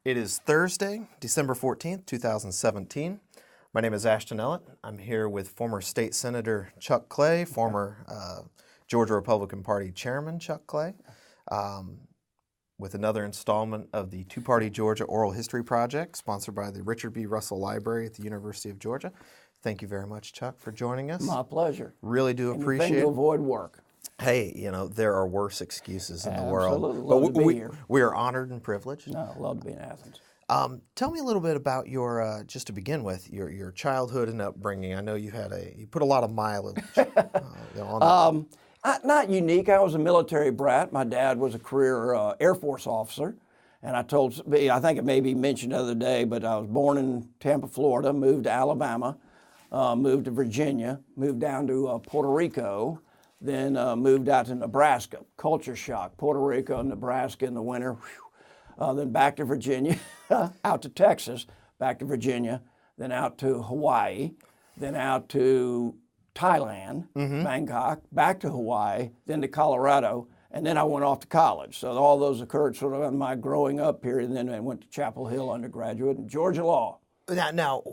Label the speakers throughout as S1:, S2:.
S1: It is Thursday, December 14th, 2017. My name is Ashton Ellett. I'm here with former State Senator Chuck Clay, former Georgia Republican Party Chairman Chuck Clay, with another installment of the Two-Party Georgia Oral History Project, sponsored by the Richard B. Russell Library at the University of Georgia. Thank you very much, Chuck, for joining us.
S2: My pleasure.
S1: Really do appreciate
S2: Anything
S1: it.
S2: to avoid work.
S1: Hey, there are worse excuses in the world.
S2: Absolutely. Love to be here.
S1: We are honored and privileged.
S2: No, love to be in Athens.
S1: Tell me a little bit about your, just to begin with, your childhood and upbringing. I know you put a lot of mileage on that.
S2: Not unique. I was a military brat. My dad was a career Air Force officer. And I think it may be mentioned the other day, but I was born in Tampa, Florida, moved to Alabama, moved to Virginia, moved down to Puerto Rico, then moved out to Nebraska. Culture shock. Puerto Rico and Nebraska in the winter. Then back to Virginia, out to Texas, back to Virginia, then out to Hawaii, then out to Thailand, Bangkok, back to Hawaii, then to Colorado, and then I went off to college. So all those occurred sort of in my growing up period, and then I went to Chapel Hill undergraduate and Georgia law.
S1: Now,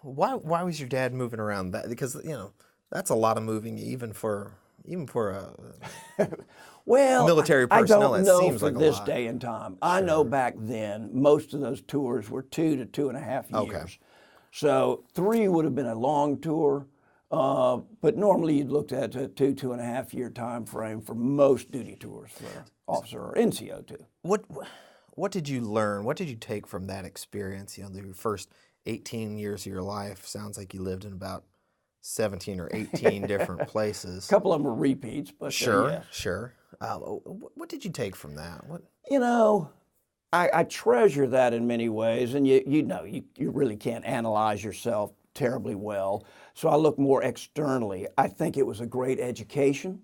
S1: why was your dad moving around? That because that's a lot of moving, even for a
S2: Well,
S1: military
S2: I
S1: personnel.
S2: don't
S1: It
S2: know
S1: seems
S2: for
S1: like a
S2: this
S1: lot.
S2: day and time. I know back then most of those tours were 2 to 2.5 years.
S1: Okay.
S2: So 3 would have been a long tour, but normally you'd looked at a 2.5 year time frame for most duty tours for officer or NCO too.
S1: What did you learn? What did you take from that experience? The first 18 years of your life sounds like you lived in about 17 or 18 different places.
S2: A couple of them were repeats, but
S1: Sure,
S2: yeah.
S1: sure. What did you take from that?
S2: I treasure that in many ways, and you really can't analyze yourself terribly well. So I look more externally. I think it was a great education.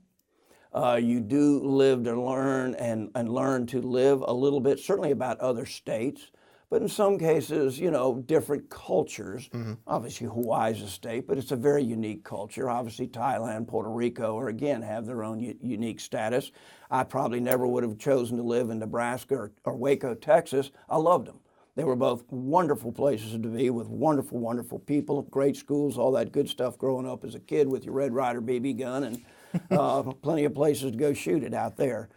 S2: You do live to learn and learn to live a little bit, certainly about other states, but in some cases, different cultures. Obviously, Hawaii's a state, but it's a very unique culture. Obviously, Thailand, Puerto Rico, again, have their own unique status. I probably never would have chosen to live in Nebraska or Waco, Texas. I loved them. They were both wonderful places to be with wonderful, wonderful people, great schools, all that good stuff growing up as a kid with your Red Ryder BB gun and plenty of places to go shoot it out there.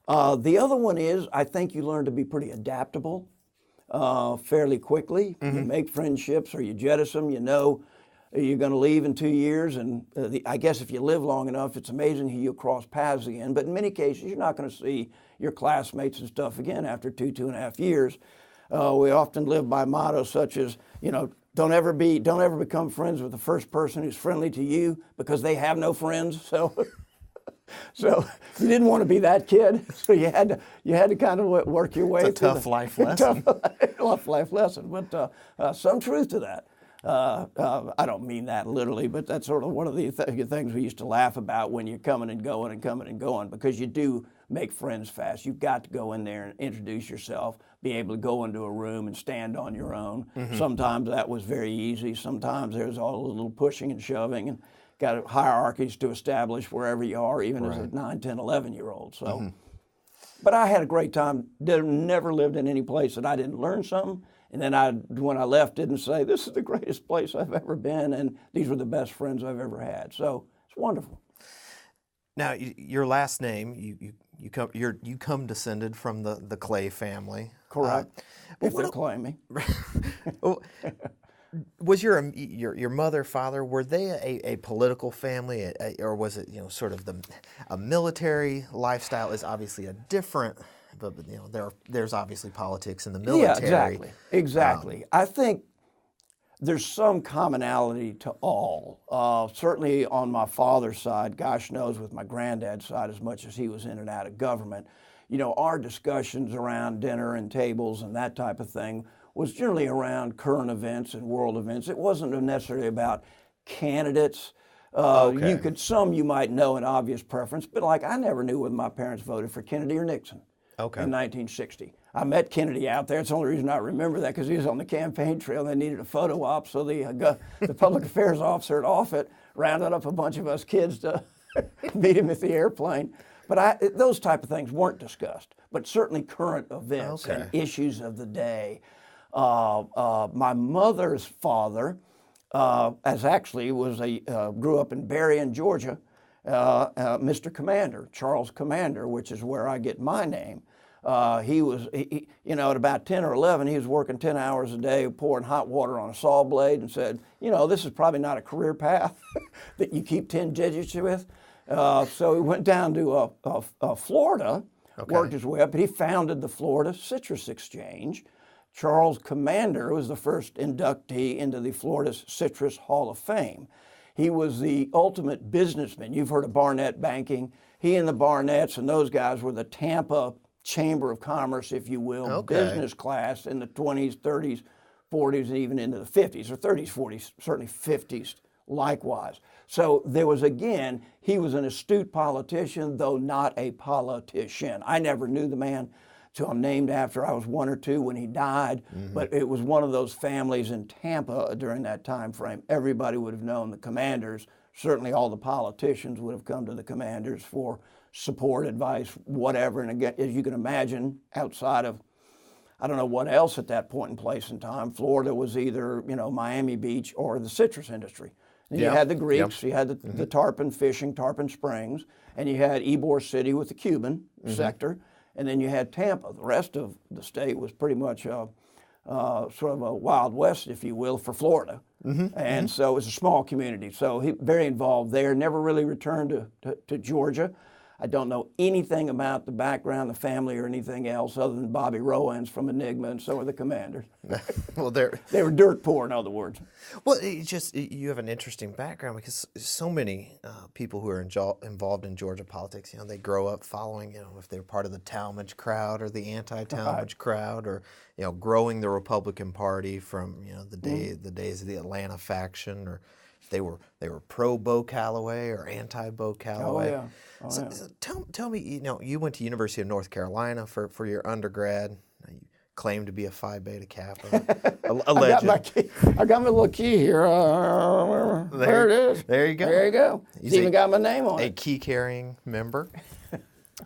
S2: The other one is I think you learn to be pretty adaptable fairly quickly. You make friendships or you jettison them. You're going to leave in 2 years, and I guess if you live long enough, it's amazing who you'll cross paths again. But in many cases, you're not going to see your classmates and stuff again after 2.5 years. We often live by mottos such as, don't ever become friends with the first person who's friendly to you because they have no friends. So you didn't want to be that kid. So you had to kind of work your way.
S1: It's a tough life lesson.
S2: Tough life lesson, but some truth to that. I don't mean that literally, but that's sort of one of the things we used to laugh about when you're coming and going, because you do make friends fast. You've got to go in there and introduce yourself, be able to go into a room and stand on your own. Sometimes that was very easy. Sometimes there's all a little pushing and shoving and got hierarchies to establish wherever you are, even as a 9, 10, 11-year-old. So, but I had a great time. Never lived in any place that I didn't learn something. And then when I left, didn't say, this is the greatest place I've ever been, and these were the best friends I've ever had. So it's wonderful.
S1: Now, your last name, you come descended from the Clay family.
S2: Correct. If they're claiming.
S1: Was your mother, father, were they a political family, or was it sort of a military lifestyle? Is obviously a different, but there's obviously politics in the military.
S2: Yeah, exactly. I think there's some commonality to all. Certainly on my father's side, gosh knows with my granddad's side, as much as he was in and out of government, our discussions around dinner and tables and that type of thing was generally around current events and world events. It wasn't necessarily about candidates. You might know an obvious preference, but I never knew whether my parents voted for Kennedy or Nixon in 1960. I met Kennedy out there. It's the only reason I remember that because he was on the campaign trail and they needed a photo op. So the public affairs officer at Offutt rounded up a bunch of us kids to meet him at the airplane. But those type of things weren't discussed. But certainly current events and
S1: Okay.
S2: issues of the day. My mother's father, as actually was grew up in Berrien, Georgia, Mr. Commander, Charles Commander, which is where I get my name. He was, at about 10 or 11, he was working 10 hours a day pouring hot water on a saw blade and said, this is probably not a career path that you keep 10 digits with. So he went down to Florida, worked his way up, and he founded the Florida Citrus Exchange. Charles Commander was the first inductee into the Florida Citrus Hall of Fame. He was the ultimate businessman. You've heard of Barnett Banking. He and the Barnetts and those guys were the Tampa Chamber of Commerce, if you will, business class in the 20s, 30s, 40s, and even into the 50s, or 30s, 40s, certainly 50s likewise. So there was, again, he was an astute politician, though not a politician. I never knew the man till I'm named after. I was 1 or 2 when he died, but it was one of those families in Tampa during that time frame. Everybody would have known the Commanders. Certainly all the politicians would have come to the Commanders for support, advice, whatever. And again, as you can imagine, outside of, I don't know what else at that point in place in time, Florida was either, Miami Beach or the citrus industry. And you had the Greeks, you had the tarpon fishing, Tarpon Springs, and you had Ybor City with the Cuban sector, and then you had Tampa. The rest of the state was pretty much sort of a Wild West, if you will, for Florida. And so it was a small community. So he very involved there, never really returned to Georgia. I don't know anything about the background, the family, or anything else other than Bobby Rowan's from Enigma, and so were the Commanders.
S1: Well,
S2: they were dirt poor, in other words.
S1: Well, you have an interesting background because so many people who are involved in Georgia politics, they grow up following, if they're part of the Talmadge crowd or the anti-Talmadge crowd, or growing the Republican Party from the days of the Atlanta faction, or they were pro Bo Calloway or anti Bo Calloway.
S2: Oh, yeah.
S1: So tell me, you went to University of North Carolina for your undergrad. You claim to be a Phi Beta Kappa, a legend.
S2: I got my little key here. There it is.
S1: There you go.
S2: There you go. It's even got my name on
S1: A
S2: it.
S1: key-carrying member.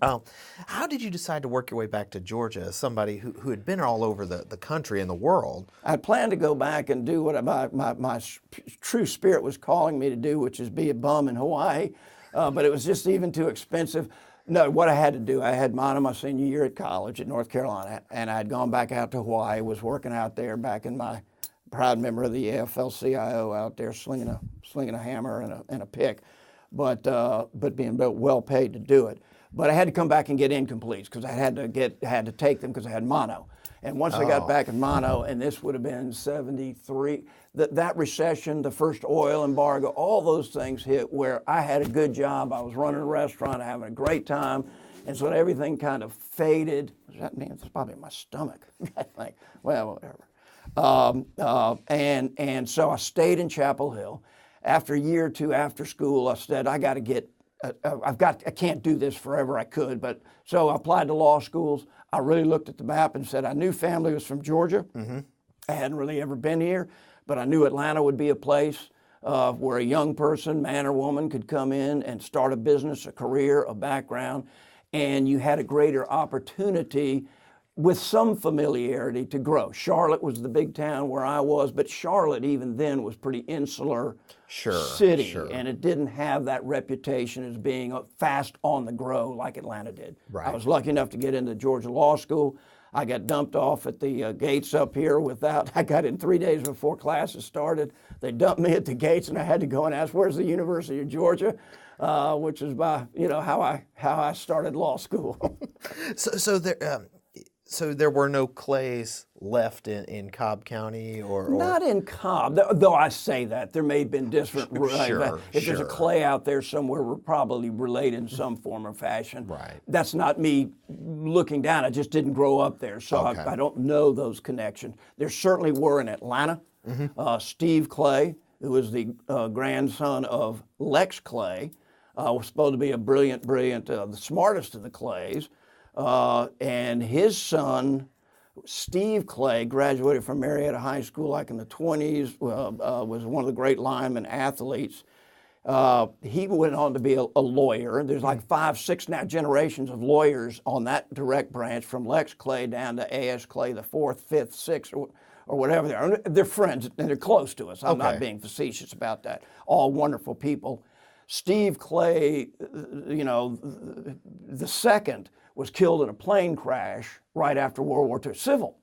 S1: How did you decide to work your way back to Georgia as somebody who had been all over the country and the world?
S2: I planned to go back and do what my true spirit was calling me to do, which is be a bum in Hawaii, but it was just even too expensive. No, what I had to do, I had mine on my senior year at college at North Carolina, and I had gone back out to Hawaii, was working out there back in my proud member of the AFL-CIO out there, slinging a hammer and a pick, but being well paid to do it. But I had to come back and get incompletes because I had to take them because I had mono. And once I got back in mono, and this would have been 73, that recession, the first oil embargo, all those things hit where I had a good job. I was running a restaurant, having a great time. And so everything kind of faded. What does that mean? It's probably my stomach. I think, well, whatever. And so I stayed in Chapel Hill. After a year or two after school, I said, I got to get I can't do this forever. I could, but so I applied to law schools. I really looked at the map and said I knew family was from Georgia. I hadn't really ever been here, but I knew Atlanta would be a place where a young person, man or woman, could come in and start a business, a career, a background, and you had a greater opportunity with some familiarity to grow. Charlotte was the big town where I was, but Charlotte even then was pretty insular city, and it didn't have that reputation as being fast on the grow like Atlanta did.
S1: Right.
S2: I was lucky enough to get into Georgia Law School. I got dumped off at the gates up here I got in 3 days before classes started. They dumped me at the gates, and I had to go and ask, where's the University of Georgia? Which is by, how I started law school.
S1: So there were no clays left in Cobb County, or
S2: not in Cobb, though I say that there may have been different. If there's a clay out there somewhere, we're probably related in some form or fashion.
S1: Right.
S2: That's not me looking down. I just didn't grow up there, so I don't know those connections. There certainly were in Atlanta. Steve Clay, who was the grandson of Lex Clay, was supposed to be a brilliant, the smartest of the Clays. And his son, Steve Clay, graduated from Marietta High School like in the 20s, was one of the great lineman athletes. He went on to be a lawyer. There's like 5, 6 now generations of lawyers on that direct branch, from Lex Clay down to A.S. Clay, the 4th, 5th, 6th, or whatever they are. They're friends and they're close to us. I'm not being facetious about that. All wonderful people. Steve Clay, the second, was killed in a plane crash right after World War II, civil.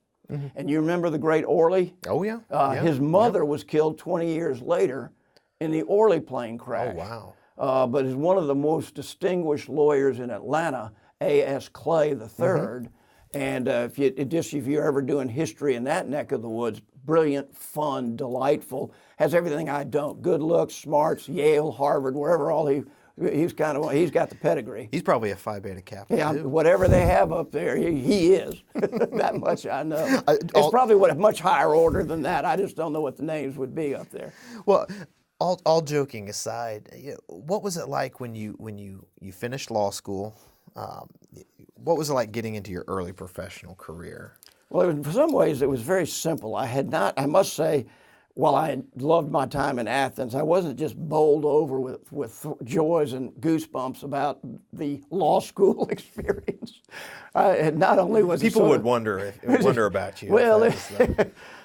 S2: And you remember the great Orley?
S1: Oh, yeah.
S2: His mother was killed 20 years later in the Orley plane crash.
S1: Oh, wow.
S2: But is one of the most distinguished lawyers in Atlanta, A.S. Clay III. And if you're ever doing history in that neck of the woods, brilliant, fun, delightful, has everything I don't. Good looks, smarts, Yale, Harvard, wherever he's got the pedigree.
S1: He's probably a Phi Beta Kappa.
S2: Yeah,
S1: too.
S2: whatever they have up there, he is. That much I know. It's probably a much higher order than that. I just don't know what the names would be up there.
S1: Well, all joking aside, what was it like when you finished law school? What was it like getting into your early professional career?
S2: Well, in some ways, it was very simple. I must say, while I loved my time in Athens, I wasn't just bowled over with joys and goosebumps about the law school experience. Not only was
S1: People
S2: it
S1: would wonder about you.
S2: Well,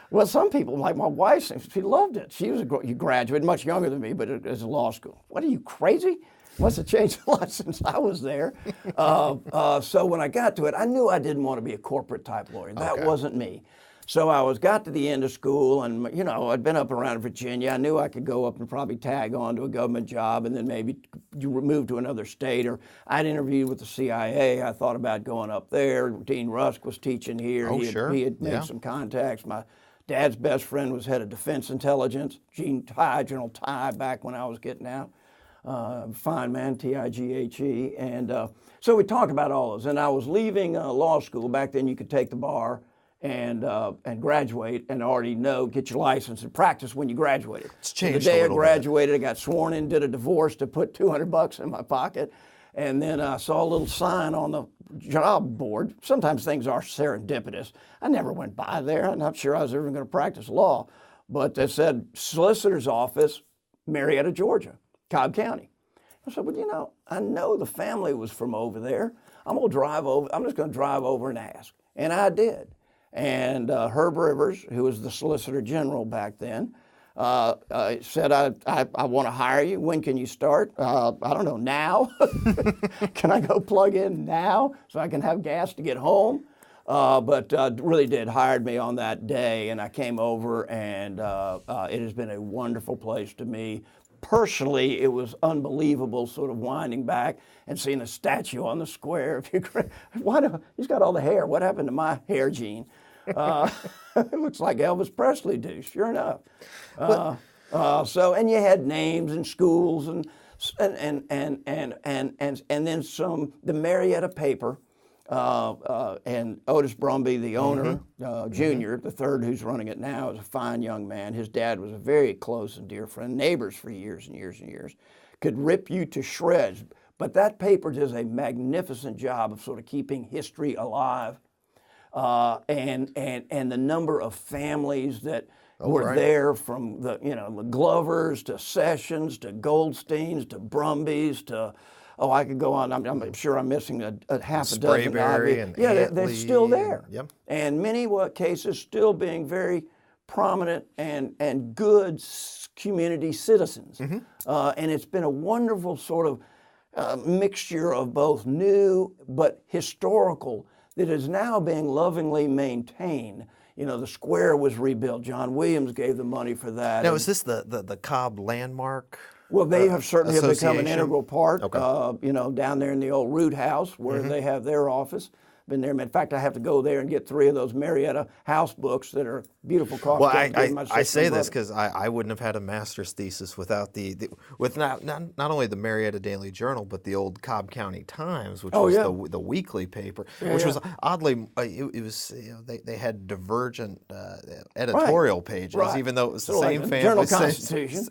S2: well, some people, like my wife, she loved it. She was a graduate, much younger than me, but as a law school. What, are you crazy? Must have changed a lot since I was there. So when I got to it, I knew I didn't want to be a corporate type lawyer. That wasn't me. So I got to the end of school, and I'd been up around Virginia. I knew I could go up and probably tag on to a government job, and then maybe you move to another state. Or I'd interviewed with the CIA. I thought about going up there. Dean Rusk was teaching here.
S1: Oh,
S2: He had made some contacts. My dad's best friend was head of Defense Intelligence, General Tye, back when I was getting out. Fine man, Tighe. And so we talked about all those. And I was leaving law school. Back then you could take the bar and graduate and already get your license and practice when you graduated.
S1: It's changed
S2: the day
S1: a
S2: I
S1: little
S2: graduated, I got sworn in, did a divorce to put $200 in my pocket. And then I saw a little sign on the job board. Sometimes things are serendipitous. I never went by there. I'm not sure I was ever going to practice law. But it said, Solicitor's Office, Marietta, Georgia, Cobb County. I said, well, I know the family was from over there. I'm just going to drive over and ask. And I did. And Herb Rivers, who was the Solicitor General back then, said, I want to hire you. When can you start? I don't know, now? Can I go plug in now so I can have gas to get home? But really hired me on that day, and I came over, and it has been a wonderful place to me. Personally, it was unbelievable sort of winding back and seeing a statue on the square. He's got all the hair. What happened to my hair, Gene? It looks like Elvis Presley do, sure enough. And you had names and schools and then some. The Marietta paper, and Otis Brumby, the owner, Junior, the third who's running it now, is a fine young man. His dad was a very close and dear friend, neighbors for years and years and years. Could rip you to shreds. But that paper does a magnificent job of sort of keeping history alive. And the number of families that were there, from the Glovers to Sessions to Goldsteins to Brumbies to, I could go on. I'm sure I'm missing a half a dozen.
S1: Sprayberry and
S2: they're still there.
S1: Yep.
S2: And many cases still being very prominent and good community citizens. And it's been a wonderful sort of mixture of both new but historical that is now being lovingly maintained. The square was rebuilt. John Williams gave the money for that.
S1: Now, is this the Cobb Landmark?
S2: Well, they have certainly become an integral part.
S1: Okay.
S2: Down there in the old Root House where they have their office. Been there. In fact, I have to go there and get 3 of those Marietta house books that are beautiful coffee.
S1: Well, I say this because I wouldn't have had a master's thesis without with not only the Marietta Daily Journal, but the old Cobb County Times, which was the weekly paper, which was oddly it was they had divergent editorial pages, even though it was the same family.
S2: Journal-Constitution,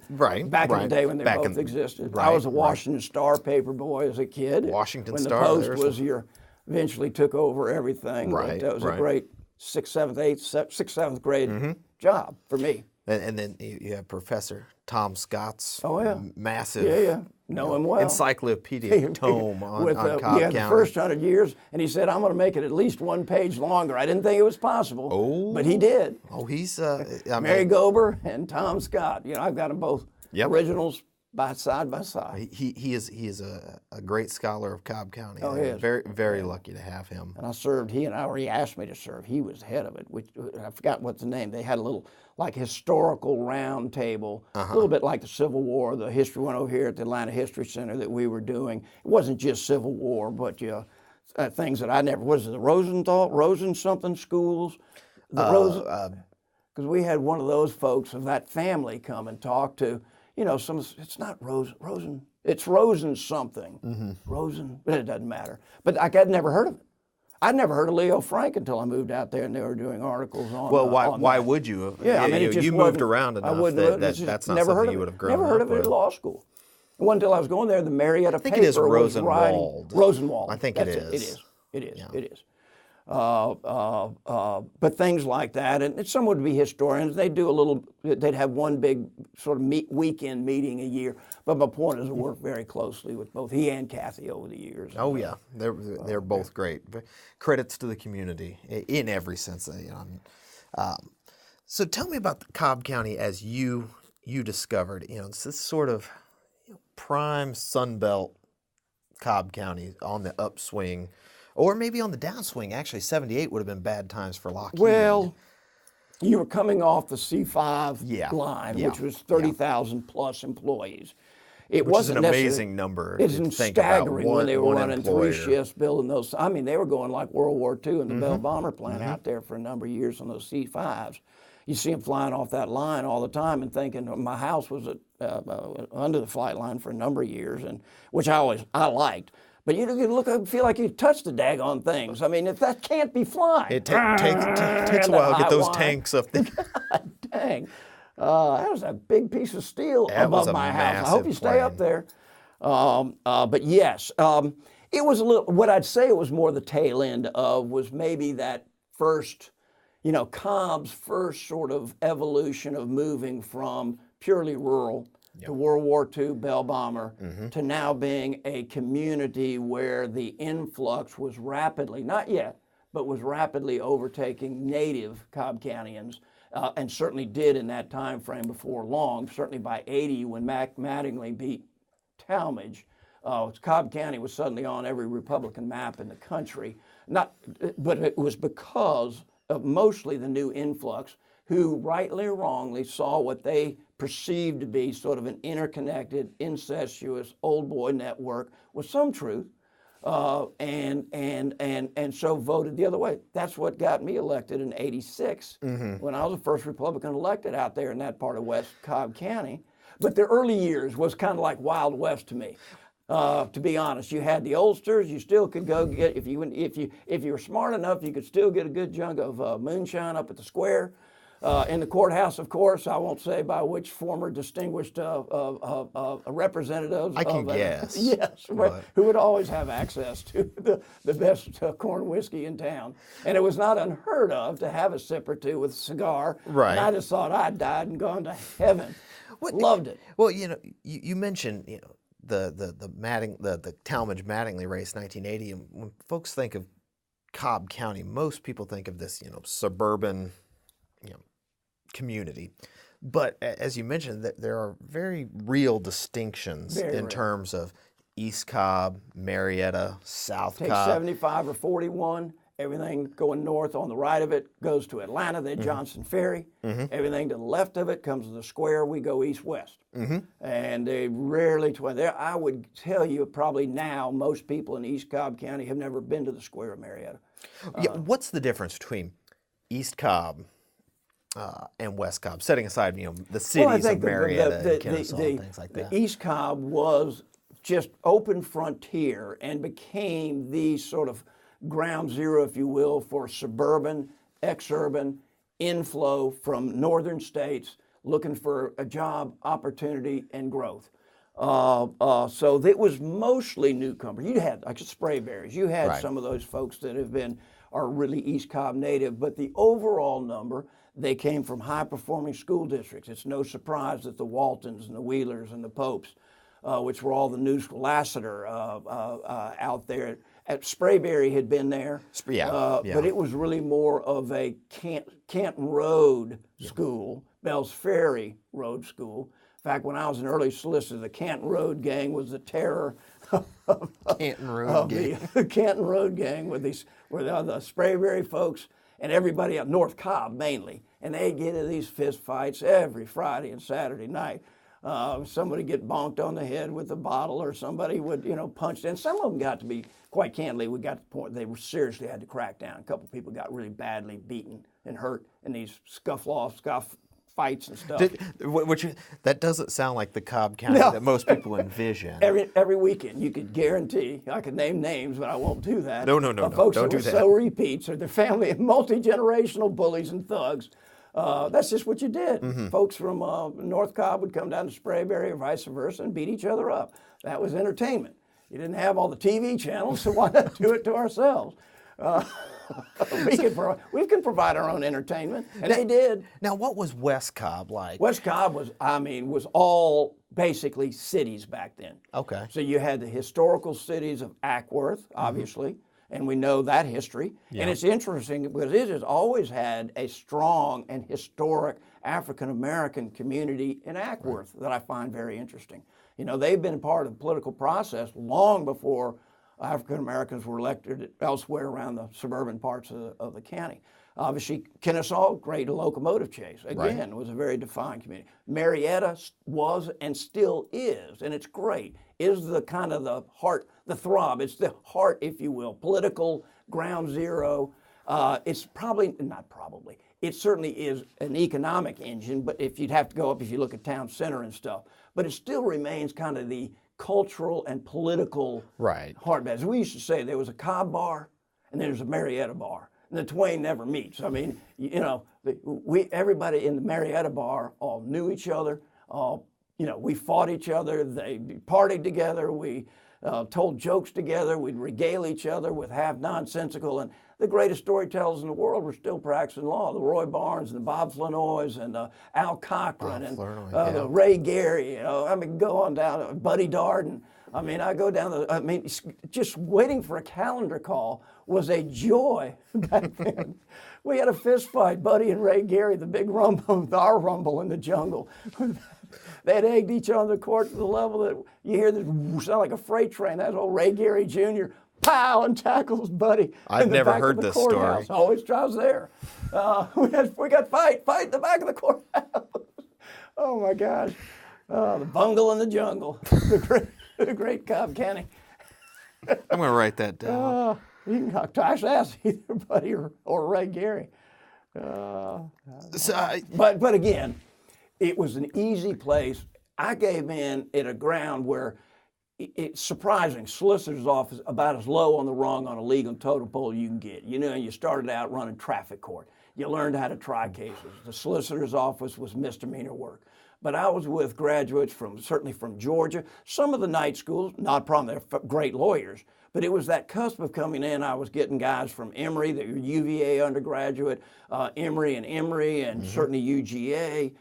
S2: back in the day when they both existed. I was a Washington Star paper boy as a kid.
S1: Washington
S2: Star.
S1: When
S2: the Post was eventually took over everything.
S1: Right,
S2: but that was a great 6th, 7th grade job for me.
S1: And then you have Professor Tom Scott's
S2: Oh, yeah.
S1: massive
S2: Yeah. Know him well.
S1: encyclopedic tome on Cobb County.
S2: The first 100 years, and he said, I'm going to make it at least one page longer. I didn't think it was possible, but he did.
S1: Oh, he's
S2: Mary Gober and Tom Scott. I've got them both originals side by side.
S1: He is a great scholar of Cobb County.
S2: Oh, he is.
S1: Very, very lucky to have him.
S2: And I served, he asked me to serve. He was head of it, which I forgot what's the name. They had a little, like, historical round table, a little bit like the Civil War, the history one over here at the Atlanta History Center that we were doing. It wasn't just Civil War, but things that I never, was it the Rosen something schools? Because we had one of those folks of that family come and talk to, it's not Rosen, it's Rosen something. Rosen, but it doesn't matter. But I'd never heard of it. I'd never heard of Leo Frank until I moved out there and they were doing articles on.
S1: Well, why would you?
S2: Yeah,
S1: you moved around enough that's not something you would have grown up with.
S2: Never heard of it in law school. It wasn't until I was going there, the Marietta paper
S1: it is
S2: was
S1: Rosenwald.
S2: Rosenwald.
S1: I think it is.
S2: It is. But things like that, and some would be historians. They'd have one big sort of weekend meeting a year. But my point is, I worked very closely with both he and Kathy over the years.
S1: Oh yeah, they're both great. Credits to the community in every sense. So tell me about the Cobb County as you discovered. It's this sort of prime Sunbelt Cobb County on the upswing. Or maybe on the downswing. Actually, 78 would have been bad times for Lockheed.
S2: Well, you were coming off the C5 line, which was 30,000 plus employees. It wasn't
S1: an amazing number.
S2: It's staggering when they were running three shifts, building those. I mean, they were going like World War II in the Bell Bomber plant out there for a number of years on those C5s. You see them flying off that line all the time and thinking, my house was under the flight line for a number of years, and which I liked. But you look and feel like you touched the daggone things. I mean, if that can't be flying.
S1: It takes a while to get those tanks up there.
S2: God dang. That was a big piece of steel above my house. I hope you stay up there. But yes, it was a little, what I'd say it was more the tail end of was maybe that first, Cobb's first sort of evolution of moving from purely rural to World War II Bell Bomber, to now being a community where the influx was rapidly, not yet, but was rapidly overtaking native Cobb Countyans, and certainly did in that time frame before long. Certainly by 80, when Mattingly beat Talmadge, Cobb County was suddenly on every Republican map in the country. But it was because of mostly the new influx, who rightly or wrongly saw what they perceived to be sort of an interconnected, incestuous old boy network with some truth, and so voted the other way. That's what got me elected in '86 when I was the first Republican elected out there in that part of West Cobb County. But the early years was kind of like Wild West to me. To be honest, you had the oldsters. You still could go get if you were smart enough, you could still get a good jug of moonshine up at the square. In the courthouse, of course, I won't say by which former distinguished representatives.
S1: I can guess.
S2: Yes, who would always have access to the best corn whiskey in town. And it was not unheard of to have a sip or two with a cigar.
S1: Right.
S2: And I just thought I'd died and gone to heaven. Loved it.
S1: Well, you mentioned, the Talmadge Mattingly race, 1980. And when folks think of Cobb County, most people think of this, suburban, community. But as you mentioned, there are very real distinctions in terms of East Cobb, Marietta, South
S2: Take
S1: Cobb.
S2: 75 or 41, everything going north on the right of it goes to Atlanta, then Johnson Ferry. Everything to the left of it comes to the square, we go east-west. And they rarely, I would tell you probably now most people in East Cobb County have never been to the square of Marietta.
S1: What's the difference between East Cobb and West Cobb, setting aside, the cities of Marietta and Kennesaw and things like that?
S2: The East Cobb was just open frontier and became the sort of ground zero, if you will, for suburban, exurban inflow from northern states looking for a job, opportunity, and growth. So it was mostly newcomers. You had like Sprayberries. You had some of those folks that are really East Cobb native, but the overall number, They came from high-performing school districts. It's no surprise that the Waltons and the Wheelers and the Popes, which were all the new school, Lassiter out there. At Sprayberry had been there, but it was really more of a Canton Road school, Bells Ferry Road school. In fact, when I was an early solicitor, the Canton Road gang was the terror of
S1: Canton Road gang.
S2: The Canton Road gang were the Sprayberry folks and everybody up North Cobb mainly, and they get in these fist fights every Friday and Saturday night. Somebody get bonked on the head with a bottle, or somebody would, punched. And some of them got to be, quite candidly, we got to the point they were seriously had to crack down. A couple people got really badly beaten and hurt in these scuff fights and stuff.
S1: That doesn't sound like the Cobb County that most people envision.
S2: Every weekend, you could guarantee, I could name names, but I won't do that.
S1: No,
S2: folks
S1: don't
S2: that
S1: do
S2: were
S1: that.
S2: so repeats, or their family of multi-generational bullies and thugs. That's just what you did.
S1: Mm-hmm.
S2: Folks from North Cobb would come down to Sprayberry or vice versa and beat each other up. That was entertainment. You didn't have all the TV channels, so why not do it to ourselves? We can provide our own entertainment, and they did.
S1: Now, what was West Cobb like?
S2: West Cobb was all basically cities back then.
S1: Okay.
S2: So you had the historical cities of Ackworth, obviously, and we know that history.
S1: Yeah.
S2: And it's interesting because it has always had a strong and historic African-American community in Ackworth that I find very interesting. They've been part of the political process long before African-Americans were elected elsewhere around the suburban parts of the county. Obviously, Kennesaw, great locomotive chase. Again, was a very defined community. Marietta was and still is, and it's great, is the kind of the heart, the throb. It's the heart, if you will, political ground zero. It's it certainly is an economic engine, but if you'd have to go up, if you look at town center and stuff, but it still remains kind of the cultural and political heartbeat. As we used to say, there was a Cobb bar and there's a Marietta bar, and the twain never meets. I mean, everybody in the Marietta bar all knew each other. We fought each other. They partied together. We told jokes together. We'd regale each other with half nonsensical. And the greatest storytellers in the world were still practicing law. The Roy Barnes and the Bob Flanoys and Al Cochran and the Ray Gary. Go on down, Buddy Darden. I go down just waiting for a calendar call was a joy back then. We had a fist fight, Buddy and Ray Gary, the big rumble, our rumble in the jungle. They had egged each other on the court to the level that you hear this sound like a freight train. That's old Ray Gary Jr. Pow, and tackles Buddy.
S1: I've never heard this story.
S2: Always drives there. We got fight in the back of the courthouse. Oh my gosh. The bungle in the jungle. The great Cobb County.
S1: I'm going to write that down.
S2: You can actually ask either Buddy or Ray Gary. But again, it was an easy place. I gave in at a ground where it's surprising. Solicitor's office about as low on the rung on a legal totem pole you can get. You started out running traffic court. You learned how to try cases. The solicitor's office was misdemeanor work. But I was with graduates certainly from Georgia. Some of the night schools, not a problem, they're great lawyers. But it was that cusp of coming in. I was getting guys from Emory, the UVA undergraduate, Emory, and certainly UGA.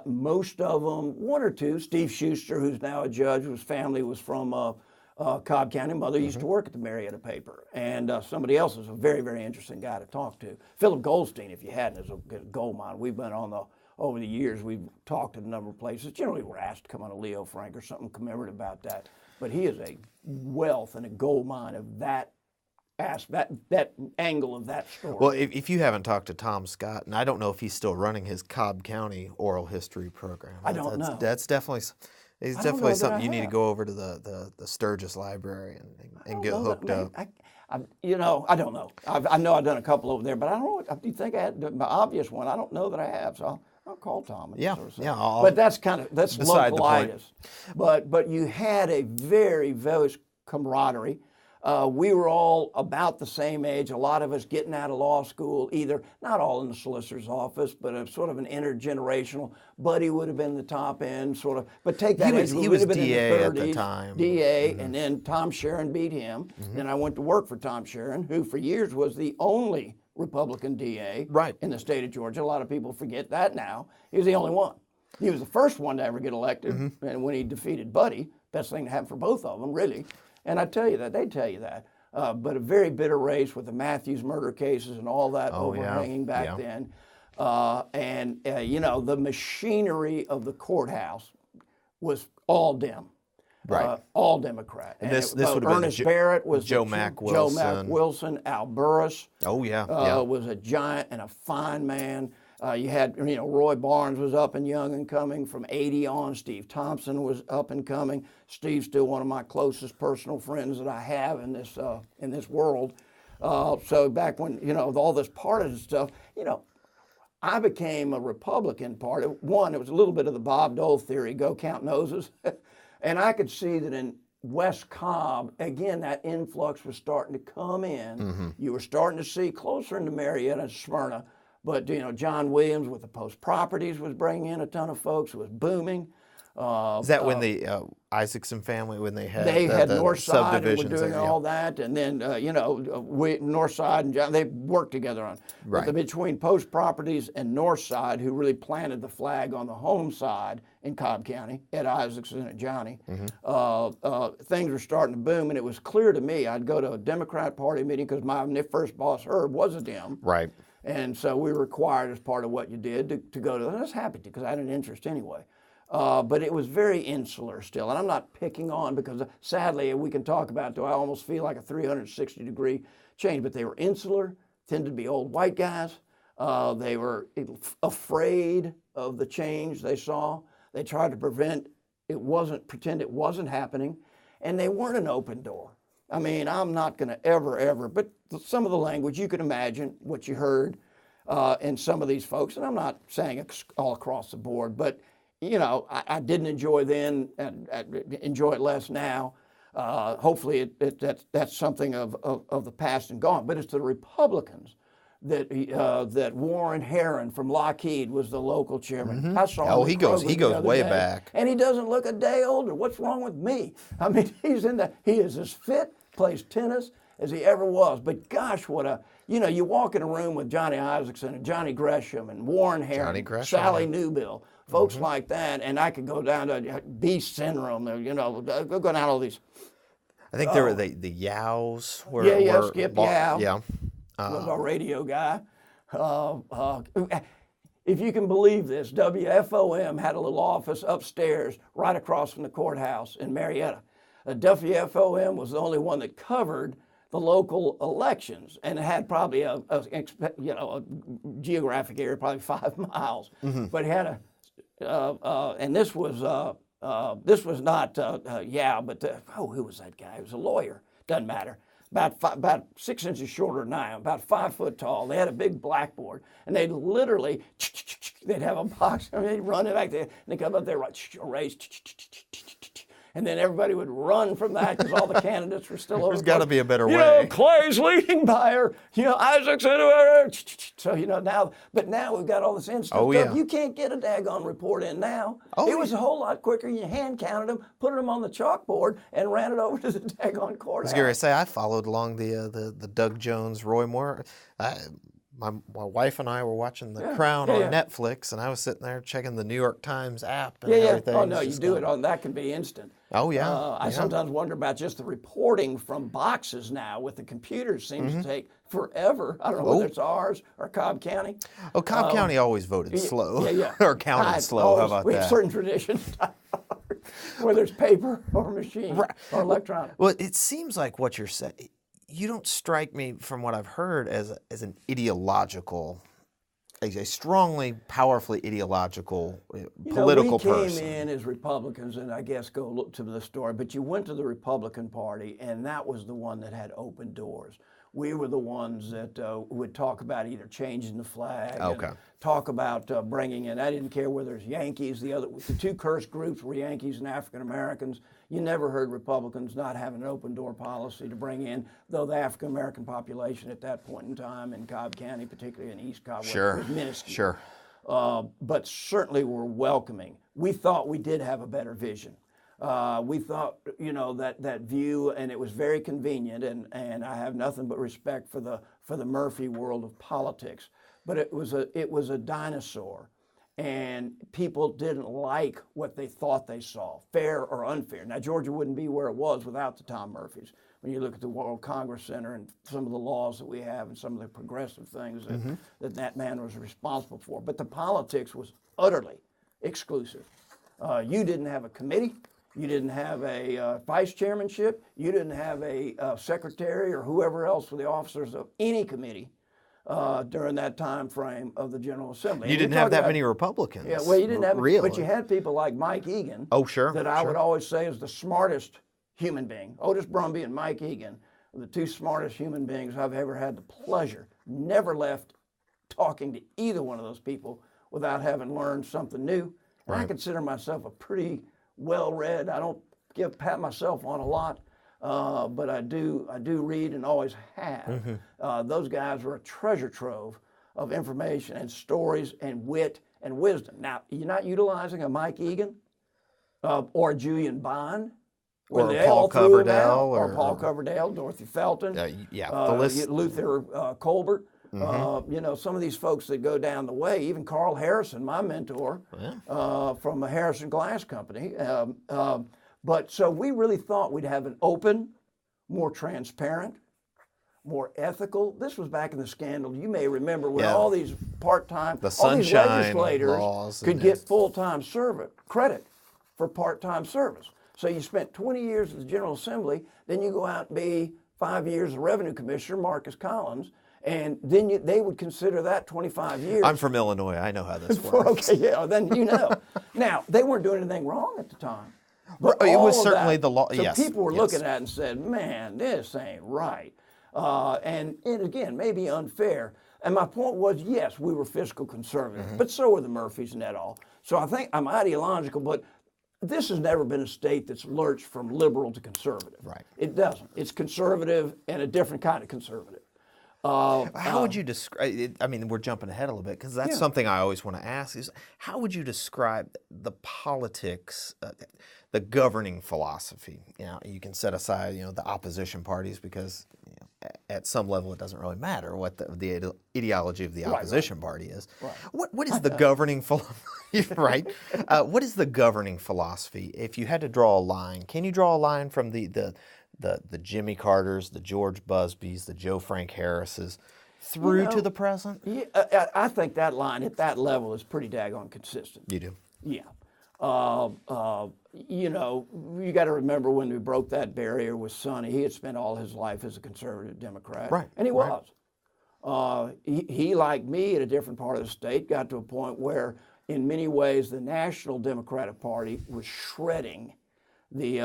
S2: Most of them, one or two, Steve Schuster, who's now a judge, whose family was from Cobb County. Mother used to work at the Marietta paper. And somebody else is a very, very interesting guy to talk to. Philip Goldstein, if you hadn't, is a gold mine. We've been over the years, we've talked at a number of places. Generally, we're asked to come on a Leo Frank or something commemorative about that. But he is a wealth and a gold mine of that that angle of that story.
S1: Well, if you haven't talked to Tom Scott, and I don't know if he's still running his Cobb County oral history program.
S2: I don't know.
S1: That's definitely something you need to go over to the Sturgis Library and get hooked up.
S2: I don't know. I know I've done a couple over there, but I don't know. Do you think I had the obvious one? I don't know that I have, so I'll call Tom. But that's localitis. But you had a very, very camaraderie. We were all about the same age. A lot of us getting out of law school, either not all in the solicitor's office, but a sort of an intergenerational. Buddy would have been the top end, sort of. But take that
S1: he was DA at the time.
S2: DA, and then Tom Sharon beat him. Then I went to work for Tom Sharon, who for years was the only Republican DA
S1: Right.
S2: in the state of Georgia. A lot of people forget that now. He was the only one. He was the first one to ever get elected, and when he defeated Buddy, best thing to happen for both of them, really. And I tell you that, they tell you that. But a very bitter race with the Matthews murder cases and all that overhanging back then. You know, the machinery of the courthouse was all Dem.
S1: Right.
S2: All Democrat.
S1: And this would have been
S2: Ernest Barrett was
S1: Joe Mack Wilson.
S2: Joe Mack Wilson. Al Burris was a giant and a fine man. You had, you know, Roy Barnes was up and young and coming from 80 on. Steve Thompson was up and coming. Steve's still one of my closest personal friends that I have in this world. So back when, you know, with all this partisan stuff, you know, I became a Republican party. One, it was a little bit of the Bob Dole theory, go count noses. And I could see that in West Cobb, again, that influx was starting to come in. You were starting to see closer into Marietta and Smyrna, but, you know, John Williams with the Post Properties was bringing in a ton of folks. It was booming.
S1: Is that when the Isaacson family, when they had the
S2: North Side and were
S1: subdivisions
S2: doing
S1: there,
S2: all that, and then you know, North Side and John, they worked together on.
S1: Right.
S2: But between Post Properties and North Side, who really planted the flag on the home side in Cobb County, Ed Isaacson and Johnny, things were starting to boom, and it was clear to me. I'd go to a Democrat Party meeting because my first boss Herb was a Dem.
S1: Right.
S2: And so we were required as part of what you did to go to that. I was happy to because I had an interest anyway. But it was very insular still. And I'm not picking on because sadly we can talk about it, I almost feel like a 360-degree change. But they were insular, tended to be old white guys. They were afraid of the change they saw. They tried to pretend it wasn't happening. And they weren't an open door. I mean, I'm not going to ever, but some of the language, you can imagine what you heard in some of these folks, and I'm not saying it's all across the board, but, you know, I didn't enjoy then and enjoy it less now. Hopefully that's something of the past and gone, but it's the Republicans that Warren Herron from Lockheed was the local chairman. I saw him.
S1: He goes way back.
S2: And he doesn't look a day older. What's wrong with me? I mean, he is as fit, plays tennis as he ever was. But gosh, you walk in a room with Johnny Isaacson and Johnny Gresham and Warren Herron, Sally Newbill, folks like that, and I could go down to Beast Syndrome, you know, go down all these.
S1: I think there were the Yows.
S2: Skip Yao.
S1: Yeah.
S2: Was our radio guy. If you can believe this, WFOM had a little office upstairs right across from the courthouse in Marietta. WFOM was the only one that covered the local elections, and it had probably a geographic area, probably 5 miles. But it had and this was not but who was that guy? He was a lawyer. Doesn't matter. About 6 inches shorter than I am, about 5 foot tall. They had a big blackboard, and they'd literally, they'd have a box, and they'd run it back there, and they'd come up there, erase, and then everybody would run from that because all the candidates were still over.
S1: There's got to be a better way.
S2: You know, Clay's leading by her, you know, Isaacson, so, you know, now we've got all this instant stuff.
S1: Yeah.
S2: You can't get a daggone report in now. It was a whole lot quicker. You hand counted them, put them on the chalkboard, and ran it over to the daggone courthouse.
S1: I was going to say, I followed along the Doug Jones, Roy Moore. My wife and I were watching The Crown on Netflix, and I was sitting there checking the New York Times app and everything.
S2: Oh, no, you do it on, that can be instant.
S1: Oh, yeah.
S2: I sometimes wonder about just the reporting from boxes now with the computers seems to take forever. I don't know whether it's ours or Cobb County.
S1: Oh, Cobb County always voted slow.
S2: Yeah.
S1: Or counted slow. How about
S2: we
S1: that?
S2: have certain traditions, whether it's paper or machine or electronic.
S1: Well, it seems like what you're saying, you don't strike me from what I've heard as an ideological, a strongly, powerfully ideological political person.
S2: We came in as Republicans, and I guess go look to the story, but you went to the Republican Party, and that was the one that had open doors. We were the ones that would talk about either changing the flag, and talk about bringing in, I didn't care whether it's Yankees, the two cursed groups were Yankees and African Americans. You never heard Republicans not having an open door policy to bring in, though the African American population at that point in time in Cobb County, particularly in East Cobb, was minuscule. But certainly were welcoming. We thought we did have a better vision. We thought, that view, and it was very convenient, and I have nothing but respect for the Murphy world of politics. But it was a dinosaur, and people didn't like what they thought they saw, fair or unfair. Now, Georgia wouldn't be where it was without the Tom Murphys. When you look at the World Congress Center and some of the laws that we have and some of the progressive things that man was responsible for. But the politics was utterly exclusive. You didn't have a committee. You didn't have a vice chairmanship. You didn't have a secretary or whoever else were the officers of any committee during that time frame of the General Assembly.
S1: You didn't have that many Republicans.
S2: Yeah, well, you didn't have,
S1: really.
S2: but you had people like Mike Egan.
S1: Oh, sure.
S2: That I would always say is the smartest human being. Otis Brumby and Mike Egan are the two smartest human beings I've ever had the pleasure. Never left talking to either one of those people without having learned something new. And I consider myself a pretty well-read. I don't pat myself on a lot, but I do read and always have. Those guys were a treasure trove of information and stories and wit and wisdom. Now, you're not utilizing a Mike Egan or a Julian Bond,
S1: or Paul Coverdale,
S2: or Paul Coverdale, Dorothy Felton,
S1: the list.
S2: Luther Colbert. Some of these folks that go down the way, even Carl Harrison, my mentor, from the Harrison Glass Company. But so we really thought we'd have an open, more transparent, more ethical. This was back in the scandal. You may remember when all these part-time, all these legislators could get full-time credit for part-time service. So you spent 20 years at the General Assembly, then you go out and be 5 years as Revenue Commissioner, Marcus Collins, and then they would consider that 25 years.
S1: I'm from Illinois. I know how this works.
S2: Okay, yeah, then you know. Now, they weren't doing anything wrong at the time.
S1: But it was certainly the law.
S2: So people were looking at it and said, man, this ain't right. And again, maybe unfair. And my point was, yes, we were fiscal conservative, but so were the Murphys and that all. So I think I'm ideological, but this has never been a state that's lurched from liberal to conservative.
S1: Right.
S2: It doesn't. It's conservative and a different kind of conservative.
S1: How would you describe it? I mean, we're jumping ahead a little bit because that's something I always want to ask is how would you describe the politics, the governing philosophy? You can set aside, the opposition parties because at some level it doesn't really matter what the ideology of the opposition party is. Right. What is the governing philosophy? Right. What is the governing philosophy? If you had to draw a line, can you draw a line from the Jimmy Carters, the George Busbys, the Joe Frank Harrises, through to the present?
S2: Yeah, I think that line at that level is pretty daggone consistent.
S1: You do?
S2: Yeah. You got to remember when we broke that barrier with Sonny, he had spent all his life as a conservative Democrat.
S1: Right.
S2: And he was. He, like me, at a different part of the state, got to a point where, in many ways, the National Democratic Party was shredding the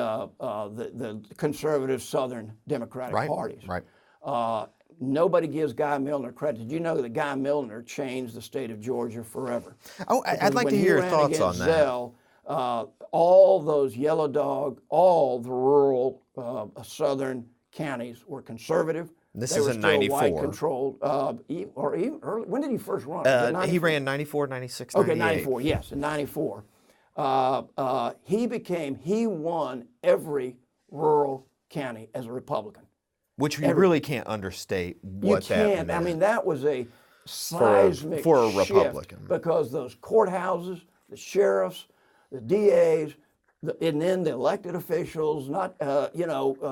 S2: conservative Southern Democratic parties.
S1: Right.
S2: Nobody gives Guy Milner credit. Did you know that Guy Milner changed the state of Georgia forever?
S1: Oh, I'd like to hear your thoughts on that.
S2: Zell, all those yellow dog, all the rural southern counties were conservative.
S1: This
S2: they
S1: is
S2: were
S1: in
S2: still
S1: 94.
S2: white controlled, or even early. When did he first run?
S1: He ran 94, 96, 98.
S2: Okay, 94, yes, in 94. He won every rural county as a Republican.
S1: Which you really can't understate what that meant.
S2: I mean, that was a seismic
S1: for a
S2: shift
S1: Republican.
S2: because those courthouses, the sheriffs, the DAs, and then the elected officials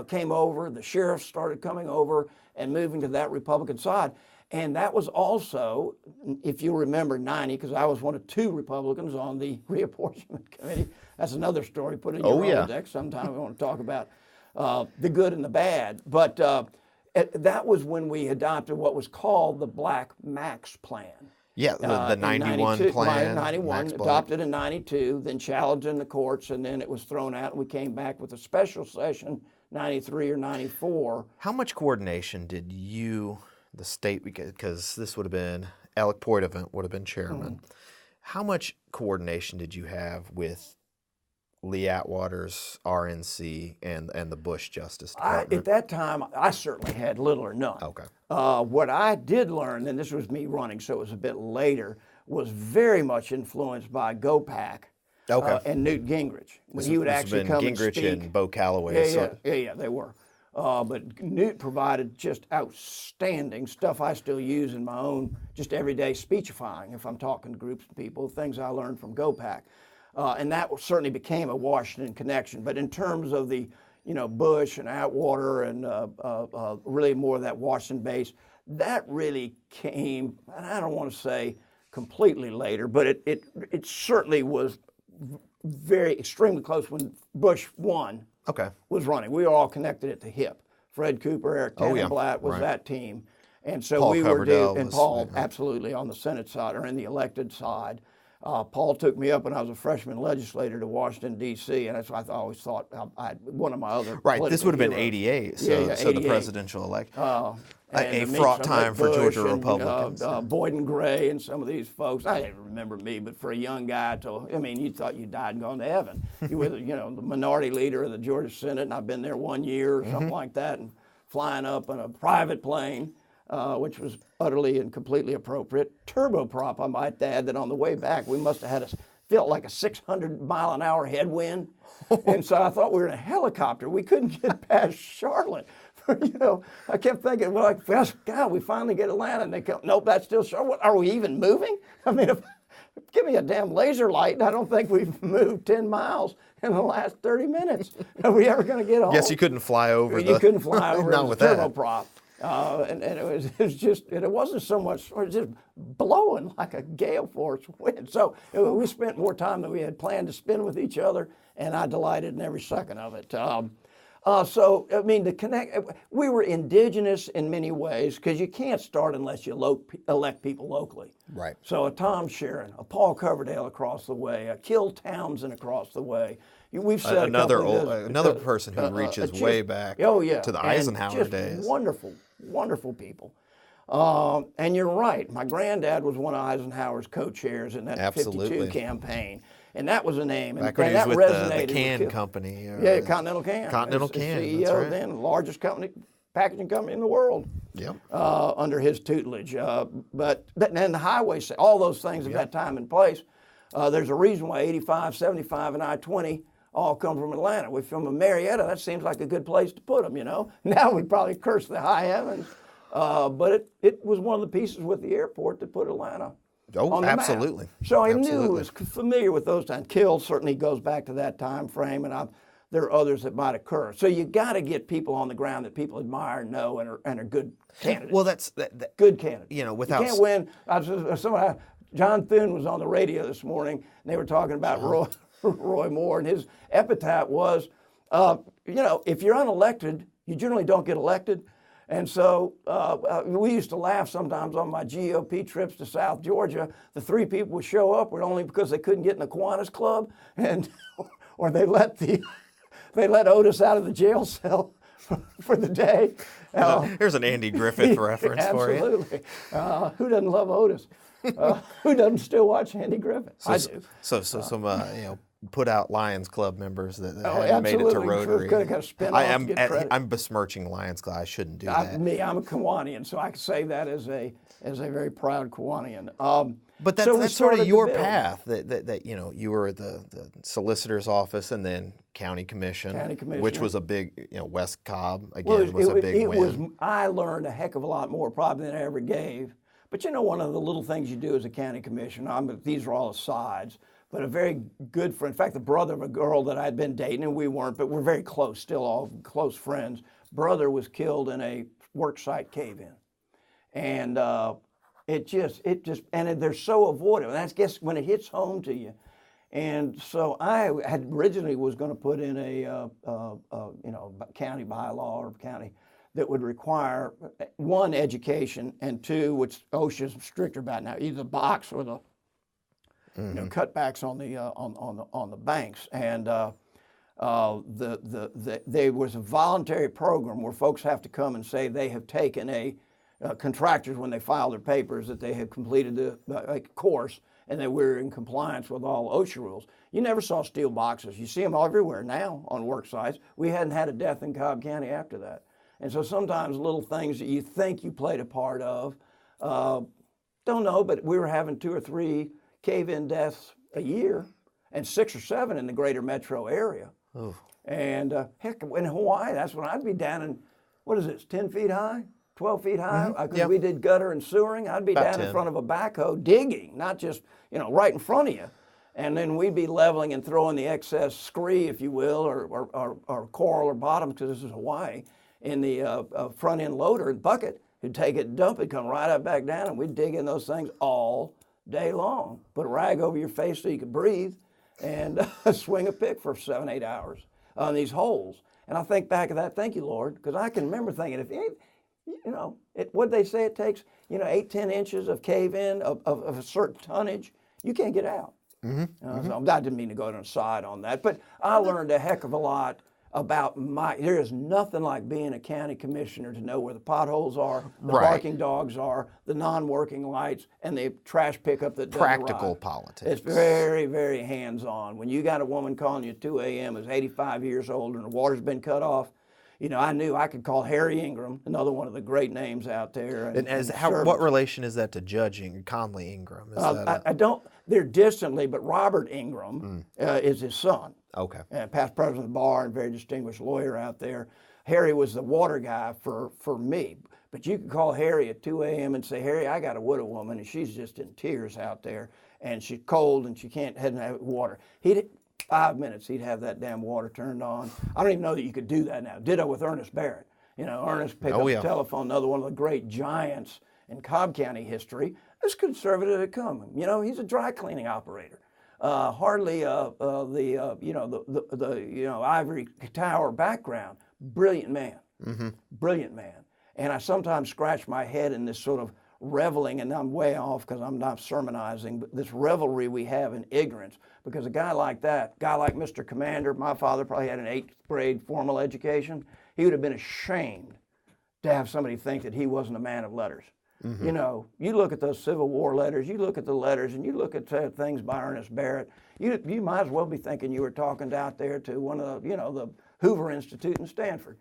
S2: came over. The sheriffs started coming over and moving to that Republican side. And that was also, if you remember, 90, because I was one of two Republicans on the reapportionment committee. That's another story. Put it in your Rolodex. Sometime we want to talk about the good and the bad. But that was when we adopted what was called the Black Max Plan.
S1: Yeah, the 91 plan.
S2: 91, adopted in 92, then challenged in the courts, and then it was thrown out, and we came back with a special session, 93 or 94.
S1: How much coordination did you, the state, because this would have been, Alec Poitevin would have been chairman, how much coordination did you have with Lee Atwater's RNC and the Bush Justice Department?
S2: At that time, I certainly had little or none.
S1: Okay.
S2: What I did learn, and this was me running, so it was a bit later, was very much influenced by GOPAC,
S1: Okay.
S2: and Newt Gingrich. When he would
S1: This has
S2: actually
S1: been
S2: come
S1: Gingrich
S2: and speak.
S1: and Bo Calloway.
S2: Yeah, they were. But Newt provided just outstanding stuff I still use in my own just everyday speechifying if I'm talking to groups of people, things I learned from GoPack. And that certainly became a Washington connection. But in terms of the, Bush and Atwater and really more of that Washington base, that really came, and I don't want to say completely later, but it certainly was very extremely close when Bush won.
S1: Okay.
S2: Was running. We were all connected at the hip. Fred Cooper, Eric Tannenblatt was that team. And so
S1: Paul
S2: we were
S1: Coverdell
S2: and
S1: was-
S2: Paul, absolutely, on the Senate side or in the elected side. Paul took me up when I was a freshman legislator to Washington, D.C., and that's what I always thought one of my other
S1: Right. This would have been
S2: heroes.
S1: 88, so,
S2: Yeah,
S1: so the
S2: 88.
S1: presidential election.
S2: And
S1: A
S2: to meet
S1: fraught
S2: some like
S1: time for
S2: Bush
S1: Georgia
S2: and,
S1: Republicans.
S2: Boyd and Gray and some of these folks. I didn't remember me, but for a young guy, you thought you died and gone to heaven. You were, the minority leader of the Georgia Senate, and I've been there 1 year or something like that, and flying up in a private plane, which was utterly and completely appropriate. Turboprop, I might add, that on the way back, we must have had felt like a 600-mile-an-hour headwind. And so I thought we were in a helicopter. We couldn't get past Charlotte. I kept thinking, God, we finally get Atlanta. And they go, nope, that's still Charlotte. Are we even moving? I mean, give me a damn laser light, and I don't think we've moved 10 miles in the last 30 minutes. Are we ever going to get home?
S1: Guess you couldn't fly over
S2: You couldn't fly over
S1: not
S2: the
S1: with that.
S2: turboprop. And it was just, it wasn't so much, it was just blowing like a gale force wind. So we spent more time than we had planned to spend with each other, and I delighted in every second of it. So, I mean, we were indigenous in many ways because you can't start unless you elect people locally.
S1: Right.
S2: So a Tom Sharon, a Paul Coverdale across the way, a Kill Townsend across the way. We've said
S1: another person who reaches way back to the Eisenhower days.
S2: Wonderful, wonderful people. And you're right. My granddad was one of Eisenhower's co-chairs in that 52 campaign. And that was a name. And
S1: Back when he was with the can company.
S2: Yeah, Continental Can.
S1: Continental Can,
S2: CEO
S1: that's right.
S2: then, the largest packaging company in the world.
S1: Yep.
S2: Under his tutelage. But then the highway, all those things at that time in place. There's a reason why 85, 75, and I-20 all come from Atlanta. We're from Marietta. That seems like a good place to put them, Now we probably curse the high heavens. But it was one of the pieces with the airport that put Atlanta on the
S1: absolutely.
S2: map. So I knew, was familiar with those times. Kill certainly goes back to that time frame, and there are others that might occur. So you got to get people on the ground that people admire, know, and are good candidates.
S1: Well, that's
S2: good candidates.
S1: Without
S2: you can't win. John Thune was on the radio this morning, and they were talking about Roy Moore, and his epitaph was, if you're unelected, you generally don't get elected. And so we used to laugh sometimes on my GOP trips to South Georgia. The three people would show up were only because they couldn't get in the Kiwanis Club, or they let Otis out of the jail cell for the day.
S1: Here's an Andy Griffith reference for you.
S2: Absolutely. Who doesn't love Otis? Who doesn't still watch Andy Griffith? I do.
S1: So some put out Lions Club members that hadn't made it to Rotary. I'm besmirching Lions Club. I shouldn't do that.
S2: I'm a Kiwanian, so I can say that as a very proud Kiwanian.
S1: But that's sort of your path. That you were at the solicitor's office and then county commission, which was a big West Cobb again was a big win.
S2: I learned a heck of a lot more probably than I ever gave. But one of the little things you do as a county commissioner, these are all asides, but a very good friend, in fact, the brother of a girl that I'd been dating, and we weren't, but we're very close, still all close friends. Brother was killed in a worksite cave-in. And and they're so avoidable. And that's, guess, when it hits home to you. And so I had originally was going to put in a county bylaw or county that would require, one, education, and two, which OSHA's stricter about now, either the box or the cutbacks on the banks. And there was a voluntary program where folks have to come and say they have taken contractors, when they file their papers, that they have completed the course and that we're in compliance with all OSHA rules. You never saw steel boxes. You see them everywhere now on work sites. We hadn't had a death in Cobb County after that. And so sometimes little things that you think you played a part of, don't know, but we were having 2 or 3 cave-in deaths a year. and 6 or 7 in the greater metro area.
S1: Oh.
S2: And heck, in Hawaii, that's when I'd be down in, what is this, 10 feet high, 12 feet high? Because
S1: Yeah.
S2: we did gutter and sewering. I'd be
S1: About
S2: down
S1: 10.
S2: in front of a backhoe digging, not just, right in front of you. And then we'd be leveling and throwing the excess scree, if you will, or coral or bottoms, because this is Hawaii, in the front end loader bucket. He'd take it and dump it, come right up back down, and we'd dig in those things all day long. Put a rag over your face so you could breathe, and swing a pick for 7, 8 hours on these holes. And I think back of that, thank you, Lord, because I can remember thinking, what'd they say it takes, 8, 10 inches of cave in of a certain tonnage, you can't get out. So I didn't mean to go on a side on that, but I learned a heck of a lot about there is nothing like being a county commissioner to know where the potholes are, the
S1: Right.
S2: barking dogs are, the non-working lights, and the trash pickup that doesn't
S1: Practical
S2: arrive.
S1: politics.
S2: It's very, very hands-on. When you got a woman calling you at 2 a.m. who's 85 years old and the water's been cut off, I knew I could call Harry Ingram, another one of the great names out there.
S1: What relation is that to Judge Conley Ingram?
S2: I don't. They're distantly, but Robert Ingram is his son.
S1: Okay.
S2: Past president of the bar and very distinguished lawyer out there. Harry was the water guy for me. But you could call Harry at 2 a.m. and say, Harry, I got a widow woman and she's just in tears out there and she's cold and she hadn't have water. 5 minutes, he'd have that damn water turned on. I don't even know that you could do that now. Ditto with Ernest Barrett. Ernest picked up the telephone, another one of the great giants in Cobb County history. As conservative as it comes. He's a dry cleaning operator. Hardly the ivory tower background. Brilliant man. Brilliant man. And I sometimes scratch my head in this sort of reveling, and I'm way off because I'm not sermonizing, but this revelry we have in ignorance. Because a guy like Mr. Commander, my father probably had an 8th grade formal education, he would have been ashamed to have somebody think that he wasn't a man of letters. You look at those Civil War letters, you look at the letters, and you look at things by Ernest Barrett, you might as well be thinking you were talking out there to one of the Hoover Institute in Stanford.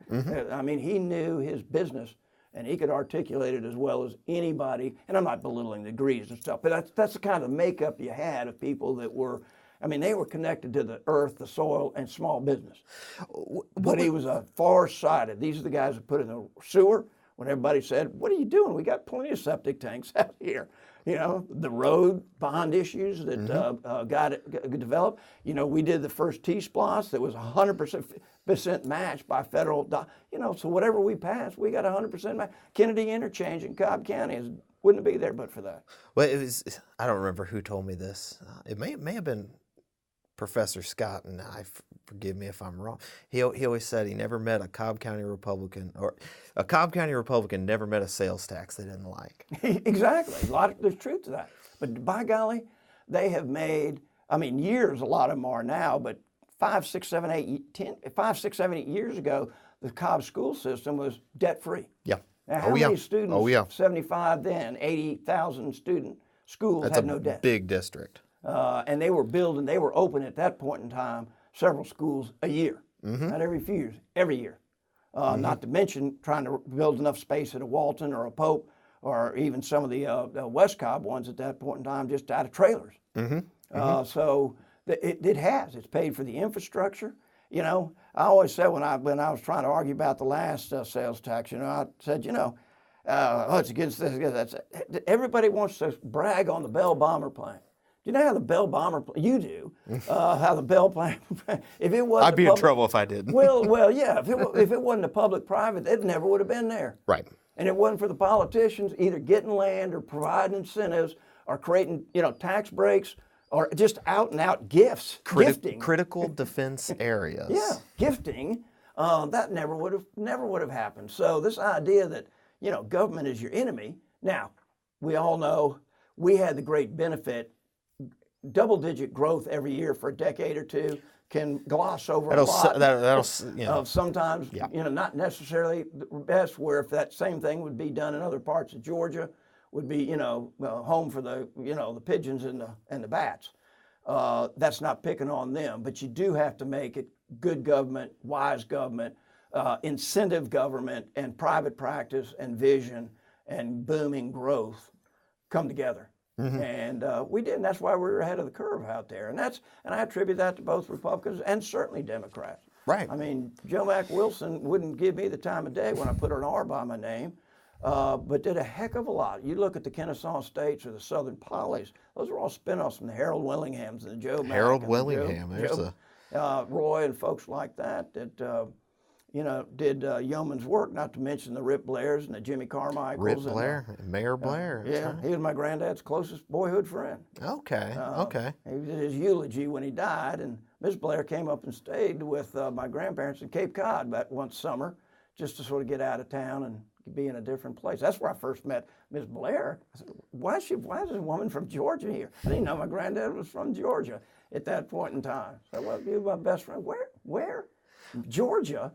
S2: I mean, he knew his business, and he could articulate it as well as anybody. And I'm not belittling the degrees and stuff, but that's the kind of makeup you had of people that were, they were connected to the earth, the soil, and small business. But he was far-sighted. These are the guys that put in the sewer when everybody said, what are you doing? We got plenty of septic tanks out here. The road bond issues that got developed. We did the first T-SPLOS that was 100% matched by federal, so whatever we passed, we got 100% match. Kennedy Interchange in Cobb County wouldn't be there but for that.
S1: Well, I don't remember who told me this. It may have been Professor Scott, and forgive me if I'm wrong. He always said he never met a Cobb County Republican, or a Cobb County Republican never met a sales tax they didn't like.
S2: Exactly. There's truth to that. But by golly, they have made, years, a lot of them are now, but 5, 6, 7, 8 years ago, the Cobb school system was debt-free.
S1: Yeah.
S2: Now, how many students, 75 then, 80,000 student schools had no debt.
S1: That's a big district.
S2: And they were open at that point in time, several schools a year, not every few years, every year. Not to mention trying to build enough space at a Walton or a Pope, or even some of the West Cobb ones at that point in time, just out of trailers. So it's paid for the infrastructure. I always said when I was trying to argue about the last sales tax, I said, it's against this. Everybody wants to brag on the Bell bomber plane. You know how the Bell bomber, you do, how the Bell plane, if it wasn't
S1: I'd be in trouble if I didn't.
S2: Well, yeah, if it wasn't a public-private, it never would have been there.
S1: Right.
S2: And it wasn't for the politicians either getting land or providing incentives or creating, tax breaks or just out-and-out gifts, gifting.
S1: Critical defense areas.
S2: Yeah, gifting, that never would have happened. So this idea that, government is your enemy. Now, we all know we had the great benefit. Double-digit growth every year for a decade or two can gloss over a lot of sometimes, not necessarily the best, where if that same thing would be done in other parts of Georgia, would be, home for the, the pigeons and the bats. That's not picking on them, but you do have to make it good government, wise government, incentive government, and private practice and vision and booming growth come together. And we did, and that's why we were ahead of the curve out there. And I attribute that to both Republicans and certainly Democrats.
S1: Right.
S2: I mean, Joe Mack Wilson wouldn't give me the time of day when I put an R by my name, but did a heck of a lot. You look at the Kennesaw States or the Southern Polys; those are all spinoffs from the Harold Willinghams and the Joe Mack.
S1: Harold
S2: and
S1: Willingham.
S2: Roy and folks like that did yeoman's work, not to mention the Rip Blairs and the Jimmy Carmichaels.
S1: Rip Blair, Mayor Blair.
S2: Yeah,
S1: right.
S2: he was my granddad's closest boyhood friend.
S1: Okay, okay.
S2: He did his eulogy when he died, and Miss Blair came up and stayed with my grandparents in Cape Cod that one summer, just to sort of get out of town and be in a different place. That's where I first met Miss Blair. I said, why is this woman from Georgia here? I didn't know my granddad was from Georgia at that point in time. So, well, you're my best friend. Where? Georgia?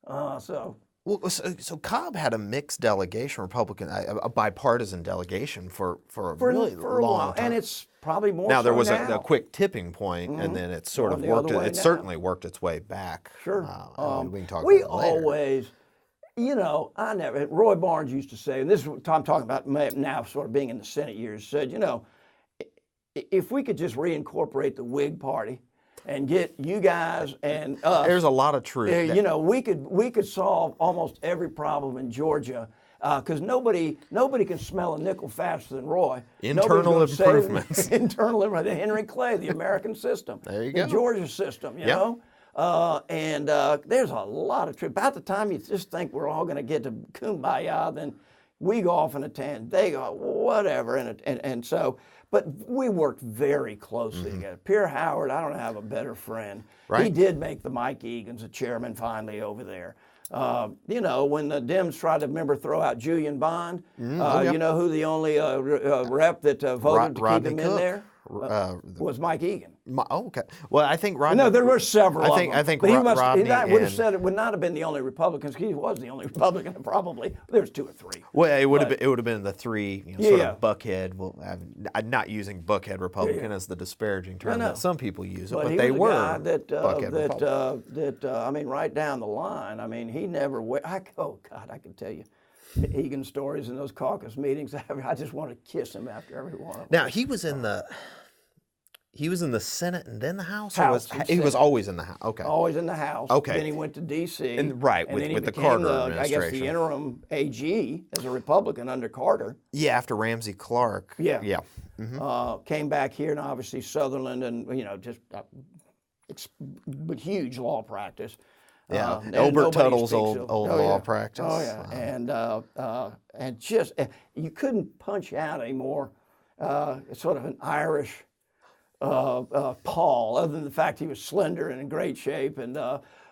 S1: Well, so Cobb had a mixed delegation, Republican, a bipartisan delegation for a really long
S2: while,
S1: time.
S2: and it's probably more.
S1: Now there
S2: so
S1: was
S2: now.
S1: a quick tipping point, and then it sort of
S2: Going the other
S1: worked.
S2: way
S1: It
S2: now.
S1: certainly worked its way back.
S2: Sure.
S1: We can talk
S2: We
S1: about it later.
S2: always, Roy Barnes used to say, and this is what I'm talking about now, sort of being in the Senate years, said, if we could just reincorporate the Whig Party and get you guys and us.
S1: There's a lot of truth.
S2: We could solve almost every problem in Georgia because nobody can smell a nickel faster than Roy.
S1: Internal improvements.
S2: Internal improvements. Henry Clay, the American system.
S1: There you go.
S2: The Georgia system, you know. And there's a lot of truth. About the time you just think we're all going to get to kumbaya, then we go off in a tangent. They go whatever, and so. But we worked very closely together. Pierre Howard, I don't have a better friend.
S1: Right.
S2: He did make the Mike Egan's a chairman finally over there. When the Dems tried to throw out Julian Bond, you know who the only rep that voted to
S1: Rodney
S2: keep him
S1: Cook.
S2: in there was Mike Egan.
S1: Okay. Well, I think Rodney.
S2: No, there were several.
S1: I think
S2: but
S1: Rodney
S2: would have said it would not have been the only Republicans. He was the only Republican, probably. There was two or three.
S1: Well, it would have been the three sort of buckhead. Well, I'm not using buckhead Republican as the disparaging term that some people use it, but
S2: he
S1: they
S2: was
S1: were
S2: a guy
S1: buckhead
S2: right down the line. I mean, he never. I can tell you. Egan stories in those caucus meetings. I just want to kiss him after every one of them.
S1: Now he was in the Senate and then the House.
S2: He
S1: was always in the House. Okay.
S2: Always in the House.
S1: Okay.
S2: Then he went to D.C.
S1: And
S2: then he
S1: with the
S2: became
S1: Carter
S2: I guess
S1: administration.
S2: the interim AG as a Republican under Carter.
S1: Yeah, after Ramsey Clark.
S2: Yeah.
S1: Yeah.
S2: Came back here, and obviously Sutherland, and just huge law practice.
S1: Yeah,
S2: And
S1: Elbert
S2: nobody
S1: Tuttle's
S2: speaks
S1: old
S2: of-
S1: law practice.
S2: Oh yeah, and just you couldn't punch out a more sort of an Irish Paul, other than the fact he was slender and in great shape, and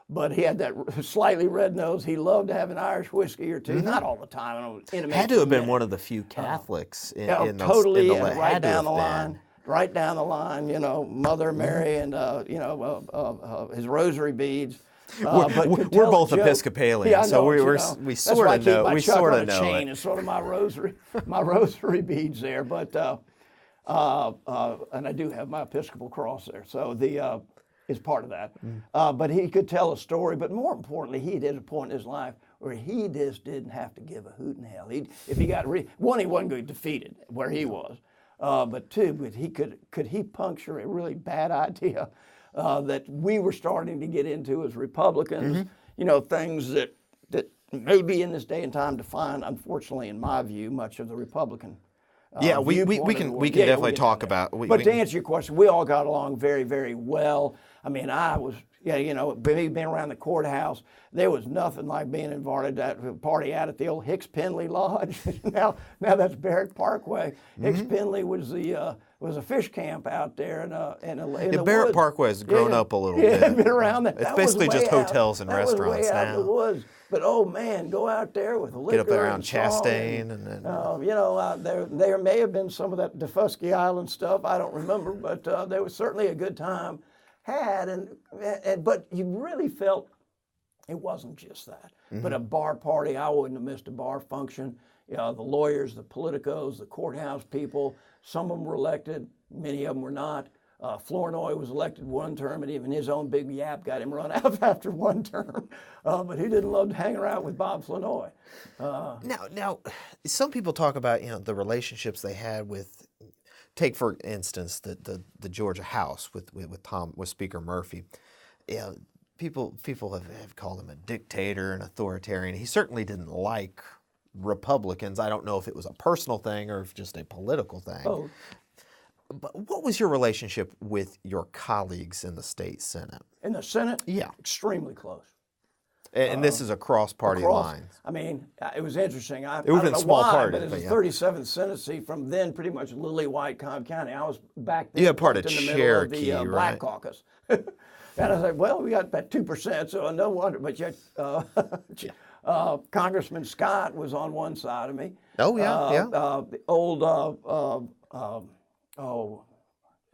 S2: but he had that slightly red nose. He loved to have an Irish whiskey or two, not all the time. I don't
S1: Had to have been one of the few Catholics in the
S2: totally
S1: in the,
S2: right
S1: had to
S2: down
S1: have
S2: the
S1: been.
S2: line. Right down the line, Mother Mary and his rosary beads.
S1: We're both Episcopalian, so we sort of know. We sort of know
S2: chain
S1: it.
S2: is sort of my rosary beads there, but and I do have my Episcopal cross there, so is part of that. But he could tell a story, but more importantly, he did a point in his life where he just didn't have to give a hoot in hell. If he got he wasn't going to get defeated where he was. But he could he puncture a really bad idea that we were starting to get into as Republicans. Things that maybe in this day and time define, unfortunately, in my view, much of the Republican.
S1: Yeah, we can definitely talk about.
S2: But to answer your question, we all got along very, very well. I mean, I was, being around the courthouse, there was nothing like being invited to a party out at the old Hicks Penley Lodge. now that's Barrett Parkway. Hicks Penley was a fish camp out there in the
S1: Barrett
S2: woods.
S1: Parkway has grown up a little bit.
S2: Yeah, been around that.
S1: It's
S2: That
S1: basically
S2: was way
S1: just hotels and
S2: out. That was
S1: restaurants
S2: way out
S1: now.
S2: in the woods. But oh man, go out there with liquor.
S1: Get up there around
S2: and song
S1: Chastain and then.
S2: there may have been some of that Defusky Island stuff. I don't remember, but there was certainly a good time had, but you really felt it wasn't just that. But a bar party, I wouldn't have missed a bar function. The lawyers, the politicos, the courthouse people. Some of them were elected, many of them were not. Flournoy was elected one term, and even his own big yap got him run out after one term. But he didn't love to hang around with Bob Flournoy.
S1: Now, some people talk about the relationships they had with take for instance the Georgia House with Speaker Murphy. Yeah, people have called him a dictator and authoritarian. He certainly didn't like Republicans. I don't know if it was a personal thing or if just a political thing.
S2: Oh,
S1: But what was your relationship with your colleagues in the state Senate?
S2: in the Senate,
S1: Yeah.
S2: extremely close.
S1: And this is across party lines.
S2: I mean, it was interesting. I
S1: would've
S2: don't
S1: been
S2: know
S1: small
S2: why,
S1: party,
S2: but it's
S1: but
S2: the
S1: yeah.
S2: 37th Senate seat from then pretty much lily white Cobb County. I was back then
S1: Yeah, part of
S2: in the middle
S1: Cherokee,
S2: of the Black
S1: right?
S2: Caucus. And I said, well, we got about 2%, so no wonder. But yet, Congressman Scott was on one side of me.
S1: Oh, yeah,
S2: The old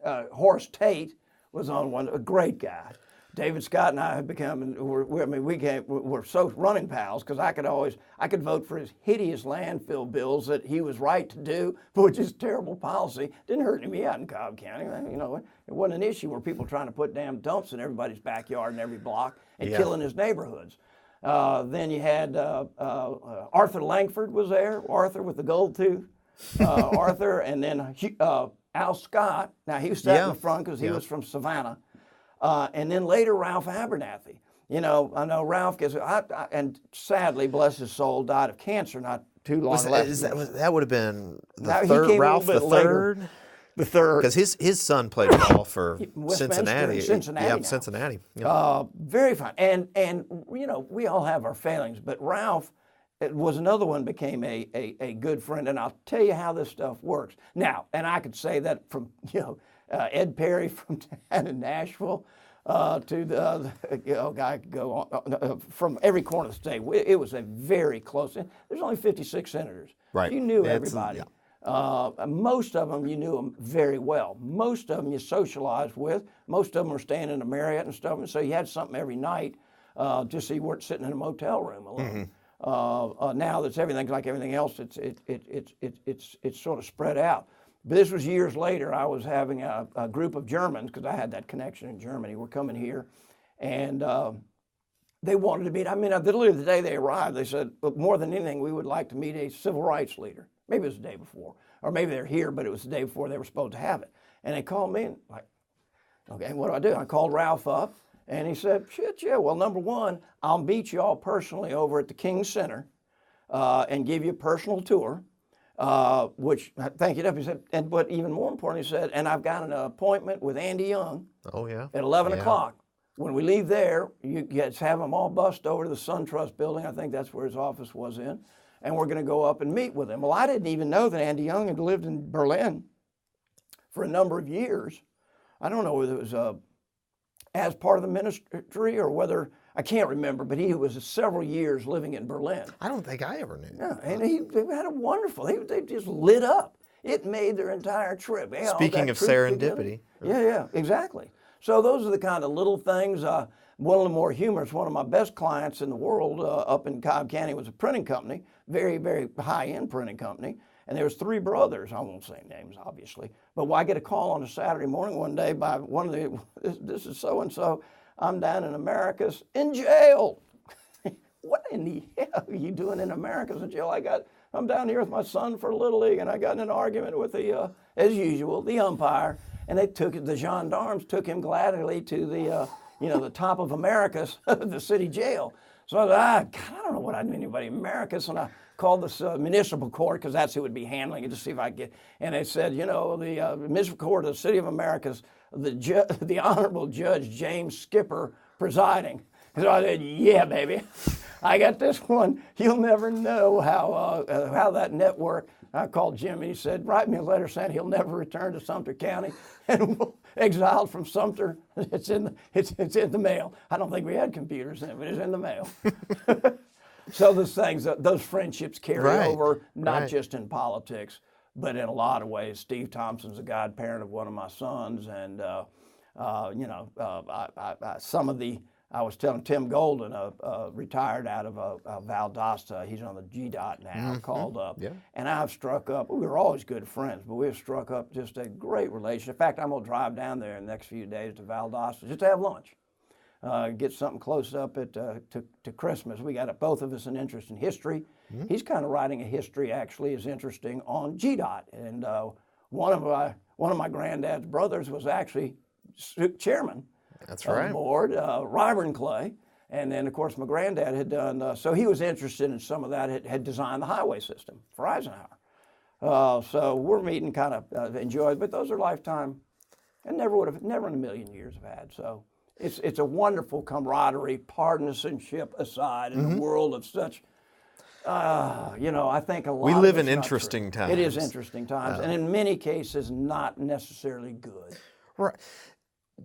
S2: Horace Tate was on one. A great guy. David Scott and I have become, we're so running pals because I could vote for his hideous landfill bills that he was right to do, which is terrible policy. Didn't hurt me out in Cobb County. You know, it wasn't an issue where people trying to put damn dumps in everybody's backyard and every block and killing his neighborhoods. Then you had Arthur Langford was there, Arthur with the gold tooth, Arthur, and then Al Scott. Now he was sat in the front because he was from Savannah. And then later Ralph Abernathy. You know, I know Ralph gets, and sadly, bless his soul, died of cancer not too long left.
S1: That would have been
S2: Now,
S1: the
S2: he
S1: third,
S2: came a
S1: Ralph
S2: little
S1: the
S2: bit later.
S1: third?
S2: The third.
S1: Because his son played ball for
S2: Westminster
S1: Cincinnati.
S2: and Cincinnati
S1: Yeah,
S2: now.
S1: Cincinnati. Yeah.
S2: Very fine. And you know, we all have our failings, but Ralph was another one, became a good friend, and I'll tell you how this stuff works. Now, and I could say that from, you know, Ed Perry from down in Nashville to the, guy could go on, from every corner of the state. It was a very close, there's only 56 senators.
S1: Right.
S2: You knew
S1: That's-
S2: everybody.
S1: yeah.
S2: Most of them, you knew them very well. Most of them you socialized with. Most of them were staying in a Marriott and stuff, and so you had something every night, just so you weren't sitting in a motel room alone. Now that's everything like everything else. It's sort of spread out. But this was years later. I was having a group of Germans because I had that connection in Germany. We're coming here, and they wanted to meet. I mean, literally the day they arrived, they said, "Look, more than anything, we would like to meet a civil rights leader." Maybe it was the day before, or maybe they're here, but it was the day before they were supposed to have it. And they called me, and like, okay, what do? I called Ralph up, and he said, "Shit, yeah. Well, number one, I'll meet you all personally over at the King Center, and give you a personal tour." Which, thank you, he said, but even more important, he said, and I've got an appointment with Andy Young
S1: Oh, yeah.
S2: at 11 o'clock. When we leave there, you guys have them all bust over to the SunTrust building. I think that's where his office was in. And we're going to go up and meet with him. Well, I didn't even know that Andy Young had lived in Berlin for a number of years. I don't know whether it was as part of the ministry or whether, I can't remember, but he was several years living in Berlin.
S1: I don't think I ever knew.
S2: Yeah, and they had a wonderful, they just lit up. It made their entire trip. They all
S1: Speaking
S2: got
S1: of
S2: trooped
S1: serendipity.
S2: together. Yeah, exactly. So those are the kind of little things. One of the more humorous, one of my best clients in the world up in Cobb County was a printing company, very, very high-end printing company. And there was three brothers. I won't say names, obviously. But I get a call on a Saturday morning one day by one of the, this is so-and-so. I'm down in Americus in jail. What in the hell are you doing in Americus in jail? I'm down here with my son for Little League, and I got in an argument with the, as usual, the umpire. And the gendarmes took him gladly to the, the top of Americus, the city jail. So I said, God, I don't know what I knew anybody in Americus. And I called this municipal court, because that's who would be handling it, to see if I could get. And they said, the municipal court of the city of Americus, the Honorable Judge James Skipper presiding. So I said, yeah, baby, I got this one. You'll never know how that network. I called Jim, and he said, write me a letter saying he'll never return to Sumter County, and exiled from Sumter. It's in the mail. I don't think we had computers then, but it's in the mail. So those friendships carry over, not just in politics, but in a lot of ways. Steve Thompson's a godparent of one of my sons, and I was telling Tim Golden, retired out of Valdosta. He's on the GDOT now, called up. Yeah. And I've struck up, we were always good friends, but we've struck up just a great relationship. In fact, I'm going to drive down there in the next few days to Valdosta just to have lunch. Get something close up to Christmas. We got both of us an interest in history. He's kind of writing a history, actually, is interesting on GDOT. And one of one of my granddad's brothers was actually chairman
S1: That's
S2: of the
S1: right.
S2: board, Ryburn Clay. And then, of course, my granddad had done, so he was interested in some of that, had designed the highway system for Eisenhower. So we're meeting kind of enjoyed, but those are lifetime, and never in a million years have had. So it's a wonderful camaraderie, partisanship aside, in a world of such, I think a lot
S1: We
S2: of
S1: live
S2: it's
S1: in
S2: not
S1: interesting
S2: true.
S1: times.
S2: It is interesting times, and in many cases, not necessarily good.
S1: Right.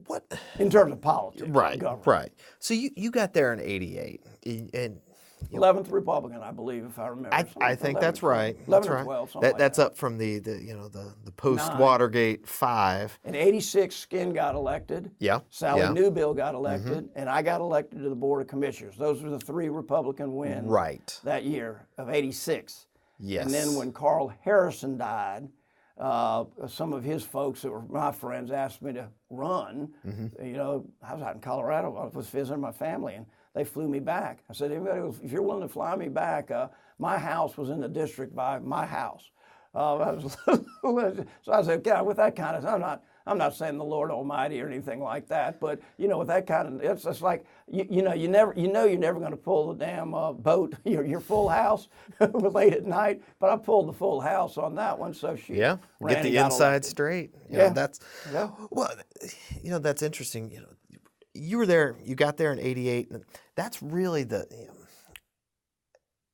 S1: What?
S2: In terms of politics,
S1: Right.
S2: government.
S1: Right. So you got there in '88, and
S2: 11th Republican, I believe, if I remember.
S1: I think
S2: 11
S1: that's
S2: or 12.
S1: right.
S2: 11
S1: That's
S2: or
S1: right.
S2: 12, something like
S1: That's
S2: that.
S1: up from the post Watergate 5.
S2: In '86, Skin got elected.
S1: Yeah.
S2: Sally
S1: yeah.
S2: Newbill got elected, and I got elected to the Board of Commissioners. Those were the three Republican wins
S1: Right.
S2: that year of '86.
S1: Yes.
S2: And then when Carl Harrison died, some of his folks that were my friends asked me to run. I was out in Colorado. I was visiting my family, and they flew me back. I said, if you're willing to fly me back, my house was in the district by my house. So I said, God, with that kind of, I'm not saying the Lord Almighty or anything like that, but with that kind of, it's just like you're never going to pull the damn boat, your full house late at night. But I pulled the full house on that one, so she
S1: Yeah.
S2: ran
S1: Get
S2: and
S1: the
S2: got
S1: inside
S2: elected.
S1: straight.
S2: Yeah.
S1: That's
S2: Yeah.
S1: well. That's interesting. You were there. You got there in '88. That's really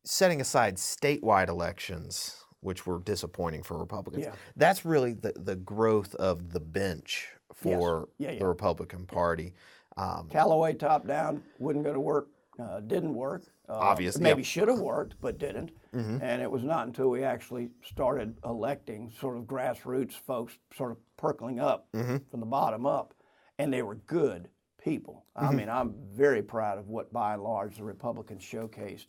S1: setting aside statewide elections, which were disappointing for Republicans.
S2: Yeah.
S1: That's really the growth of the bench for
S2: Yes. Yeah.
S1: the Republican Party.
S2: Callaway top down, wouldn't go to work, didn't work.
S1: Obviously,
S2: Maybe
S1: yeah.
S2: should have worked, but didn't. And it was not until we actually started electing sort of grassroots folks sort of percolating up from the bottom up. And they were good people. I mean, I'm very proud of what, by and large, the Republicans showcased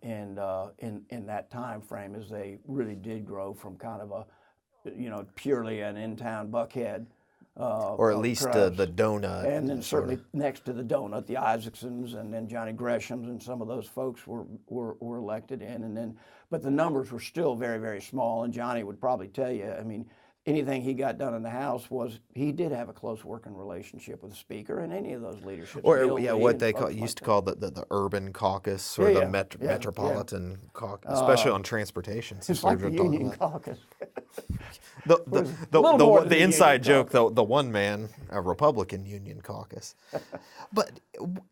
S2: in that time frame, as they really did grow from kind of a, purely an in-town buckhead.
S1: Or at least the donut.
S2: And then certainly next to the donut, the Isaacsons and then Johnny Greshams and some of those folks were elected in. And then, but the numbers were still very, very small. And Johnny would probably tell you, I mean, anything he got done in the House he did have a close working relationship with the Speaker and any of those leadership.
S1: Or what they used to call the urban caucus or the metropolitan caucus, especially on transportation.
S2: It's like the Union caucus.
S1: The inside joke, the one man, a Republican Union caucus. But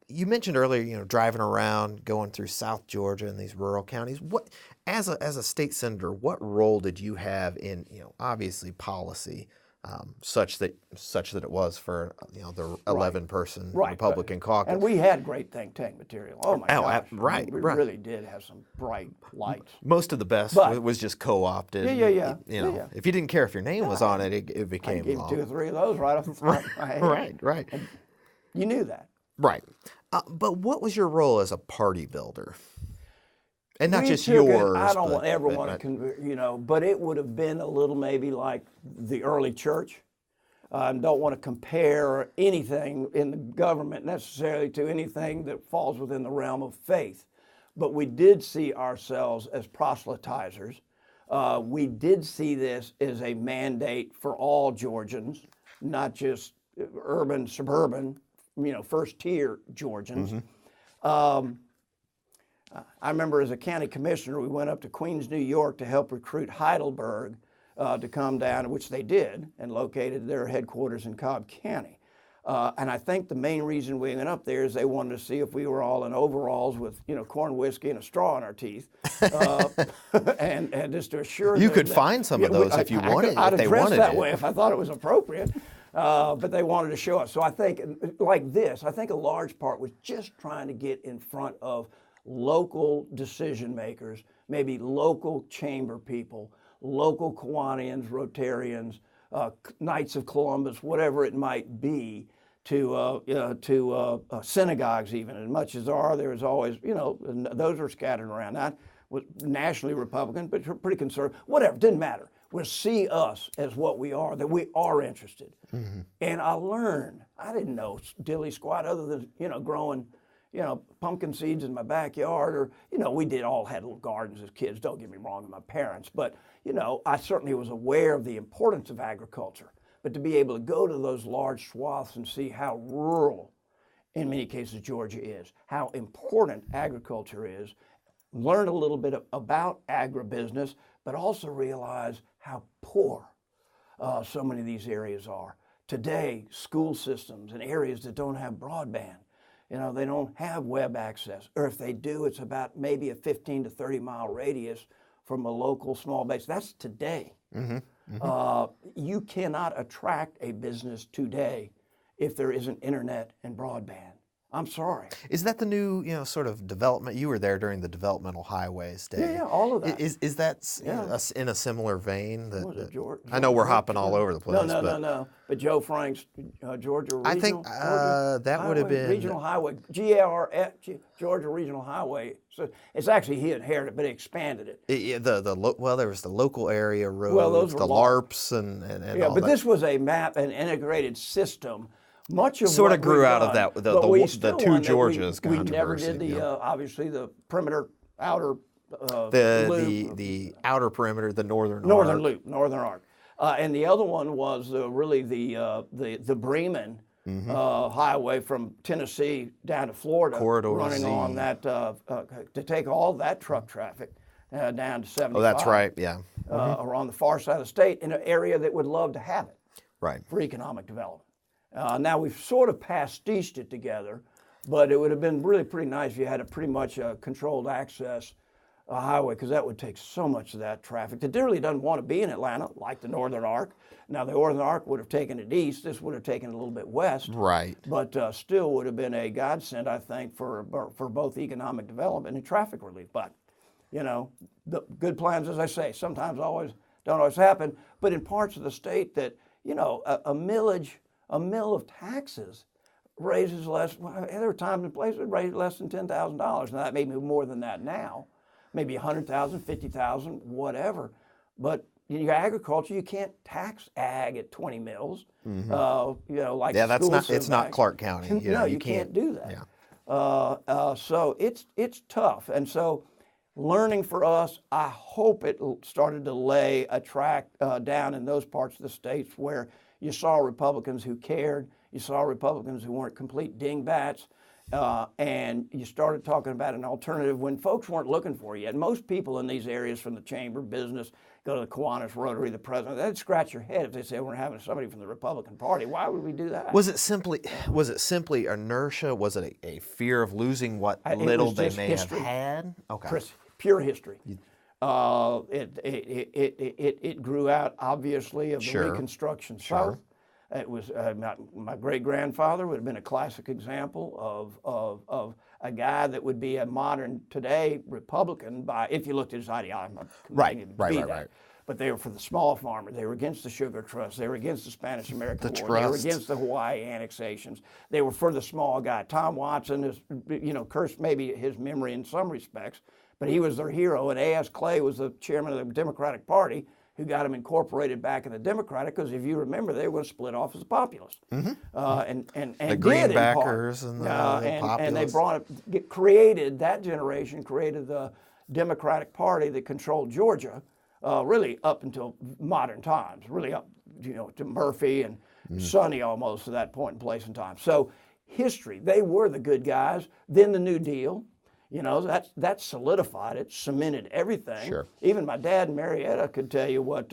S1: you mentioned earlier, driving around, going through South Georgia and these rural counties. What, as a state senator, what role did you have in, obviously policy, such that it was for the 11-person Republican caucus?
S2: And we had great think tank material. Oh my gosh!
S1: Right,
S2: we
S1: right.
S2: really did have some bright lights.
S1: Most of the best was just co-opted.
S2: Yeah.
S1: If you didn't care if your name was on it, it became
S2: I gave
S1: law.
S2: 2 or 3 of those right off the front of my head.
S1: Right.
S2: And you knew that.
S1: Right. But what was your role as a party builder? And not
S2: We
S1: just
S2: took it-
S1: yours.
S2: I don't
S1: but,
S2: ever
S1: but-
S2: want
S1: but-
S2: to convert, but it would have been a little maybe like the early church. I don't want to compare anything in the government necessarily to anything that falls within the realm of faith. But we did see ourselves as proselytizers. We did see this as a mandate for all Georgians, not just urban, suburban, first-tier Georgians. I remember as a county commissioner, we went up to Queens, New York to help recruit Heidelberg to come down, which they did, and located their headquarters in Cobb County. And I think the main reason we went up there is they wanted to see if we were all in overalls with, corn whiskey and a straw in our teeth, and just to assure them
S1: You could
S2: that-
S1: find some of those if you wanted.
S2: I'd
S1: if they
S2: dress
S1: wanted
S2: that
S1: it.
S2: way if I thought it was appropriate, but they wanted to show us. So I think, like this, I think a large part was just trying to get in front of local decision makers, maybe local chamber people, local Kiwanians, Rotarians, Knights of Columbus, whatever it might be, to synagogues even. As much as there is always, those are scattered around. That was nationally Republican, but pretty conservative. Whatever, didn't matter. We'll see us as what we are, that we are interested. And I learned, I didn't know dilly squat other than, growing pumpkin seeds in my backyard, or, we had little gardens as kids, don't get me wrong, and my parents, but, I certainly was aware of the importance of agriculture. But to be able to go to those large swaths and see how rural, in many cases, Georgia is, how important agriculture is, learn a little bit about agribusiness, but also realize how poor so many of these areas are. Today, school systems in areas that don't have broadband, they don't have web access, or if they do, it's about maybe a 15 to 30 mile radius from a local small base. That's today. Mm-hmm. Mm-hmm. You cannot attract a business today if there isn't internet and broadband. I'm sorry.
S1: Is that the new, sort of development? You were there during the developmental highways day.
S2: Yeah, all of that.
S1: Is that in a similar vein?
S2: George,
S1: I know we're hopping all over the place.
S2: No. But Joe Frank's Georgia Regional.
S1: I think that would have been
S2: Regional Highway, GRF, Georgia Regional Highway. So it's actually he inherited, but he expanded it.
S1: There was the local area roads,
S2: those were
S1: the LARPs, and all
S2: but
S1: that.
S2: this was a map, an integrated system. Much of
S1: sort
S2: what
S1: of grew out of that the two Georgias
S2: we
S1: controversy.
S2: We never did the obviously the perimeter outer loop.
S1: The outer perimeter, the northern
S2: arc, and the other one was really the Bremen highway from Tennessee down to Florida,
S1: Corridor
S2: running
S1: Z.
S2: on that to take all that truck traffic down to 75.
S1: Oh, that's right, yeah.
S2: Or on the far side of the state in an area that would love to have it,
S1: right,
S2: for economic development. Now we've sort of pastiched it together, but it would have been really pretty nice if you had a pretty much controlled access highway, because that would take so much of that traffic that really doesn't want to be in Atlanta, like the Northern Arc. Now the Northern Arc would have taken it east. This would have taken it a little bit west.
S1: Right.
S2: But still would have been a godsend, I think, for both economic development and traffic relief. But, the good plans, as I say, sometimes don't always happen. But in parts of the state that, a mill of taxes raises less. There are times and places it raised less than $10,000. Now that may be more than that now, maybe $100,000, $50,000, whatever. But in your agriculture, you can't tax ag at 20 mills. Mm-hmm. Like
S1: it's not Clark County.
S2: No, you can't do that. Yeah. So it's tough, and so learning for us, I hope it started to lay a track down in those parts of the states where you saw Republicans who cared, you saw Republicans who weren't complete dingbats, and you started talking about an alternative when folks weren't looking for you. And most people in these areas from the chamber, business, go to the Kiwanis, Rotary, the president, they'd scratch your head if they say we're having somebody from the Republican Party. Why would we do that?
S1: Was it simply inertia? Was it a fear of losing what little they may
S2: history.
S1: have had? Okay.
S2: Pure history. It grew out, obviously, of the Reconstruction South. It was my great-grandfather would have been a classic example of a guy that would be a modern today Republican if you looked at his ideology.
S1: Right.
S2: But they were for the small farmer. They were against the Sugar Trust. They were against the Spanish-American War. They were against the Hawaii annexations. They were for the small guy. Tom Watson is, cursed maybe his memory in some respects, but he was their hero. And A.S. Clay was the chairman of the Democratic Party who got him incorporated back in the Democratic, because if you remember, they were split off as a populist. Mm-hmm. And
S1: the Greenbackers and the populists.
S2: And they created the Democratic Party that controlled Georgia, really up until modern times, really up, to Murphy and Sonny almost to that point in place in time. So history, they were the good guys. Then the New Deal. That solidified it, cemented everything.
S1: Sure.
S2: Even my dad in Marietta could tell you what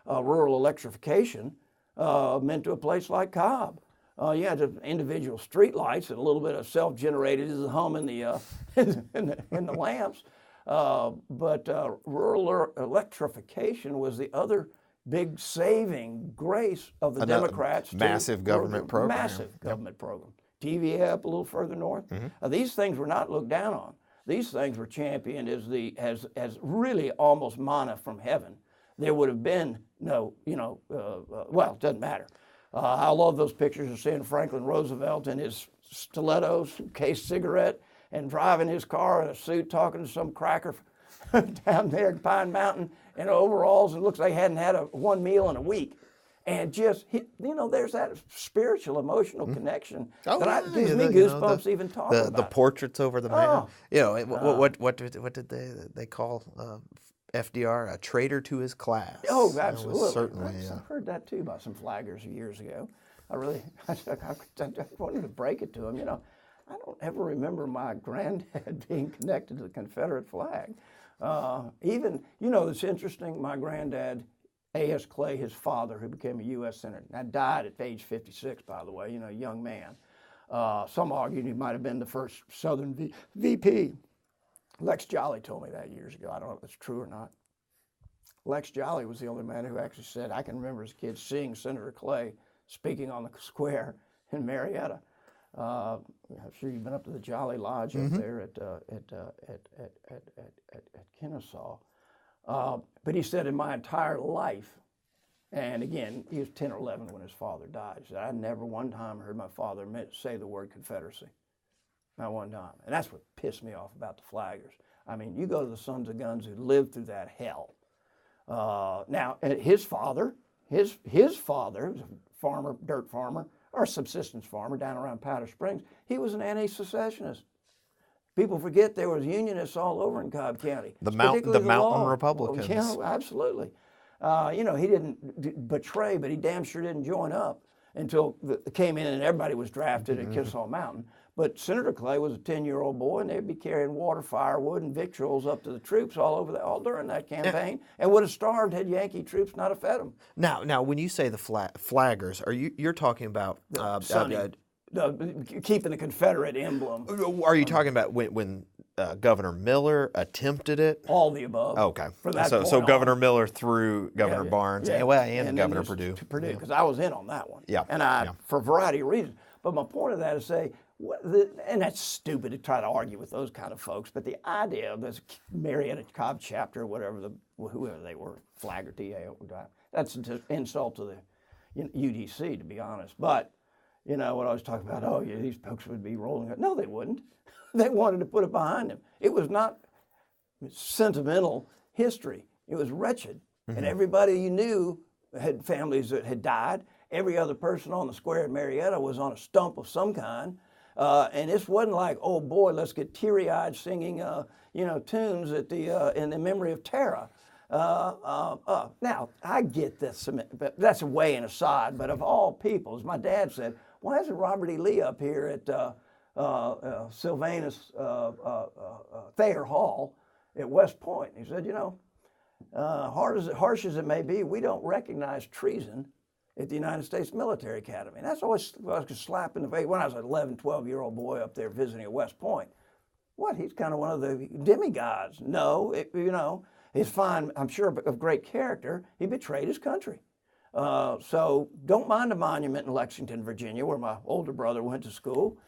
S2: rural electrification meant to a place like Cobb. You had the individual street lights and a little bit of self-generated hum in the in the lamps. But rural electrification was the other big saving grace of the Democrats.
S1: Massive government program.
S2: Massive government program. TVA up a little further north. Mm-hmm. These things were not looked down on. These things were championed as really almost manna from heaven. There would have been no, it doesn't matter. I love those pictures of seeing Franklin Roosevelt in his stilettos, case cigarette, and driving his car in a suit, talking to some cracker down there in Pine Mountain in overalls, and looks like he hadn't had one meal in a week. And just, there's that spiritual, emotional connection
S1: Oh,
S2: that
S1: yeah,
S2: gives me goosebumps even talking about
S1: the
S2: it.
S1: portraits over the man.
S2: Oh.
S1: What did they call FDR? A traitor to his class.
S2: Oh,
S1: That was
S2: absolutely.
S1: certainly.
S2: I've heard that too by some flaggers years ago. I wanted to break it to them. I don't ever remember my granddad being connected to the Confederate flag. It's interesting, my granddad, A.S. Clay, his father, who became a U.S. Senator, and died at age 56, by the way, a young man. Some argued he might have been the first Southern VP. Lex Jolly told me that years ago. I don't know if it's true or not. Lex Jolly was the only man who actually said, I can remember as a kid seeing Senator Clay speaking on the square in Marietta. I'm sure you've been up to the Jolly Lodge up there at Kennesaw. But he said, in my entire life, and again, he was 10 or 11 when his father died. He said, I never one time heard my father say the word Confederacy. Not one time. And that's what pissed me off about the flaggers. I mean, you go to the Sons of Guns who lived through that hell. Now, his father was a farmer, dirt farmer, or a subsistence farmer down around Powder Springs. He was an anti-secessionist. People forget there was Unionists all over in Cobb County.
S1: The Mountain
S2: law.
S1: Republicans.
S2: Yeah, absolutely. He didn't betray, but he damn sure didn't join up until it came in and everybody was drafted at Kennesaw Mountain. But Senator Clay was a 10-year-old boy, and they'd be carrying water, firewood, and victuals up to the troops all during that campaign, and would have starved had Yankee troops not have fed them.
S1: Now, when you say the flaggers, you're talking about
S2: Keeping the Confederate emblem.
S1: Are you talking about when Governor Miller attempted it?
S2: All the above.
S1: Okay.
S2: For that
S1: so
S2: point
S1: Governor
S2: on.
S1: Miller through Governor Barnes, and
S2: then
S1: Governor
S2: there's
S1: Perdue.
S2: Perdue, because I was in on that one.
S1: Yeah.
S2: And for a variety of reasons. But my point of that is say, and that's stupid to try to argue with those kind of folks, but the idea of this Marietta Cobb chapter, whoever they were, Flag or TA, that's an insult to the UDC, to be honest. But, what I was talking about, these folks would be rolling up. No, they wouldn't. They wanted to put it behind them. It was not sentimental history. It was wretched. And everybody you knew had families that had died. Every other person on the square at Marietta was on a stump of some kind. And this wasn't like, oh boy, let's get teary-eyed singing, tunes at in the memory of Tara. Now, I get this, but that's a way and aside. But of all people, as my dad said, why isn't Robert E. Lee up here at Sylvanus Thayer Hall at West Point? He said, harsh as it may be, we don't recognize treason at the United States Military Academy. And that's always like a slap in the face. When I was an 11, 12-year-old boy up there visiting at West Point, he's kind of one of the demigods. No, he's fine, I'm sure, of great character. He betrayed his country. So don't mind a monument in Lexington, Virginia, where my older brother went to school.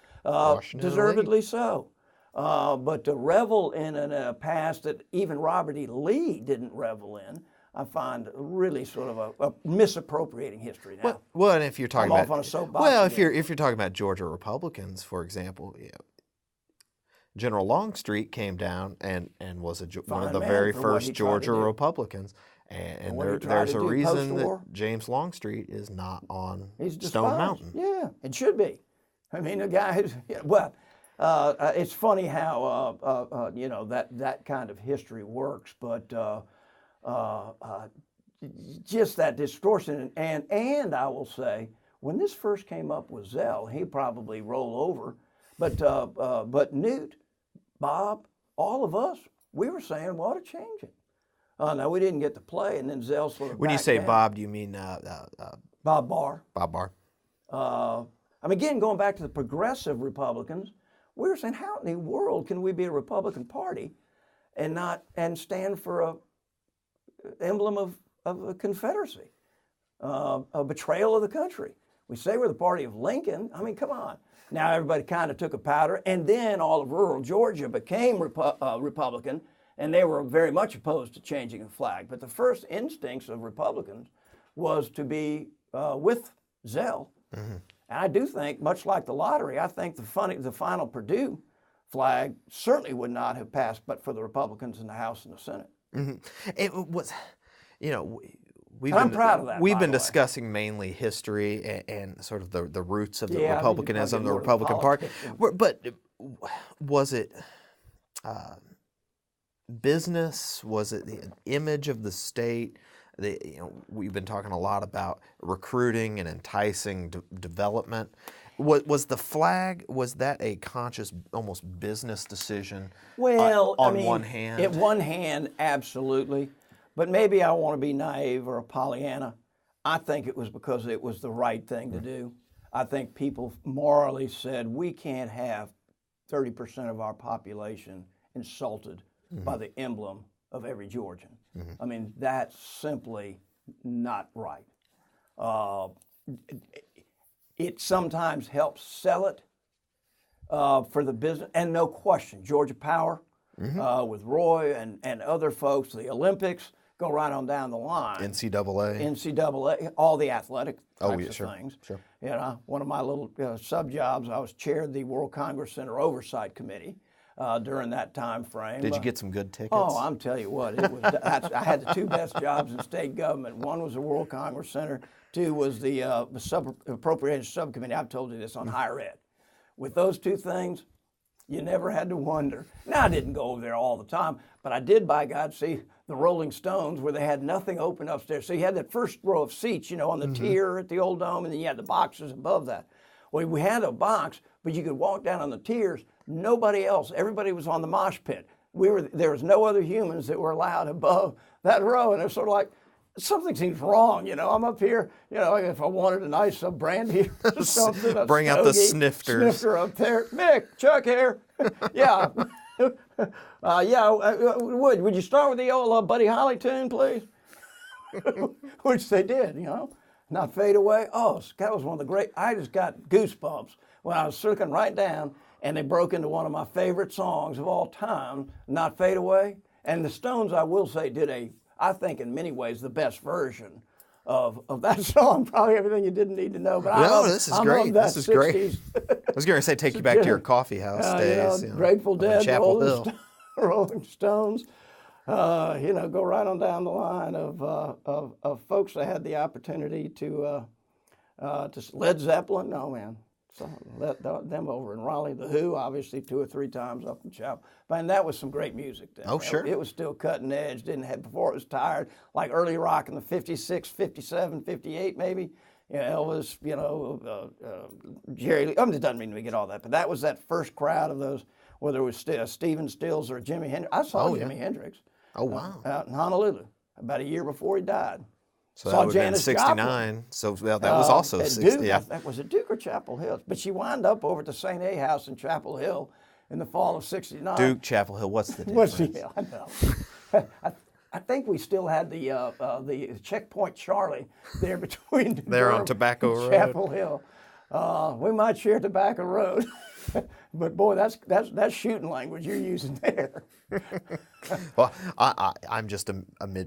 S2: Deservedly so. But to revel in a past that even Robert E. Lee didn't revel in, I find really sort of a misappropriating history now.
S1: Well, and if you're talking
S2: I'm
S1: about
S2: off on a soapbox
S1: if you're talking about Georgia Republicans, for example, General Longstreet came down and was one of the very first Georgia Republicans, and there's a reason that James Longstreet is not on Stone Mountain.
S2: Yeah, it should be. I mean, the guy. It's funny how that kind of history works, but. Just that distortion, and I will say, when this first came up with Zell, he probably rolled over, but Newt, Bob, all of us, we were saying, we ought to change it. Now we didn't get to play, and then Zell sort of.
S1: When you say
S2: down.
S1: Bob, do you mean
S2: Bob Barr?
S1: Bob Barr.
S2: Again, going back to the progressive Republicans, we were saying, how in the world can we be a Republican Party and stand for a emblem of a Confederacy, a betrayal of the country? We say we're the party of Lincoln. I mean, come on. Now everybody kind of took a powder, and then all of rural Georgia became Republican, and they were very much opposed to changing the flag. But the first instincts of Republicans was to be with Zell. Mm-hmm. And I do think, much like the lottery, I think the final Purdue flag certainly would not have passed but for the Republicans in the House and the Senate.
S1: Mm-hmm. It was, we've
S2: And I'm
S1: been
S2: proud of that,
S1: we've
S2: by
S1: been
S2: the way.
S1: discussing mainly history and sort of the roots of the
S2: Yeah, I mean, you're
S1: republicanism,
S2: talking
S1: the
S2: more to
S1: Republican Party.
S2: politics
S1: But was it business? Was it the image of the state? We've been talking a lot about recruiting and enticing development. Was the flag, was that a conscious, almost business decision?
S2: Well,
S1: on
S2: I mean,
S1: one hand,
S2: at one hand, absolutely. But maybe I want to be naive or a Pollyanna. I think it was because it was the right thing to do. I think people morally said we can't have 30% of our population insulted by the emblem of every Georgian. I mean, that's simply not right. It sometimes helps sell it for the business, and no question, Georgia Power with Roy and other folks, the Olympics, go right on down the line. NCAA, all the athletic types of things.
S1: Sure.
S2: You know, one of my little sub jobs, I was chaired the World Congress Center Oversight Committee during that time frame.
S1: Did you get some good tickets?
S2: Oh, I'm telling you what, it was. I had the two best jobs in state government. One was the World Congress Center. Two was the Appropriations Subcommittee. I've told you this on higher ed. With those two things, you never had to wonder. Now, I didn't go over there all the time, but I did, by God, see the Rolling Stones where they had nothing open upstairs. So you had that first row of seats, you know, on the tier at the old dome, and then you had the boxes above that. Well, we had a box, but you could walk down on the tiers. Nobody else. Everybody was on the mosh pit. There was no other humans that were allowed above that row, and it was sort of like, something seems wrong, you know. I'm up here, you know, if I wanted a nice brandy or something.
S1: Bring out the snifters.
S2: Snifter up there. Mick, Chuck here. Yeah. Would you start with the old Buddy Holly tune, please? Which they did, you know. Not Fade Away. Oh, that was one of the great, I just got goosebumps when I was looking right down and they broke into one of my favorite songs of all time, Not Fade Away. And the Stones, I will say, did I think in many ways, the best version of that song. Probably everything you didn't need to know. But
S1: this is great. This is great. I was going to say take you back to your coffee house days.
S2: Grateful Dead,
S1: Chapel Hill.
S2: Rolling Stones. Go right on down the line of folks that had the opportunity to Led Zeppelin. No, man. So them over in Raleigh. The Who, obviously, 2 or 3 times up in Chapel. Man, that was some great music then.
S1: Oh, sure.
S2: It was still cutting edge. Before it was tired, like early rock in the 56, 57, 58 maybe. Elvis, Jerry Lee. It doesn't mean we get all that, but that was that first crowd of those, whether it was Stephen Stills or Jimi Hendrix. I saw Jimi Hendrix.
S1: Oh, wow.
S2: Out in Honolulu about a year before he died.
S1: So that would have been 69. So that was also 60. Yeah.
S2: Was it Duke or Chapel Hill? But she wound up over at the St. A House in Chapel Hill in the fall of 69.
S1: Duke, Chapel Hill, what's the difference?
S2: I know. I think we still had the Checkpoint Charlie there between
S1: there on Tobacco Road.
S2: Chapel Hill. We might share Tobacco Road. But boy, that's shooting language you're using there.
S1: Well, I'm just a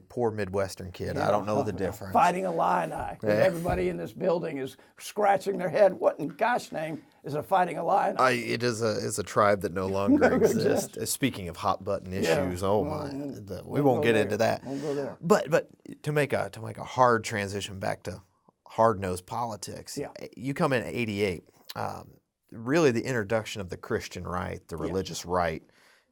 S1: poor Midwestern kid. I don't know the difference.
S2: Fighting Illini. Yeah. Everybody in this building is scratching their head. What in gosh name is a Fighting Illini?
S1: It is a tribe that no longer exists. Speaking of hot button issues, we won't get into that.
S2: We'll go there.
S1: But to make a hard transition back to hard-nosed politics, you come in '88. Really the introduction of the Christian right, the religious right,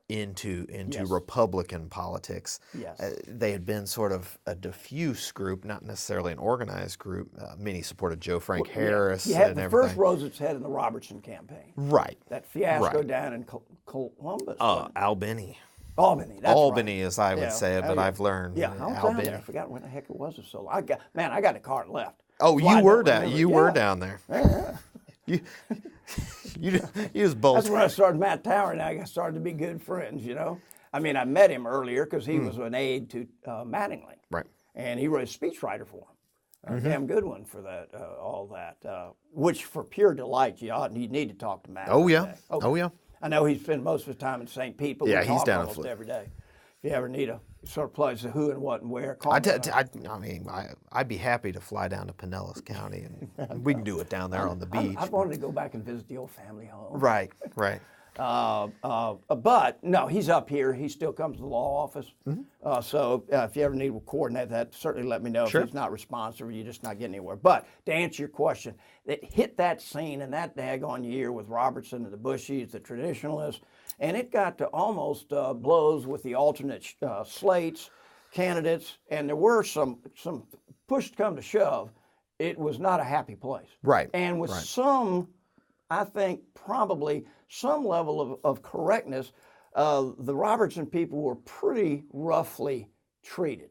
S1: into Republican politics.
S2: Yes.
S1: They had been sort of a diffuse group, not necessarily an organized group. Many supported Joe Frank Harris
S2: You had
S1: and
S2: the
S1: everything.
S2: first rose its head in the Robertson campaign.
S1: Right.
S2: That fiasco down in Columbus.
S1: Albany.
S2: Albany, that's
S1: Albany,
S2: right.
S1: as I would say it, but I've learned.
S2: Yeah, I was down there. I forgot when the heck it was or so. I got a car and left.
S1: Oh,
S2: So I
S1: were
S2: don't remember.
S1: were down there. You just both.
S2: That's when I started Matt Tower, and I started to be good friends, you know. I mean, I met him earlier because he was an aide to Mattingly.
S1: Right.
S2: And he wrote a speechwriter for him. A damn good one for that, all that. Which, for pure delight, you need to talk to Matt.
S1: Oh, yeah. Oh, yeah.
S2: I know he spent most of his time in St. Pete, but we
S1: he's
S2: talk
S1: down in
S2: almost
S1: Florida
S2: every day. If you ever need a sort of place of who and what and where, call
S1: I'd be happy to fly down to Pinellas County, and we can do it down there on the beach.
S2: I wanted to go back and visit the old family home.
S1: Right, right.
S2: But no, he's up here. He still comes to the law office. So if you ever need to coordinate that, certainly let me know.
S1: Sure.
S2: If he's not responsive or you're just not getting anywhere. But to answer your question, it hit that scene in that daggone year with Robertson and the Bushies, the traditionalists, and it got to almost blows with the alternate slates, candidates, and there were some push come to shove. It was not a happy place.
S1: Right.
S2: And with
S1: right.
S2: some, I think probably some level of correctness, the Robertson people were pretty roughly treated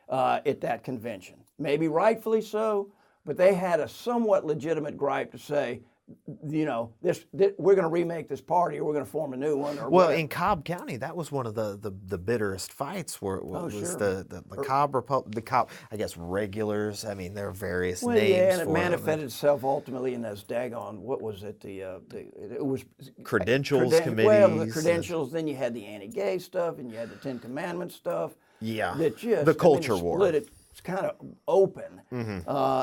S2: at that convention. Maybe rightfully so, but they had a somewhat legitimate gripe to say, you know, we're going to remake this party or we're going to form a new one. Or
S1: Well,
S2: whatever.
S1: in Cobb County, that was one of the bitterest fights. Was
S2: sure.
S1: the Cobb I guess regulars. I mean, there are various
S2: Well,
S1: names.
S2: yeah, and it
S1: for
S2: manifested itself ultimately in those daggone, what was it? It was
S1: credentials committees.
S2: Well, the credentials. Then you had the anti-gay stuff, and you had the Ten Commandments stuff.
S1: Yeah,
S2: that just
S1: the culture
S2: it
S1: war.
S2: split it. It's kind of open,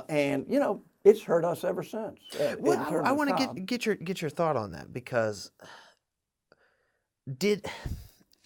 S2: and you know it's hurt us ever since.
S1: Well, I want to get your thought on that, because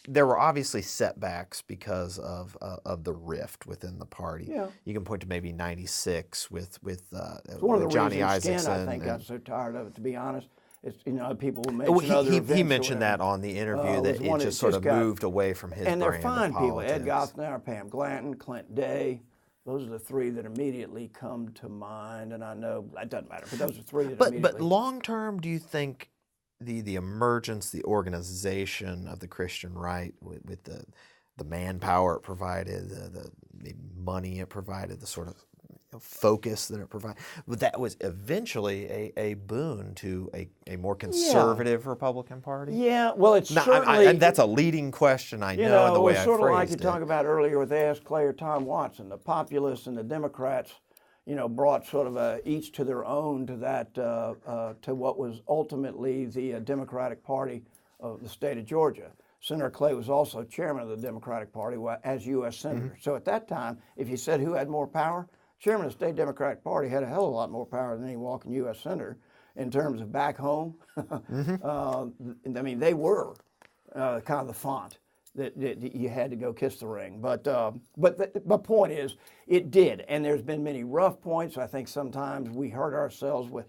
S1: there were obviously setbacks because of the rift within the party.
S2: Yeah.
S1: You can point to maybe '96 with
S2: one of the
S1: Johnny
S2: reasons
S1: Isakson.
S2: Skin, I think, got so tired of it. To be honest, it's, you know, people will mention other events.
S1: He mentioned that on the interview, that it just sort of moved away from his
S2: and they're
S1: brand
S2: fine
S1: of
S2: people.
S1: politics.
S2: Ed Gothner, Pam Glanton, Clint Day. Those are the three that immediately come to mind, and I know that doesn't matter, but those are three that immediately.
S1: But long term, do you think the emergence, the organization of the Christian right, with the manpower it provided, the money it provided, the sort of focus that it provided, that was eventually a boon to a more conservative Republican Party?
S2: Yeah, well, it's certainly...
S1: that's a leading question, I know, in the way I phrased it.
S2: It's sort of like you talk about earlier with Ask Clay or Tom Watson. The populists and the Democrats, you know, brought sort of each to their own to that, to what was ultimately the Democratic Party of the state of Georgia. Senator Clay was also chairman of the Democratic Party as U.S. Senator. So at that time, if you said who had more power, chairman of the state Democratic Party had a hell of a lot more power than any walking U.S. Senator in terms of back home. I mean, they were kind of the font that you had to go kiss the ring. But my point is, it did. And there's been many rough points. I think sometimes we hurt ourselves with,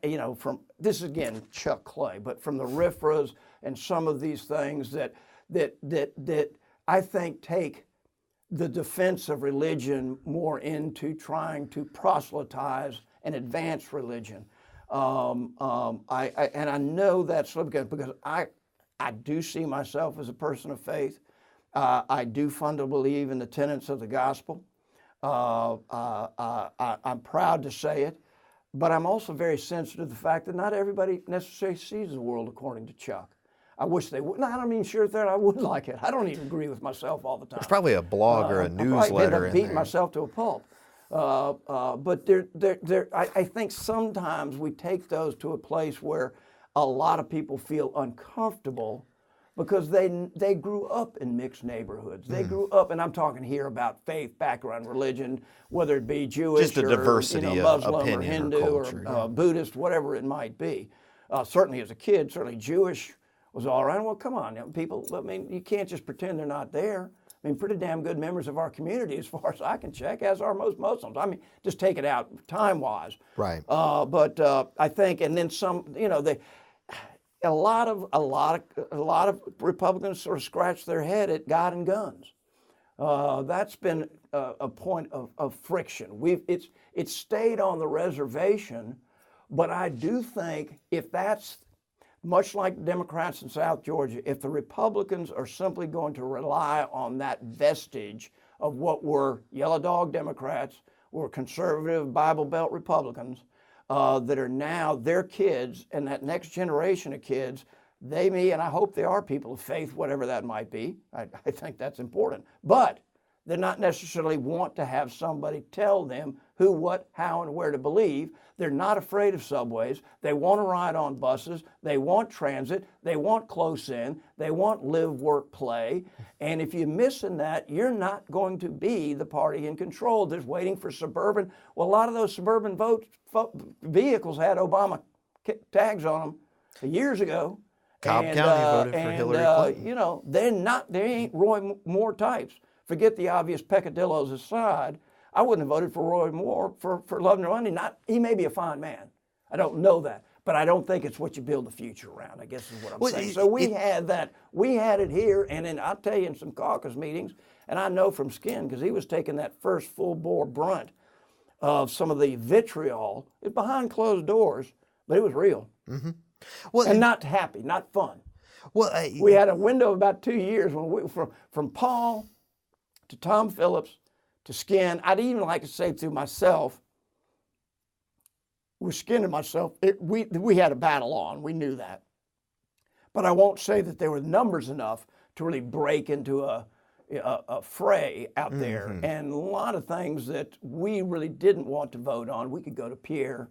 S2: you know, from, this is again Chuck Clay, but from the RFRAs and some of these things that I think take the defense of religion more into trying to proselytize and advance religion. I know that's because I do see myself as a person of faith. I do fundamentally believe in the tenets of the gospel. I'm proud to say it, but I'm also very sensitive to the fact that not everybody necessarily sees the world according to Chuck. I wish they would. No, I don't mean sure that I would like it. I don't even agree with myself all the time.
S1: There's probably a blog or a newsletter
S2: I'm beating myself to a pulp. But I think sometimes we take those to a place where a lot of people feel uncomfortable because they grew up in mixed neighborhoods. They grew up, and I'm talking here about faith, background, religion, whether it be Jewish
S1: just a diversity
S2: or Muslim
S1: of opinion
S2: or Hindu
S1: culture,
S2: or Buddhist, whatever it might be. Certainly as a kid, certainly Jewish was all right. Well, come on, people. I mean, you can't just pretend they're not there. I mean, pretty damn good members of our community, as far as I can check, as are most Muslims. I mean, just take it out time-wise.
S1: Right.
S2: But I think, and then some. You know, a lot of Republicans sort of scratch their head at God and guns. That's been a point of friction. It's stayed on the reservation, but I do think if that's much like Democrats in South Georgia, if the Republicans are simply going to rely on that vestige of what were yellow dog Democrats, were conservative Bible Belt Republicans, that are now their kids and that next generation of kids, they may, and I hope they are people of faith, whatever that might be. I think that's important. But they're not necessarily want to have somebody tell them who, what, how, and where to believe. They're not afraid of subways. They want to ride on buses. They want transit. They want close in. They want live, work, play. And if you're missing that, you're not going to be the party in control. There's waiting for suburban. Well, a lot of those suburban vehicles had Obama tags on them years ago.
S1: Cobb County voted for Hillary Clinton.
S2: You know, they ain't Roy Moore types. Forget the obvious peccadillos aside. I wouldn't have voted for Roy Moore for love nor money. He may be a fine man. I don't know that. But I don't think it's what you build the future around, I guess is what I'm saying. So we had that. We had it here, and then I'll tell you in some caucus meetings, and I know from Skin, because he was taking that first full-bore brunt of some of the vitriol. It's behind closed doors, but it was real.
S1: Mm-hmm. Well,
S2: and not happy, not fun.
S1: Well,
S2: we had a window of about 2 years when we, from Paul to Tom Phillips to Skin. I'd even like to say to myself, with Skin and myself, we had a battle on. We knew that. But I won't say that there were numbers enough to really break into a fray out there. Mm-hmm. And a lot of things that we really didn't want to vote on, we could go to Pierre,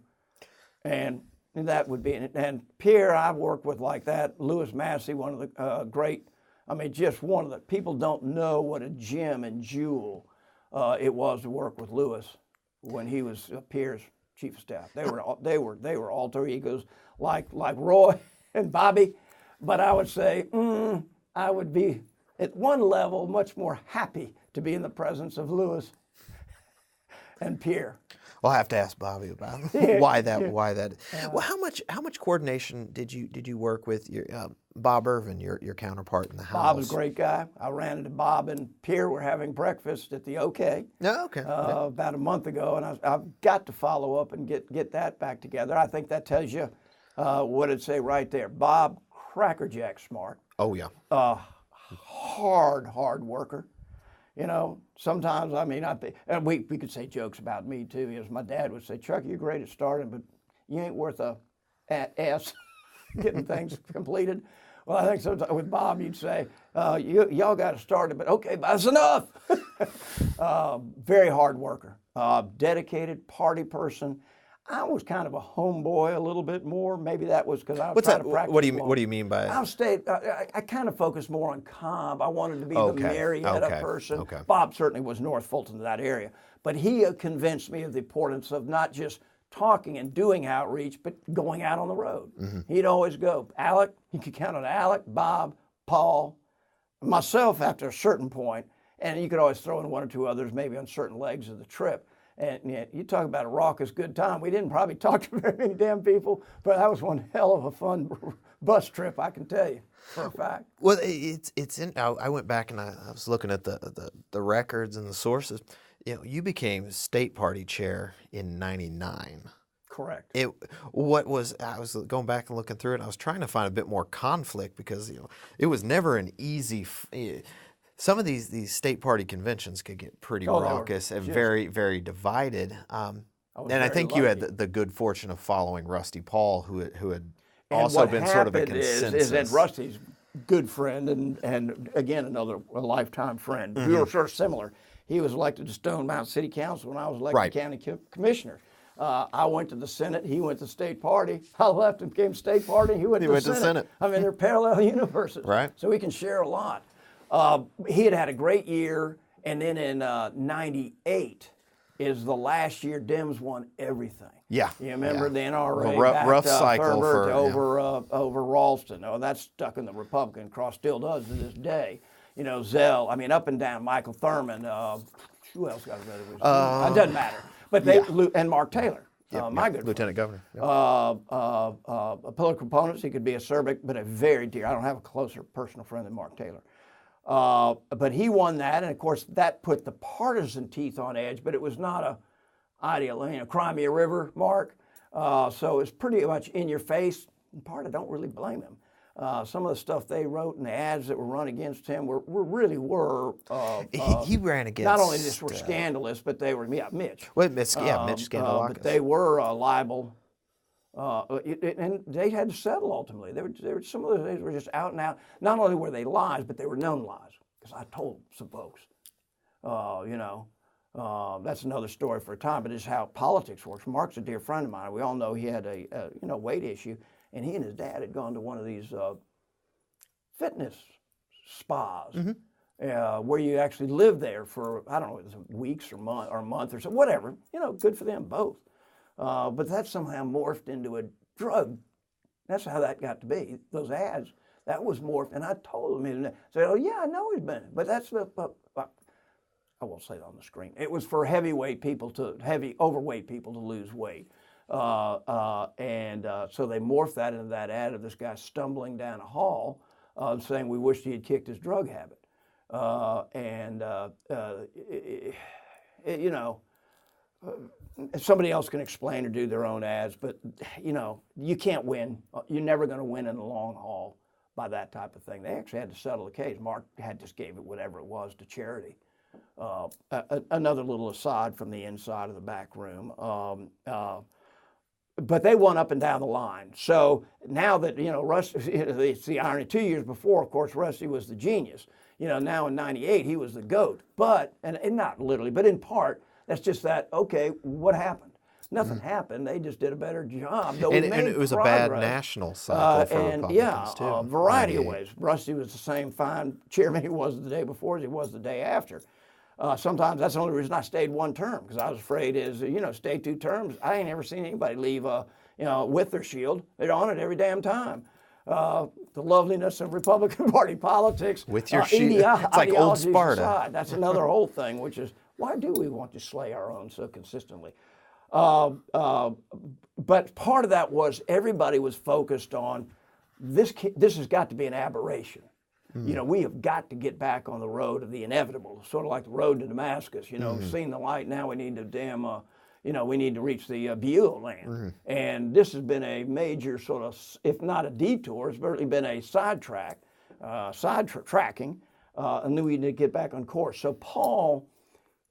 S2: and that would be, and Pierre I've worked with like that. Louis Massey, one of the great, I mean, just one of the, people don't know what a gem and jewel it was to work with Louis when he was Pierre's chief of staff. They were alter egos like Roy and Bobby, but I would say I would be at one level much more happy to be in the presence of Louis and Pierre.
S1: Well, I have to ask Bobby about why that. Well, how much coordination did you work with your Bob Irvin, your counterpart in the House?
S2: Bob's a great guy. I ran into Bob and Pierre were having breakfast at the OK.
S1: Oh, okay.
S2: About a month ago, and I've got to follow up and get that back together. I think that tells you what it'd say right there. Bob, crackerjack smart.
S1: Oh yeah.
S2: Hard worker. You know, sometimes, I mean, and we could say jokes about me too. As my dad would say, Chuck, you're great at starting, but you ain't worth a ass getting things completed. Well, I think sometimes with Bob, you'd say, y'all got to start it, but okay, but that's enough. Very hard worker, dedicated, party person. I was kind of a homeboy a little bit more. Maybe that was because I was trying to practice.
S1: What do you mean by?
S2: I kind of focused more on Cobb. I wanted to be the Marietta person.
S1: Okay.
S2: Bob certainly was North Fulton, that area, but he convinced me of the importance of not just talking and doing outreach, but going out on the road. Mm-hmm. He'd always go. Alec, you could count on Alec, Bob, Paul, myself after a certain point, and you could always throw in one or two others, maybe on certain legs of the trip. And you talk about a raucous good time. We didn't probably talk to very many damn people, but that was one hell of a fun bus trip, I can tell you, for a fact.
S1: Well, I went back and I was looking at the records and the sources. You know, you became state party chair in '99.
S2: Correct.
S1: I was going back and looking through it, and I was trying to find a bit more conflict because it was never an easy. Some of these state party conventions could get pretty raucous and very, very divided. And I think you had the good fortune of following Rusty Paul, who had also been sort of a consensus.
S2: Is that Rusty's good friend and again a lifetime friend. Mm-hmm. We were sort of similar. He was elected to Stone Mountain City Council when I was elected county commissioner. I went to the Senate. He went to state party. I left and became state party. He went to the Senate. I mean, they're parallel universes.
S1: Right.
S2: So we can share a lot. He had a great year, and then in '98 is the last year Dems won everything.
S1: Yeah.
S2: You remember the NRA
S1: rough cycle
S2: Herbert over Ralston. Oh, that's stuck in the Republican cross, still does to this day. You know, Zell. I mean, up and down. Michael Thurman. Who else got rid of it? It doesn't matter. But and Mark Taylor. My good
S1: Lieutenant Governor.
S2: Political opponents. He could be acerbic, but a very dear. I don't have a closer personal friend than Mark Taylor. But he won that, and of course that put the partisan teeth on edge. But it was not a ideal, Crimea River, Mark. So it's pretty much in your face. In part, I don't really blame him. Some of the stuff they wrote and the ads that were run against him really were.
S1: He ran against.
S2: Not only just were scandalous, but they were Mitch.
S1: Well, Mitch Scandalakis.
S2: But they were libel. And they had to settle ultimately. They were some of those things were just out and out. Not only were they lies, but they were known lies. Because I told some folks, that's another story for a time. But it's how politics works. Mark's a dear friend of mine. We all know he had a weight issue, and he and his dad had gone to one of these fitness spas. Mm-hmm. Where you actually live there for I don't know, it was weeks or a month or so, whatever. Good for them both. But that somehow morphed into a drug That's how that got to be. Those ads, that was more. And I told him, said, "Oh yeah, I know he's been, but that's the." I won't say it on the screen. It was for overweight people to lose weight, and so they morphed that into that ad of this guy stumbling down a hall, saying, "We wish he had kicked his drug habit," you know. Somebody else can explain or do their own ads, but you know, you can't win. You're never going to win in the long haul by that type of thing. They actually had to settle the case. Mark had just gave it whatever it was to charity. Another little aside from the inside of the back room. But they won up and down the line. So now that, you know, Rusty, it's the irony, 2 years before, of course, Rusty was the genius. You know, now in '98, he was the GOAT. But, and not literally, but in part, that's just that, okay, what happened? Nothing happened. They just did a better job.
S1: And it was
S2: progress.
S1: A bad national cycle for Republicans, too.
S2: A variety of ways. Rusty was the same fine chairman he was the day before as he was the day after. Sometimes that's the only reason I stayed one term, because I was afraid stay 2 terms. I ain't ever seen anybody leave, with their shield. They're on it every damn time. The loveliness of Republican Party politics.
S1: With your shield. It's like old Sparta.
S2: Aside, that's another whole thing, which is, why do we want to slay our own so consistently? But part of that was everybody was focused on this has got to be an aberration. You know, we have got to get back on the road of the inevitable, sort of like the road to Damascus. You know, we've seen the light, now we need to we need to reach the Beulah land. And this has been a major sort of, if not a detour, it's certainly been a sidetracking, and then we need to get back on course. So Paul,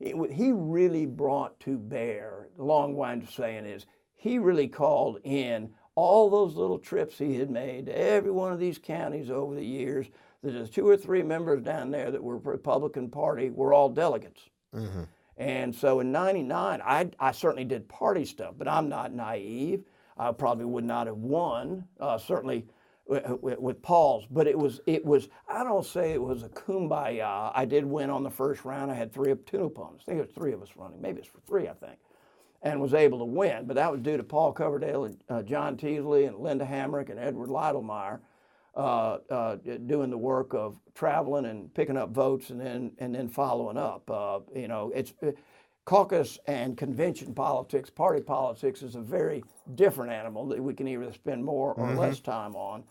S2: he really brought to bear, the long wind of saying is, he really called in all those little trips he had made to every one of these counties over the years. There's 2 or 3 members down there that were Republican Party were all delegates. And so in '99, I certainly did party stuff, but I'm not naive. I probably would not have won, certainly with Paul's, but it was, I don't say it was a kumbaya. I did win on the first round. I had 2 opponents. I think it was 3 of us running. Maybe it's for 3, I think, and was able to win. But that was due to Paul Coverdale and John Teasley and Linda Hamrick and Edward Lytlemeyer doing the work of traveling and picking up votes and then following up. It's caucus and convention politics, party politics is a very different animal that we can either spend more or less time on.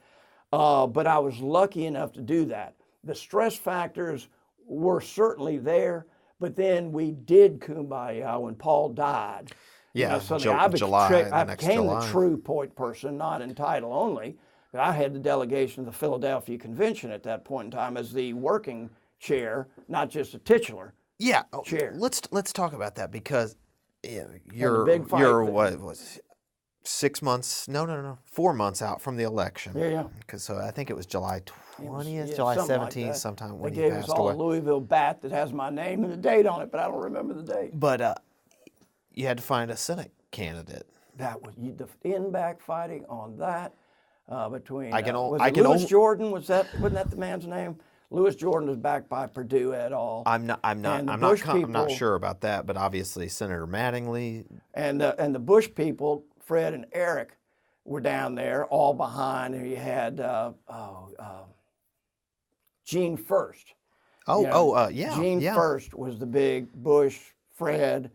S2: But I was lucky enough to do that. The stress factors were certainly there, but then we did kumbaya when Paul died.
S1: Yeah,
S2: I became
S1: July.
S2: the true point person, not in title only. I had the delegation of the Philadelphia Convention at that point in time as the working chair, not just a titular chair.
S1: Let's talk about that, because
S2: the big fight
S1: you're what was 6 months? No, 4 months out from the election.
S2: Yeah.
S1: Because so I think it was July 20th, July 17th,
S2: like
S1: sometime when
S2: they
S1: he
S2: gave
S1: passed
S2: us all
S1: away.
S2: a Louisville bat that has my name and the date on it, but I don't remember the date.
S1: But you had to find a Senate candidate.
S2: That was the in-back fighting on that. Between
S1: Louis
S2: Jordan, wasn't that the man's name? Louis Jordan was backed by Perdue et al.
S1: I'm not sure about that, but obviously Senator Mattingly
S2: and the Bush people, Fred and Eric, were down there all behind. And you had Gene First. Gene First was the big Bush, Fred.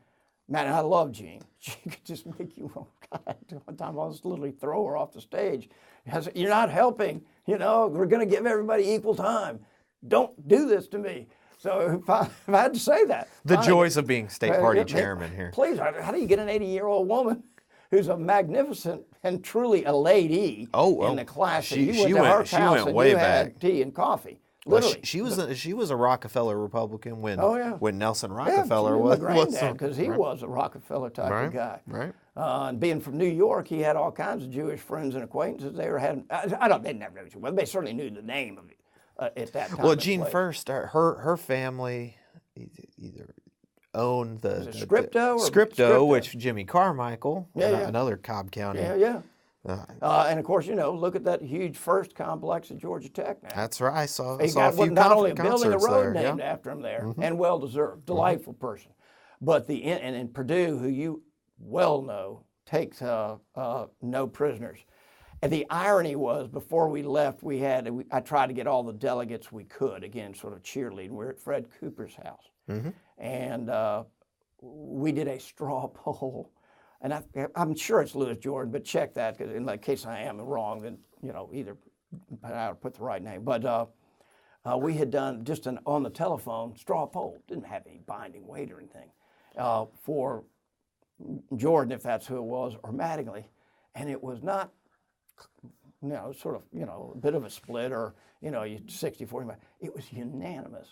S2: Man, I love Gene. She could just make you, one time I was literally throw her off the stage. I said, "You're not helping, we're going to give everybody equal time. Don't do this to me." So if I had to say that.
S1: The joys of being state party chairman here.
S2: Please, how do you get an 80-year-old woman who's a magnificent and truly a lady in the class?
S1: She
S2: went to her house and
S1: way
S2: you
S1: back.
S2: had tea and coffee.
S1: Well, she was a Rockefeller Republican when Nelson Rockefeller was
S2: because he was a Rockefeller type of guy.
S1: Right.
S2: And being from New York, he had all kinds of Jewish friends and acquaintances. They never knew each other. They certainly knew the name of it at that time.
S1: Well, Gene First, her family either owned the
S2: Scripto,
S1: which Jimmy Carmichael, another Cobb County.
S2: And of course, look at that huge First complex at Georgia Tech now.
S1: That's right. I saw
S2: He
S1: a few
S2: not only
S1: concerts
S2: building a road
S1: there.
S2: named after him there, and well deserved, delightful person. But and in Purdue, who you well know, takes no prisoners. And the irony was, before we left, I tried to get all the delegates we could, again, sort of cheerleading. We're at Fred Cooper's house. And we did a straw poll. And I'm sure it's Louis Jordan, but check that, because in case I am wrong, then, either I would put the right name. But we had done just on the telephone straw poll. Didn't have any binding weight or anything. For Jordan, if that's who it was, or Mattingly. And it was not, sort of, a bit of a split, or, 60-40. It was unanimous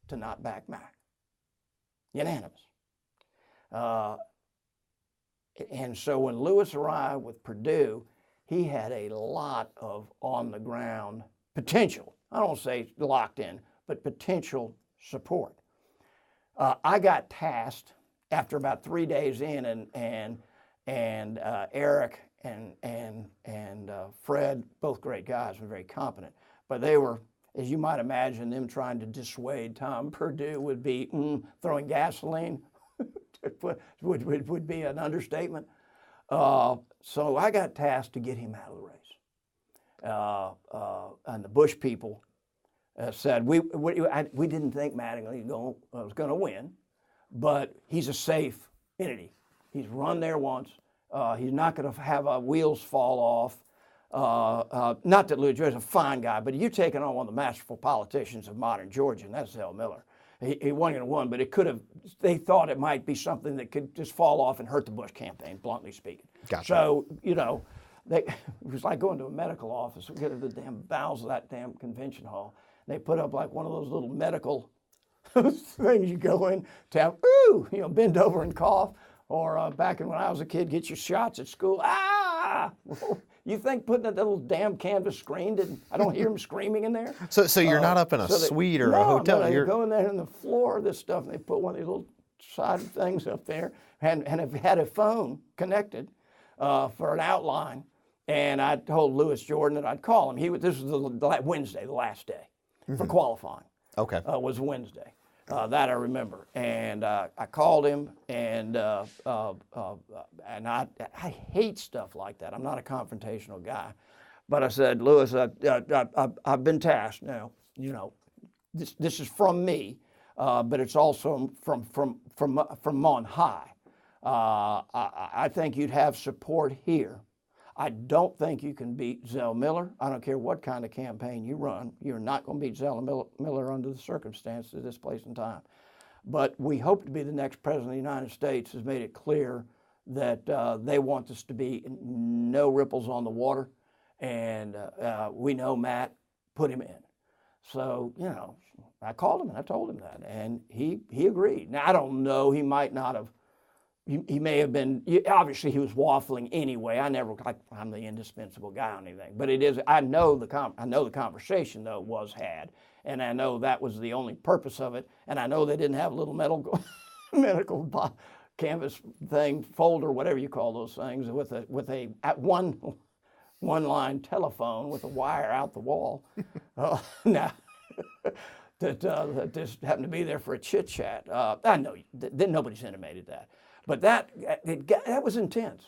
S2: to not back Mac. Unanimous. And so when Lewis arrived with Perdue, he had a lot of on-the-ground potential. I don't say locked in, but potential support. I got tasked after about 3 days in, and Eric and Fred, both great guys, were very competent, but they were, as you might imagine, them trying to dissuade Tom Perdue would be throwing gasoline. would be an understatement. So I got tasked to get him out of the race. And the Bush people said, we didn't think Mattingly was going to win, but he's a safe entity. He's run there once. He's not going to have wheels fall off. Not that Louis Jordan's a fine guy, but you're taking on one of the masterful politicians of modern Georgia, and that's Zell Miller. He wasn't going to win, but it could have. They thought it might be something that could just fall off and hurt the Bush campaign, bluntly speaking.
S1: Gotcha.
S2: So it was like going to a medical office. We get to the damn bowels of that damn convention hall. They put up like one of those little medical things you go in, tap, bend over and cough, or back when I was a kid, get your shots at school. Ah! You think putting that little damn canvas screen I don't hear them screaming in there?
S1: So you're not up in a suite or a hotel?
S2: No, you go in there on the floor of this stuff, and they put one of these little side things up there, and have had a phone connected for an outline. And I told Louis Jordan that I'd call him. This was the Wednesday, the last day for qualifying.
S1: Okay.
S2: Was Wednesday. That I remember. And I called him, and I hate stuff like that. I'm not a confrontational guy. But I said, Louis, I've been tasked now. This is from me, but it's also from on high. I think you'd have support here. I don't think you can beat Zell Miller. I don't care what kind of campaign you run. You're not going to beat Zell Miller under the circumstances at this place and time. But we hope to be the next president of the United States has made it clear that they want this to be no ripples on the water. And we know Matt put him in. So, I called him and I told him that. And he agreed. Now, I don't know. He might not have. He may have been, obviously he was waffling anyway. I'm the indispensable guy on anything. But it is, I know the conversation, though, was had. And I know that was the only purpose of it. And I know they didn't have a little medical canvas thing, folder, whatever you call those things, with a one line telephone with a wire out the wall. Now, that just happened to be there for a chit chat. I know nobody's intimated that. But that was intense.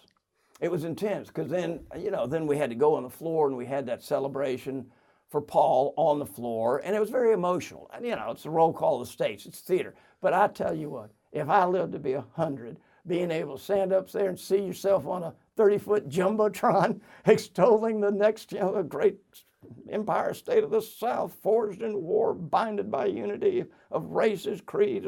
S2: It was intense because then we had to go on the floor and we had that celebration for Paul on the floor, and it was very emotional. And it's the roll call of the states, it's theater. But I tell you what, if I lived to be 100, being able to stand up there and see yourself on a 30-foot jumbotron extolling the next great empire state of the South, forged in war, binded by unity of races, creeds,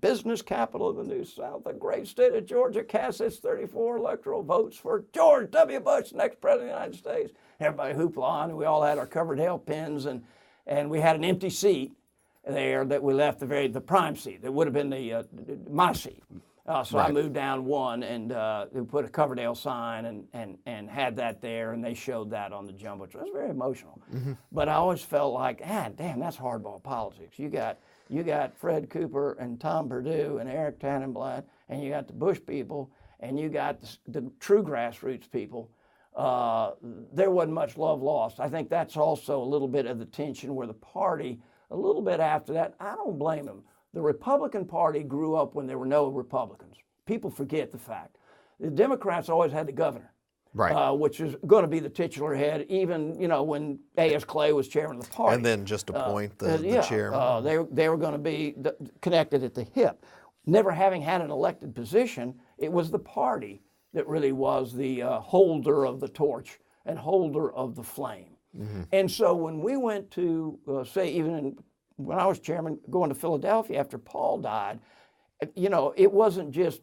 S2: business capital of the New South, the great state of Georgia casts its 34 electoral votes for George W. Bush, next president of the United States. Everybody hoopla on, and we all had our Coverdale pins, and we had an empty seat there that we left the prime seat. That would have been my seat. So right. I moved down one, and we put a Coverdale sign and had that there, and they showed that on the jumbotron. It was very emotional. Mm-hmm. But I always felt like, damn, that's hardball politics. You got Fred Cooper and Tom Perdue and Eric Tannenblatt, and you got the Bush people, and you got the true grassroots people. There wasn't much love lost. I think that's also a little bit of the tension where the party, a little bit after that, I don't blame them. The Republican Party grew up when there were no Republicans. People forget the fact. The Democrats always had the governor.
S1: Right.
S2: which is going to be the titular head, even when A.S. Clay was chairman of the party.
S1: And then just appoint the chairman.
S2: They were going to be connected at the hip. Never having had an elected position, it was the party that really was the holder of the torch and holder of the flame. And so when we went to, when I was chairman, going to Philadelphia after Paul died, it wasn't just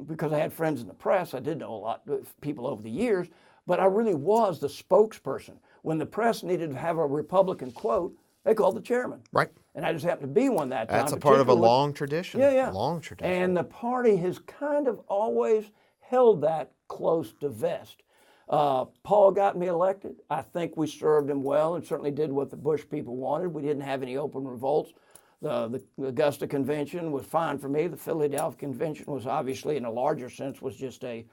S2: because I had friends in the press. I did know a lot of people over the years, but I really was the spokesperson. When the press needed to have a Republican quote, they called the chairman.
S1: Right.
S2: And I just happened to be one that time.
S1: That's a part of a long tradition.
S2: Yeah.
S1: A long tradition.
S2: And the party has kind of always held that close to vest. Paul got me elected. I think we served him well and certainly did what the Bush people wanted. We didn't have any open revolts. The Augusta Convention was fine for me. The Philadelphia Convention was obviously, in a larger sense, was just a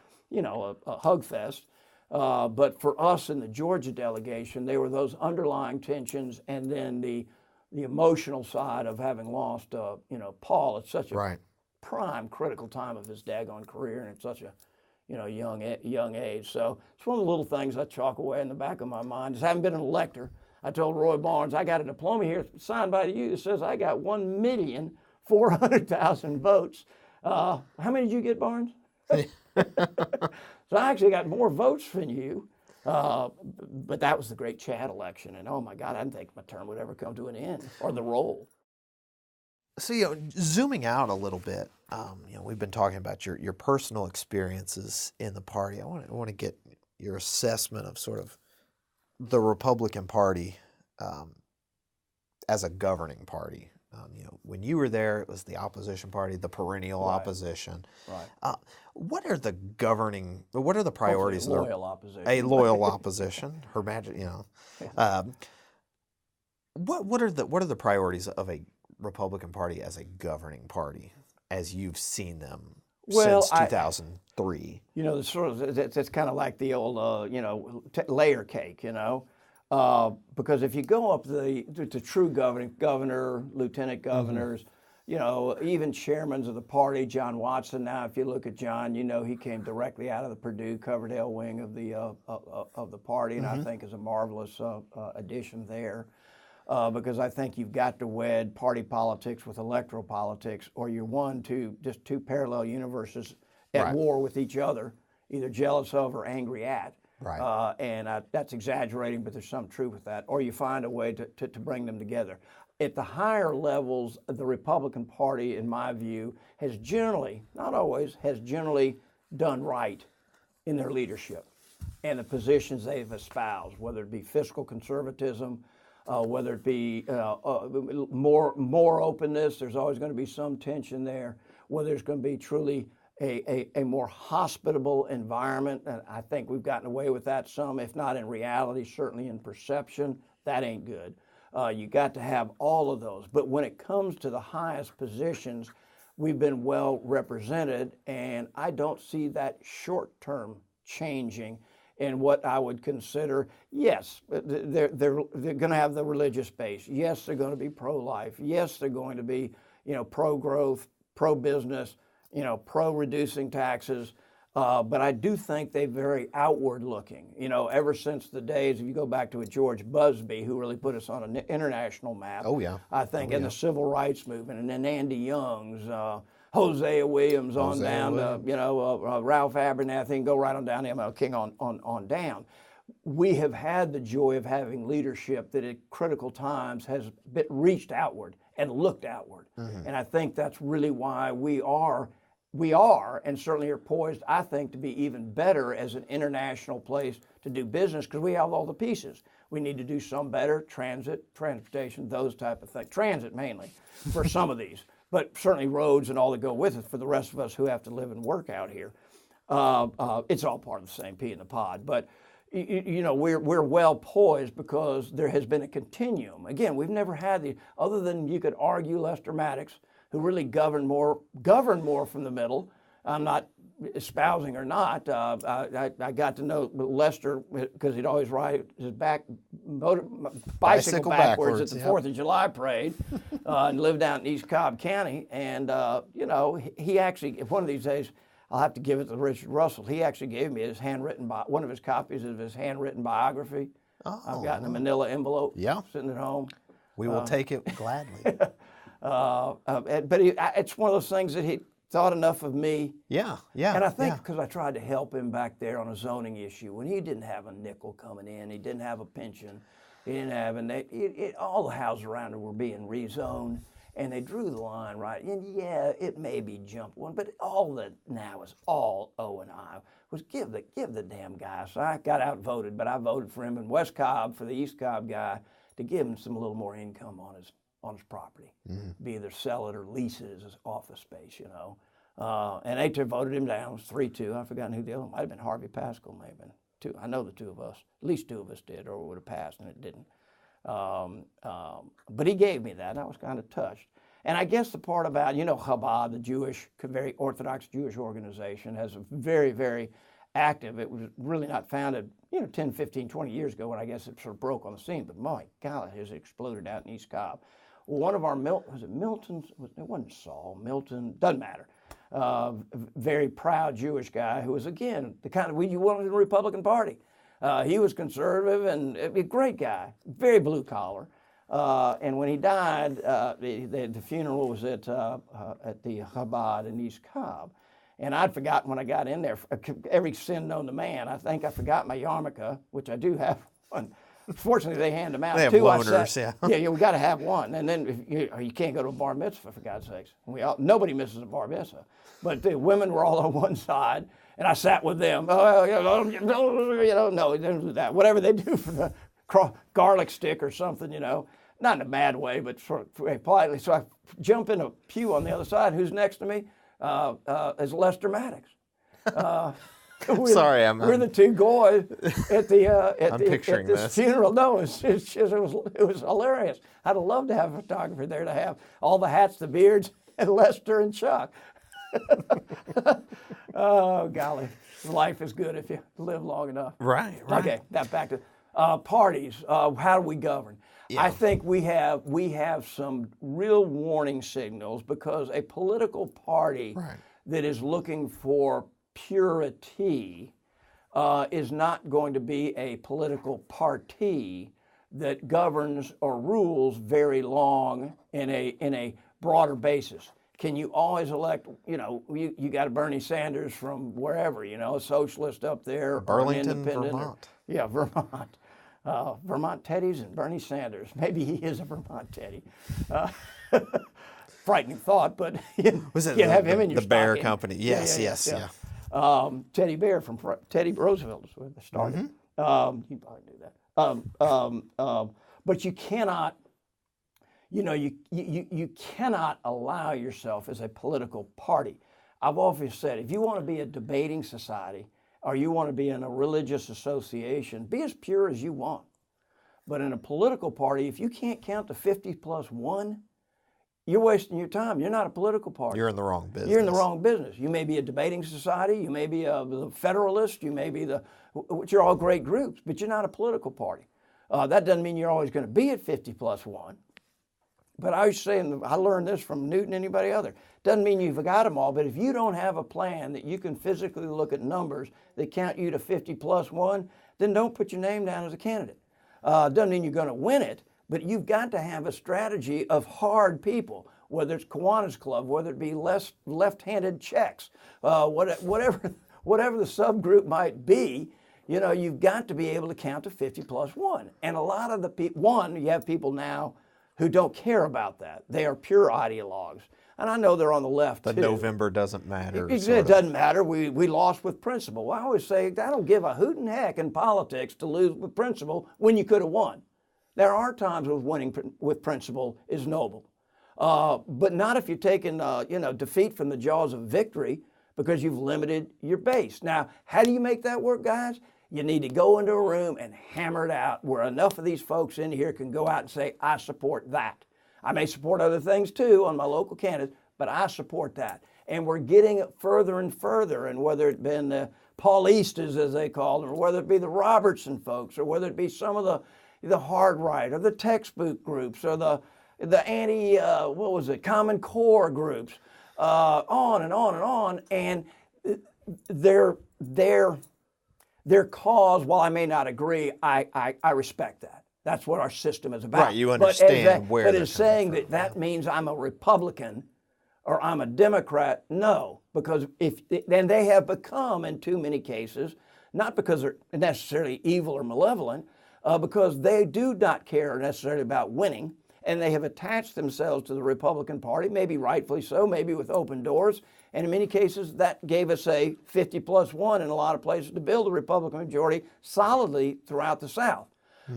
S2: hug fest. But for us in the Georgia delegation, there were those underlying tensions, and then the emotional side of having lost, Paul at such a prime, critical time of his daggone career, and at such a young age. So it's one of the little things I chalk away in the back of my mind. Just haven't been an elector. I told Roy Barnes, I got a diploma here signed by you that says I got 1,400,000 votes. How many did you get, Barnes? So I actually got more votes than you. But that was the great Chad election. And oh my God, I didn't think my term would ever come to an end, or the role.
S1: So, zooming out a little bit, we've been talking about your personal experiences in the party. I want to get your assessment of sort of the Republican Party as a governing party. When you were there, it was the opposition party, the perennial opposition.
S2: Right.
S1: What are the priorities?
S2: Hopefully loyal opposition.
S1: A loyal opposition. Her Majesty, What are the priorities of a Republican Party as a governing party, as you've seen them since 2003?
S2: It's kind of like the old, layer cake, because if you go up to true governor, lieutenant governors, even chairmen of the party, John Watson. Now, if you look at John, he came directly out of the Purdue Coverdale wing of the party, and I think is a marvelous addition there. Because I think you've got to wed party politics with electoral politics, or you're just two parallel universes at war with each other, either jealous of or angry at.
S1: Right.
S2: That's exaggerating, but there's some truth with that. Or you find a way to bring them together. At the higher levels, the Republican Party, in my view, has generally, not always, done right in their leadership and the positions they've espoused, whether it be fiscal conservatism, whether it be more openness. There's always going to be some tension there. Whether it's going to be truly a more hospitable environment, and I think we've gotten away with that some, if not in reality, certainly in perception. That ain't good. You got to have all of those. But when it comes to the highest positions, we've been well represented, and I don't see that short-term changing in what I would consider, yes, they're going to have the religious base. Yes, they're going to be pro-life. Yes, they're going to be, pro-growth, pro-business, pro-reducing taxes. But I do think they're very outward-looking. Ever since the days, if you go back to a George Busby, who really put us on an international map.
S1: Oh yeah.
S2: I think, and the civil rights movement, and then Andy Young's, Hosea Williams down to, Ralph Abernathy, and go right on down to ML King on down. We have had the joy of having leadership that at critical times has reached outward and looked outward. And I think that's really why we are, and certainly are poised, I think, to be even better as an international place to do business, because we have all the pieces. We need to do some better, transportation, those type of things. Transit mainly for some of these, but certainly roads and all that go with it for the rest of us who have to live and work out here. It's all part of the same pea in the pod. But we're well poised because there has been a continuum. Again, we've never had other than you could argue Lester Maddox, who really governed more from the middle. I'm not espousing or not. I got to know Lester because he'd always ride his bicycle backwards at the 4th of July parade and lived down in East Cobb County. And, he actually, one of these days, I'll have to give it to Richard Russell. He actually gave me one of his copies of his handwritten biography. I've got in a manila envelope sitting at home.
S1: We will take it gladly.
S2: But it's one of those things that he thought enough of me.
S1: Yeah.
S2: And I think because I tried to help him back there on a zoning issue when he didn't have a nickel coming in, he didn't have a pension, he didn't have all the houses around him were being rezoned, and they drew the line right. And yeah, it may be jump one, but all that now is all O&I was give the damn guy. So I got outvoted, but I voted for him in West Cobb for the East Cobb guy to give him a little more income on his property, be either sell it or lease it as office space, And they voted him down. It was 3-2. I've forgotten who the other one might have been. Harvey Pascal, may have been. Two. I know the two of us, at least two of us did, or it would have passed, and it didn't. But he gave me that, and I was kind of touched. And I guess the part about, Chabad, the very Orthodox Jewish organization, has a very, very active. It was really not founded, 10, 15, 20 years ago when I guess it sort of broke on the scene. But my God, it has exploded out in East Cobb. Well, one of our, was it Milton's? It wasn't Saul, Milton, doesn't matter. Very proud Jewish guy who was, again, the kind of, you wanted in the Republican Party. He was conservative and a great guy, very blue collar. And when he died, the funeral was at the Chabad in East Cobb. And I'd forgotten when I got in there, every sin known to man. I think I forgot my yarmulke, which I do have one. Fortunately, they hand them out.
S1: They have loaners,
S2: yeah, we got to have one. And then you can't go to a bar mitzvah, for God's sakes. Nobody misses a bar mitzvah. But the women were all on one side, and I sat with them. No, they didn't do that. Whatever they do for the garlic stick or something, not in a bad way, but sort of very politely. So I jump in a pew on the other side. Who's next to me? Is Lester Maddox. We're the two guys at this funeral. No, it was hilarious. I'd have loved to have a photographer there to have all the hats, the beards, and Lester and Chuck. Oh golly, life is good if you live long enough.
S1: Right.
S2: Okay, now back to parties. How do we govern? Yeah. I think we have some real warning signals because a political party that is looking for purity is not going to be a political party that governs or rules very long in a broader basis. Can you always elect, you got a Bernie Sanders from wherever, a socialist up there,
S1: Burlington,
S2: or an independent.
S1: Vermont.
S2: Vermont. Vermont Teddy's and Bernie Sanders. Maybe he is a Vermont Teddy. Frightening thought, but you have him in your
S1: the Bear
S2: stocking.
S1: Company. Yes.
S2: Teddy Bear from Teddy Roosevelt is where they started. You probably knew that. But you cannot, you cannot allow yourself as a political party. I've always said, if you want to be a debating society or you want to be in a religious association, be as pure as you want. But in a political party, if you can't count to 50 plus 1, you're wasting your time. You're not a political party.
S1: You're in the wrong business.
S2: You're in the wrong business. You may be a debating society. You may be a Federalist. You may be which are all great groups, but you're not a political party. That doesn't mean you're always going to be at 50 plus 1. But I was saying, I learned this from Newton, anybody other. Doesn't mean you've got them all, but if you don't have a plan that you can physically look at numbers that count you to 50 plus 1, then don't put your name down as a candidate. Doesn't mean you're going to win it, but you've got to have a strategy of hard people, whether it's Kiwanis Club, whether it be left-handed Czechs, whatever the subgroup might be, you've got to be able to count to 50 plus 1. And a lot of the people, you have people now who don't care about that. They are pure ideologues. And I know they're on the left, too.
S1: November doesn't matter.
S2: It doesn't matter. We lost with principle. Well, I always say, I don't give a hoot and heck in politics to lose with principle when you could have won. There are times when winning with principle is noble. But not if you're taking defeat from the jaws of victory because you've limited your base. Now, how do you make that work, guys? You need to go into a room and hammer it out where enough of these folks in here can go out and say, I support that. I may support other things too on my local candidates, but I support that. And we're getting further and further, and whether it be the Paulistas, as they call them, or whether it be the Robertson folks, or whether it be some of the hard right, or the textbook groups, or the anti, Common Core groups, on and on and on. And their cause, while I may not agree, I respect that. That's what our system is about.
S1: Right, you understand where
S2: But
S1: they're
S2: is saying
S1: coming from.
S2: that means I'm a Republican or I'm a Democrat? No, because then they have become, in too many cases, not because they're necessarily evil or malevolent, because they do not care necessarily about winning, and they have attached themselves to the Republican Party, maybe rightfully so, maybe with open doors, and in many cases that gave us a 50+1 in a lot of places to build a Republican majority solidly throughout the South.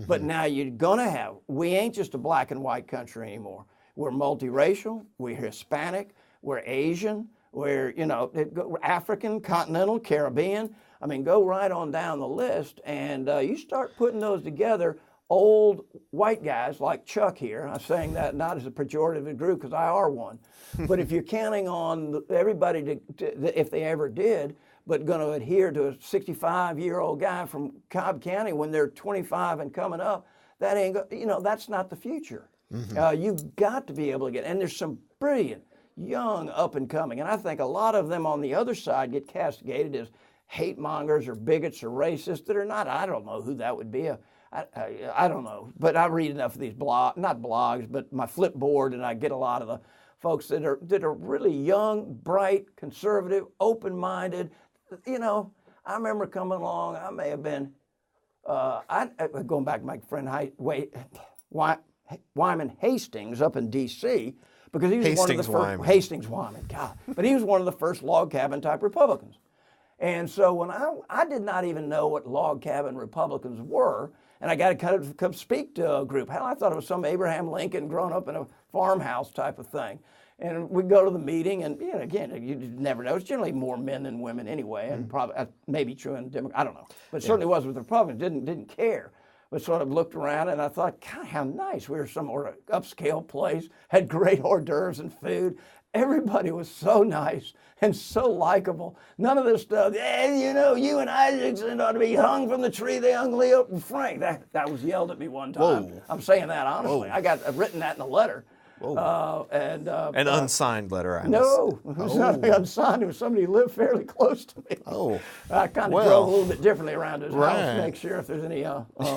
S2: But now you're gonna have, we ain't just a black and white country anymore. We're multiracial, we're Hispanic, we're Asian, we're, we're African, continental, Caribbean. I mean, go right on down the list, and you start putting those together. Old white guys like Chuck here, I'm saying that not as a pejorative group because I are one, but if you're counting on everybody if they ever did, but going to adhere to a 65-year-old guy from Cobb County when they're 25 and coming up, that ain't, that's not the future. You've got to be able to get, and there's some brilliant, young, up and coming, and I think a lot of them on the other side get castigated as hate mongers or bigots or racists that are not. I don't know who that would be. I don't know, but I read enough of these not blogs, but my Flipboard, and I get a lot of the folks that are really young, bright, conservative, open-minded. I remember coming along. I may have been going back to my friend Wyman Hastings up in D.C. because he was one of the first Hastings Wyman, God, but he was one of the first log cabin type Republicans. And so when I did not even know what log cabin Republicans were, and I got to kind of come speak to a group. Hell, I thought it was some Abraham Lincoln growing up in a farmhouse type of thing. And we go to the meeting, and again, you never know. It's generally more men than women anyway, and probably maybe true in Democrat. I don't know, but it certainly was with the Republicans. Didn't care, but sort of looked around, and I thought, God, how nice. We were some upscale place, had great hors d'oeuvres and food. Everybody was so nice and so likable. None of this stuff, you and Isaacson ought to be hung from the tree they hung Leo and Frank. That was yelled at me one time.
S1: Whoa.
S2: I'm saying that honestly.
S1: Whoa.
S2: I've written that in a letter.
S1: An unsigned letter,
S2: No, it was not unsigned. It was somebody who lived fairly close to me.
S1: Oh.
S2: I kind of drove a little bit differently around his house to make sure if there's any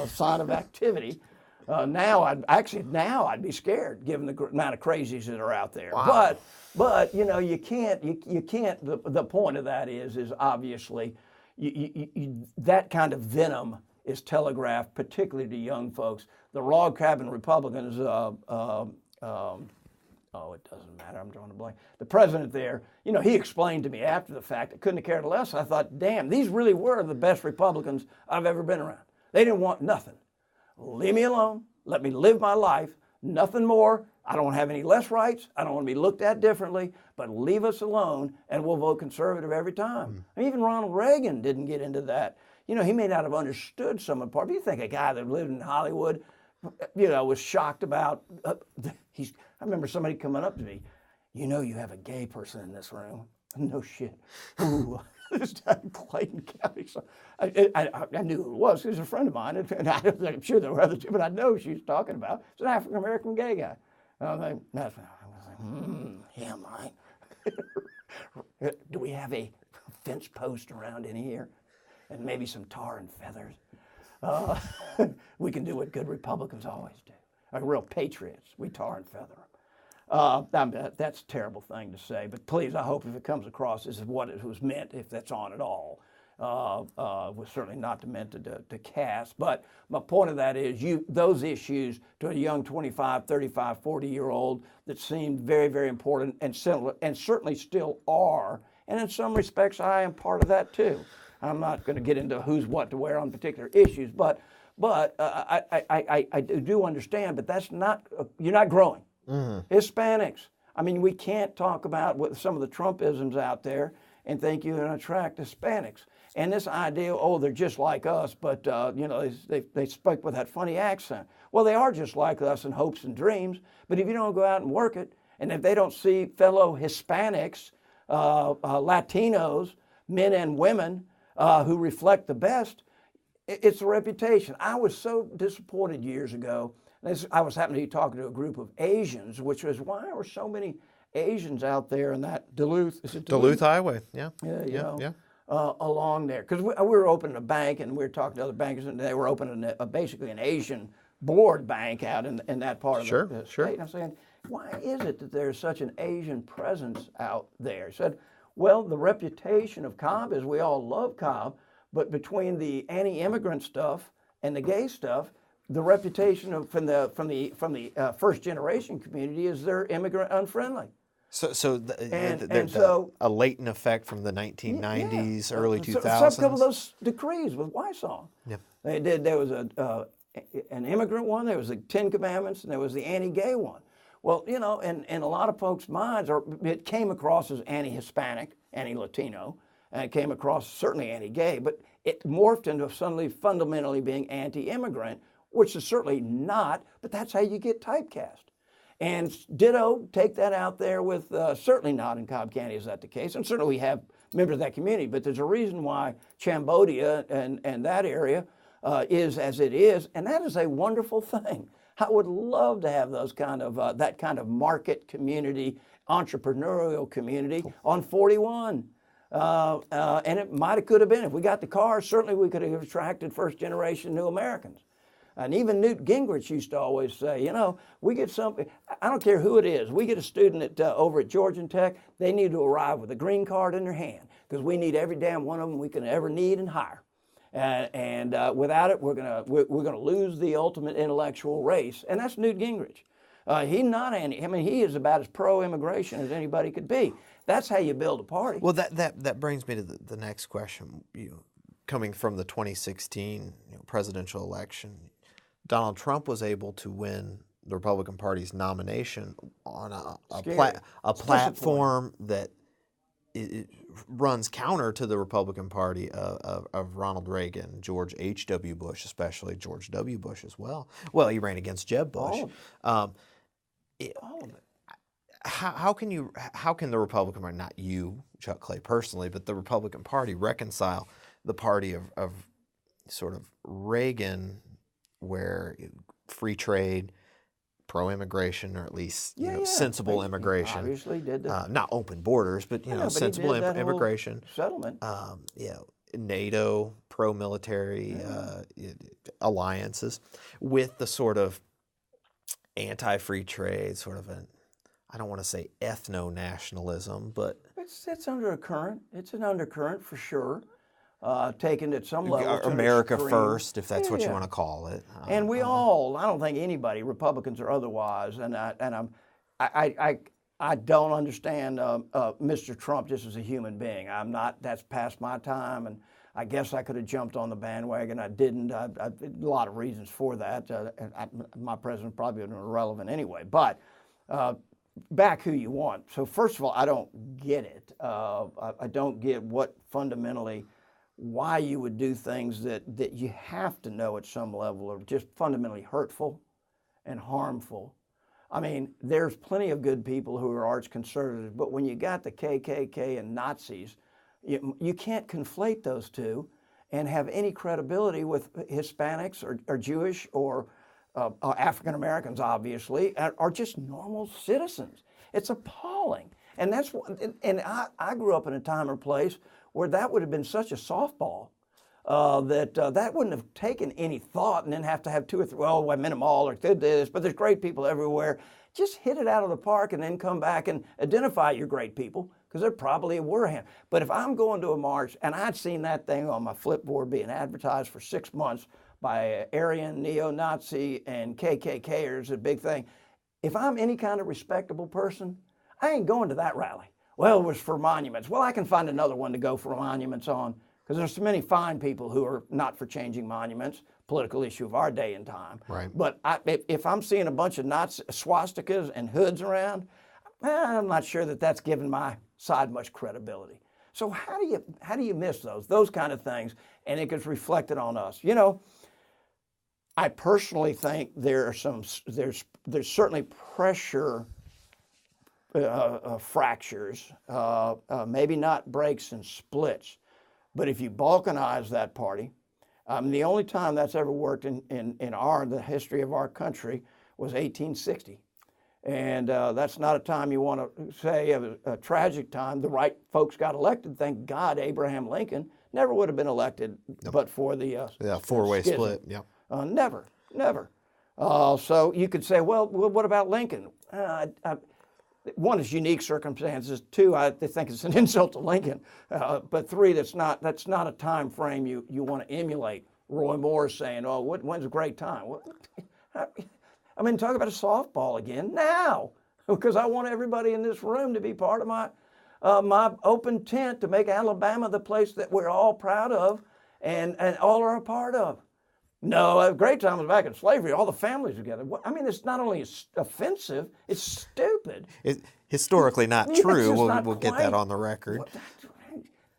S2: sign of activity. Now I'd be scared given the amount of crazies that are out there.
S1: Wow.
S2: But you can't. The point of that is obviously that kind of venom is telegraphed, particularly to young folks. The log cabin Republicans. It doesn't matter. I'm drawing a blank. The president there, he explained to me after the fact. I couldn't have cared less. I thought, damn, these really were the best Republicans I've ever been around. They didn't want nothing. Leave me alone. Let me live my life. Nothing more. I don't have any less rights. I don't want to be looked at differently, but leave us alone and we'll vote conservative every time. And even Ronald Reagan didn't get into that. He may not have understood some of the part, but you think a guy that lived in Hollywood, was shocked about, I remember somebody coming up to me, you have a gay person in this room. No shit. Ooh. This guy in Clayton County. So I knew who it was. He was a friend of mine, and I'm sure there were others too, but I know who she was talking about. It's an African American gay guy. I was like, him, right? Do we have a fence post around in here, and maybe some tar and feathers? We can do what good Republicans always do. Like real patriots, we tar and feather them. That's a terrible thing to say, but please, I hope if it comes across, this is what it was meant, if that's on at all. Was certainly not meant to cast, but my point of that is those issues to a young 25, 35, 40-year-old that seemed very, very important and certainly still are, and in some respects, I am part of that too. I'm not going to get into who's what to wear on particular issues, but I do understand, but that's not, you're not growing. Hispanics. I mean, we can't talk about what some of the Trumpisms out there and think you're going to attract Hispanics. And this idea, they're just like us, but they speak with that funny accent. Well, they are just like us in hopes and dreams, but if you don't go out and work it, and if they don't see fellow Hispanics, Latinos, men and women who reflect the best, it's a reputation. I was so disappointed years ago. I was happening to be talking to a group of Asians, which was, why were so many Asians out there in that Duluth. Is it
S1: Duluth Highway. Yeah.
S2: Yeah, you
S1: Yeah.
S2: know,
S1: Yeah.
S2: along there. Because we were opening a bank, and we were talking to other bankers, and they were opening basically an Asian board bank out in that part of
S1: Sure,
S2: the
S1: sure.
S2: state. And I'm saying, why is it that there's such an Asian presence out there? He said, well, the reputation of Cobb is we all love Cobb, but between the anti-immigrant stuff and the gay stuff, the reputation from the first generation community is they're immigrant unfriendly.
S1: So there's
S2: so
S1: a latent effect from the 1990s, early 2000s.
S2: So a couple of those decrees with Wysong.
S1: Yeah.
S2: They did. There was an immigrant one. There was the Ten Commandments, and there was the anti-gay one. Well, you know, and a lot of folks' minds it came across as anti-Hispanic, anti-Latino, and it came across certainly anti-gay, but it morphed into suddenly fundamentally being anti-immigrant, which is certainly not. But that's how you get typecast. And ditto, take that out there with, certainly not in Cobb County is that the case, and certainly we have members of that community, but there's a reason why Cambodia and that area is as it is, and that is a wonderful thing. I would love to have those kind of, that kind of market community, entrepreneurial community on 41. And it might have could have been, if we got the cars, certainly we could have attracted first generation new Americans. And even Newt Gingrich used to always say, you know, we get some, I don't care who it is, we get a student over at Georgia Tech, they need to arrive with a green card in their hand because we need every damn one of them we can ever need and hire. And without it, we're gonna lose the ultimate intellectual race, and that's Newt Gingrich. He's not he is about as pro-immigration as anybody could be. That's how you build a party.
S1: Well, that brings me to the next question. Coming from the 2016 presidential election, Donald Trump was able to win the Republican Party's nomination on a platform that it runs counter to the Republican Party of Ronald Reagan, George H.W. Bush, especially George W. Bush as well. Well, he ran against Jeb Bush.
S2: All of it.
S1: How can the Republican Party, not you, Chuck Clay, personally, but the Republican Party reconcile the party of sort of Reagan, where free trade, pro-immigration, or at least sensible immigration.
S2: Obviously did that.
S1: Not open borders, but sensible immigration.
S2: Settlement.
S1: NATO, pro-military alliances, with the sort of anti-free trade, sort of I don't want to say ethno-nationalism, but
S2: it's under a current. It's an undercurrent for sure. Taken at some level to
S1: America
S2: extreme.
S1: first, if that's what you want to call it.
S2: And we all, I don't think anybody, Republicans or otherwise, and I don't understand Mr. Trump just as a human being. I'm not. That's past my time, and I guess I could have jumped on the bandwagon. I didn't. A lot of reasons for that. My president probably would have been irrelevant anyway. But back who you want. So first of all, I don't get it. I don't get what fundamentally, why you would do things that you have to know at some level are just fundamentally hurtful and harmful. I mean, there's plenty of good people who are arch conservatives, but when you got the KKK and Nazis, you can't conflate those two and have any credibility with Hispanics or Jewish or African Americans, obviously, are just normal citizens. It's appalling. And that's what, and I grew up in a time or place where that would have been such a softball that wouldn't have taken any thought, and then have to have two or three, well, I meant them all, or did this, but there's great people everywhere. Just hit it out of the park and then come back and identify your great people, because there probably were him. But if I'm going to a march, and I'd seen that thing on my flipboard being advertised for 6 months by Aryan, neo-Nazi, and KKKers, a big thing. If I'm any kind of respectable person, I ain't going to that rally. Well, it was for monuments. Well, I can find another one to go for monuments on, because there's so many fine people who are not for changing monuments, political issue of our day and time.
S1: Right.
S2: But if I'm seeing a bunch of Nazi swastikas and hoods around, I'm not sure that that's giving my side much credibility. So how do you miss those kind of things, and it gets reflected on us? You know, I personally think there's certainly pressure fractures, maybe not breaks and splits, but if you balkanize that party, the only time that's ever worked in the history of our country was 1860. And that's not a time you want to say a tragic time. The right folks got elected. Thank God Abraham Lincoln never would have been elected but for the
S1: four-way
S2: schism.
S1: split. Yeah.
S2: Never. So you could say, well, what about Lincoln? One is unique circumstances. Two, I think it's an insult to Lincoln. But three, that's not a time frame you want to emulate. Roy Moore saying, "Oh, when's a great time?" I mean, talk about a softball again now, because I want everybody in this room to be part of my open tent to make Alabama the place that we're all proud of and all are a part of. No, a great time was back in slavery. All the families together. I mean, it's not only offensive; it's stupid.
S1: It's historically not
S2: It's
S1: true.
S2: just not
S1: We'll get
S2: quite.
S1: that on the record.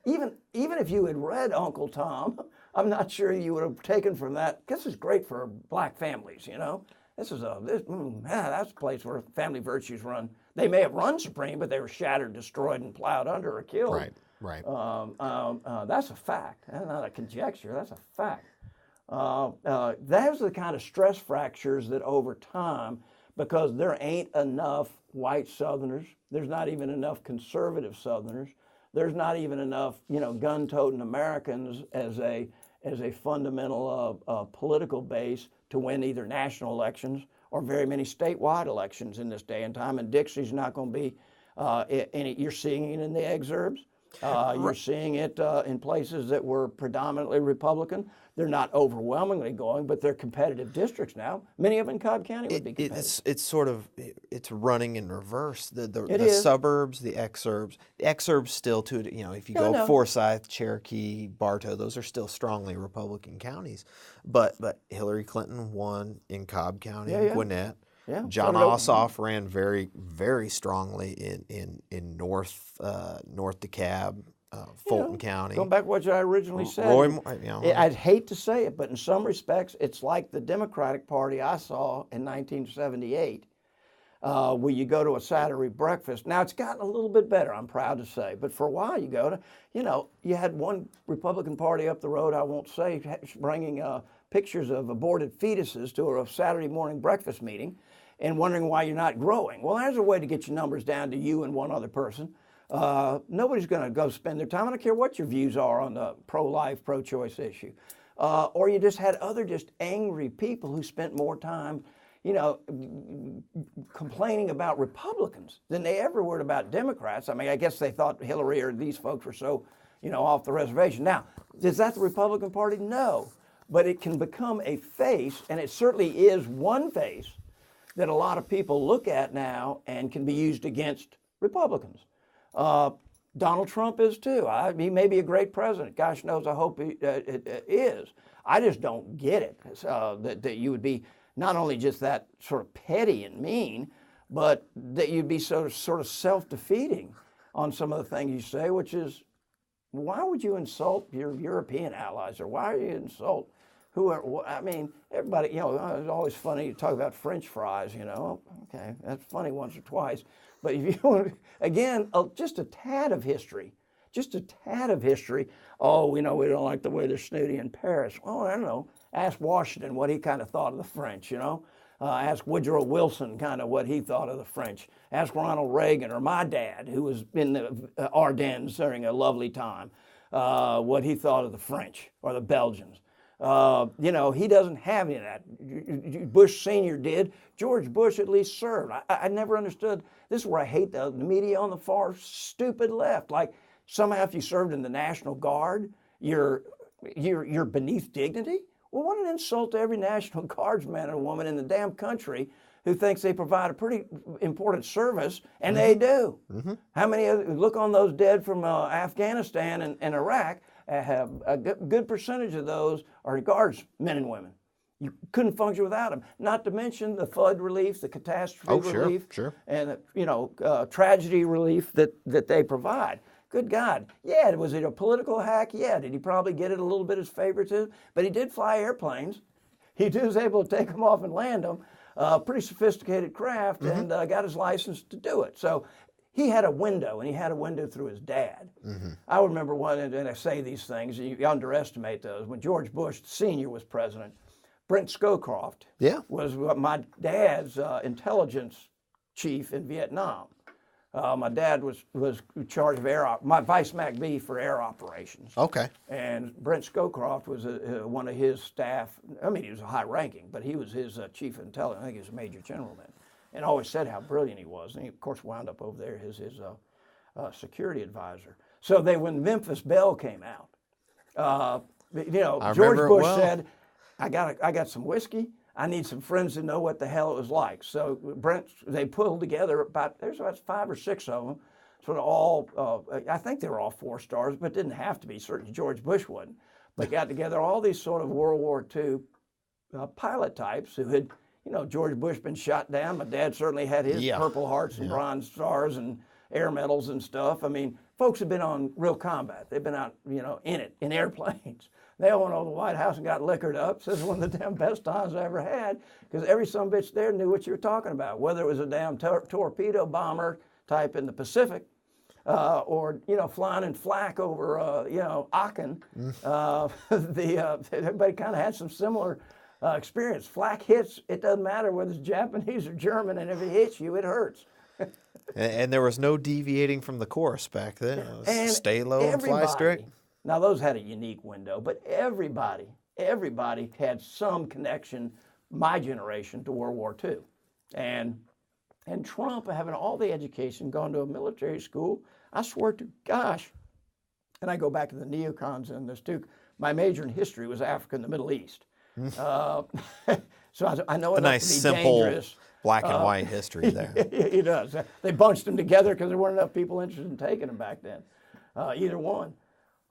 S2: Even if you had read Uncle Tom, I'm not sure you would have taken from that. This is great for black families, you know. That's a place where family virtues run. They may have run supreme, but they were shattered, destroyed, and plowed under or killed.
S1: Right.
S2: That's a fact. That's not a conjecture. That's a fact. Those are the kind of stress fractures that over time, because there ain't enough white Southerners, there's not even enough conservative Southerners, there's not even enough, gun-toting Americans as a fundamental political base to win either national elections or very many statewide elections in this day and time. And Dixie's not going to be you're seeing it in the exurbs. You're seeing it in places that were predominantly Republican. They're not overwhelmingly going, but they're competitive districts now. Many of them in Cobb County would be competitive.
S1: It's running in reverse. The
S2: is.
S1: suburbs, the exurbs. The exurbs still if you go Forsyth, Cherokee, Bartow, those are still strongly Republican counties. But Hillary Clinton won in Cobb County, Gwinnett.
S2: Yeah,
S1: John Ossoff ran very, very strongly in North DeKalb, Fulton County.
S2: Going back to what I originally said, I'd hate to say it, but in some respects, it's like the Democratic Party I saw in 1978, where you go to a Saturday breakfast. Now, it's gotten a little bit better, I'm proud to say, but for a while you go to, you had one Republican Party up the road, I won't say, bringing pictures of aborted fetuses to a Saturday morning breakfast meeting and wondering why you're not growing. Well, there's a way to get your numbers down to you and one other person. Nobody's going to go spend their time. I don't care what your views are on the pro-life, pro-choice issue. Or you just had other just angry people who spent more time, complaining about Republicans than they ever were about Democrats. I mean, I guess they thought Hillary or these folks were so, off the reservation. Now, is that the Republican Party? No. But it can become a face, and it certainly is one face that a lot of people look at now and can be used against Republicans. Donald Trump is too. He may be a great president. Gosh knows, I hope he is. I just don't get it, that you would be not only just that sort of petty and mean, but that you'd be sort of self-defeating on some of the things you say, which is, why would you insult your European allies, or why would you insult whoever? I mean, everybody, it's always funny to talk about French fries, Okay, that's funny once or twice. But if you want, again, just a tad of history. Oh, we don't like the way they're snooty in Paris. Well, I don't know. Ask Washington what he kind of thought of the French, Ask Woodrow Wilson kind of what he thought of the French. Ask Ronald Reagan or my dad, who was in the Ardennes during a lovely time, what he thought of the French or the Belgians. He doesn't have any of that. Bush Sr. did. George Bush at least served. I never understood. This is where I hate the media on the far stupid left. Like somehow if you served in the National Guard, you're beneath dignity. Well, what an insult to every National Guardsman and woman in the damn country who thinks they provide a pretty important service, and they do. Mm-hmm. How many look on those dead from Afghanistan and Iraq? Have a good percentage of those are Guards, men and women. You couldn't function without them. Not to mention the flood relief, the catastrophe relief, and tragedy relief that they provide. Good God. Yeah, was it a political hack? Yeah. Did he probably get it a little bit as favoritism? But he did fly airplanes. He was able to take them off and land them. Pretty sophisticated craft, and got his license to do it. So he had a window, and he had a window through his dad. Mm-hmm. I remember and I say these things, you underestimate those. When George Bush Sr. was president, Brent Scowcroft was my dad's intelligence chief in Vietnam. My dad was in charge of my Vice MacB for air operations.
S1: Okay.
S2: And Brent Scowcroft was one of his staff. I mean, he was a high ranking, but he was his chief of intelligence. I think he was a major general then. And always said how brilliant he was. And he, of course, wound up over there as his security advisor. So when Memphis Belle came out, George Bush said, I got some whiskey. I need some friends to know what the hell it was like. So they pulled together there's about 5 or 6 of them, sort of all, I think they were all 4 stars, but didn't have to be. Certainly George Bush wasn't. But got together all these sort of World War II pilot types who had, George Bush been shot down. My dad certainly had his Purple Hearts and Bronze Stars and air medals and stuff. I mean, folks have been on real combat. They've been out, in airplanes. They all went over to the White House and got liquored up. Says one of the damn best times I ever had, because every sumbitch there knew what you were talking about, whether it was a damn torpedo bomber type in the Pacific, or flying in flak over Aachen. Everybody kind of had some similar experience. Flak hits. It doesn't matter whether it's Japanese or German, and if it hits you, it hurts.
S1: And there was no deviating from the course back then. It was stay low and fly strict.
S2: Now, those had a unique window, but everybody had some connection, my generation, to World War II. And Trump, having all the education, gone to a military school, I swear to gosh, and I go back to the neocons in this too, my major in history was Africa and the Middle East. So I know
S1: a
S2: enough
S1: nice,
S2: to be
S1: simple
S2: dangerous.
S1: Black and white history there.
S2: It does. They bunched them together because there weren't enough people interested in taking them back then, either one.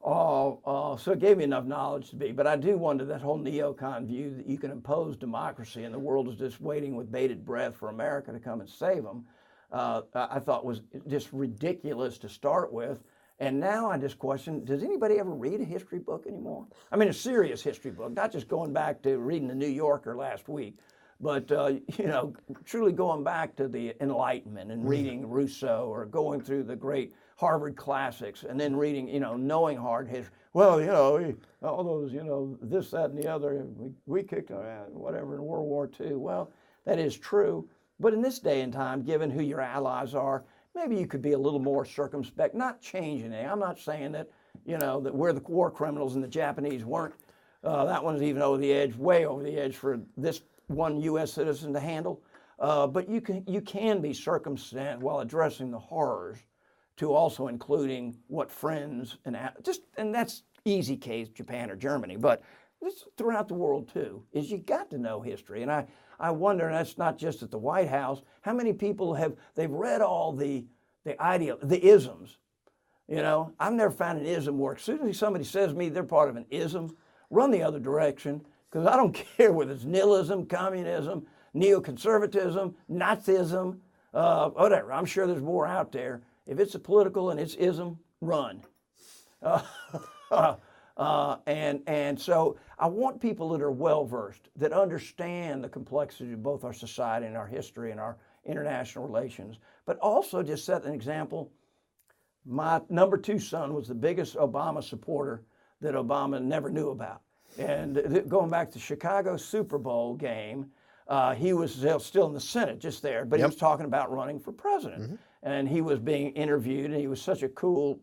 S2: So it gave me enough knowledge to be. But I do wonder that whole neocon view that you can impose democracy and the world is just waiting with bated breath for America to come and save them, I thought was just ridiculous to start with. And now I just question, does anybody ever read a history book anymore? I mean, a serious history book, not just going back to reading the New Yorker last week, but, truly going back to the Enlightenment and reading Rousseau or going through the great Harvard classics and then reading, knowing hard history. Well, all those, this, that, and the other, we kicked whatever in World War II. Well, that is true. But in this day and time, given who your allies are, maybe you could be a little more circumspect, not changing anything. I'm not saying that, that we're the war criminals and the Japanese weren't. That one's even over the edge, way over the edge for this one U.S. citizen to handle. But you can be circumspect while addressing the horrors, to also including what friends and that's easy case, Japan or Germany, but this throughout the world too, is you got to know history. And I wonder, and that's not just at the White House, how many people they've read all the isms. I've never found an ism work. As soon as somebody says to me they're part of an ism, run the other direction, because I don't care whether it's nihilism, communism, neoconservatism, Nazism, whatever. I'm sure there's more out there. If it's a political and it's ism, run. And so I want people that are well-versed, that understand the complexity of both our society and our history and our international relations, but also just set an example. My number 2 son was the biggest Obama supporter that Obama never knew about. And going back to the Chicago Super Bowl game, he was still in the Senate, just there, but he was talking about running for president. Mm-hmm. And he was being interviewed, and he was such a cool,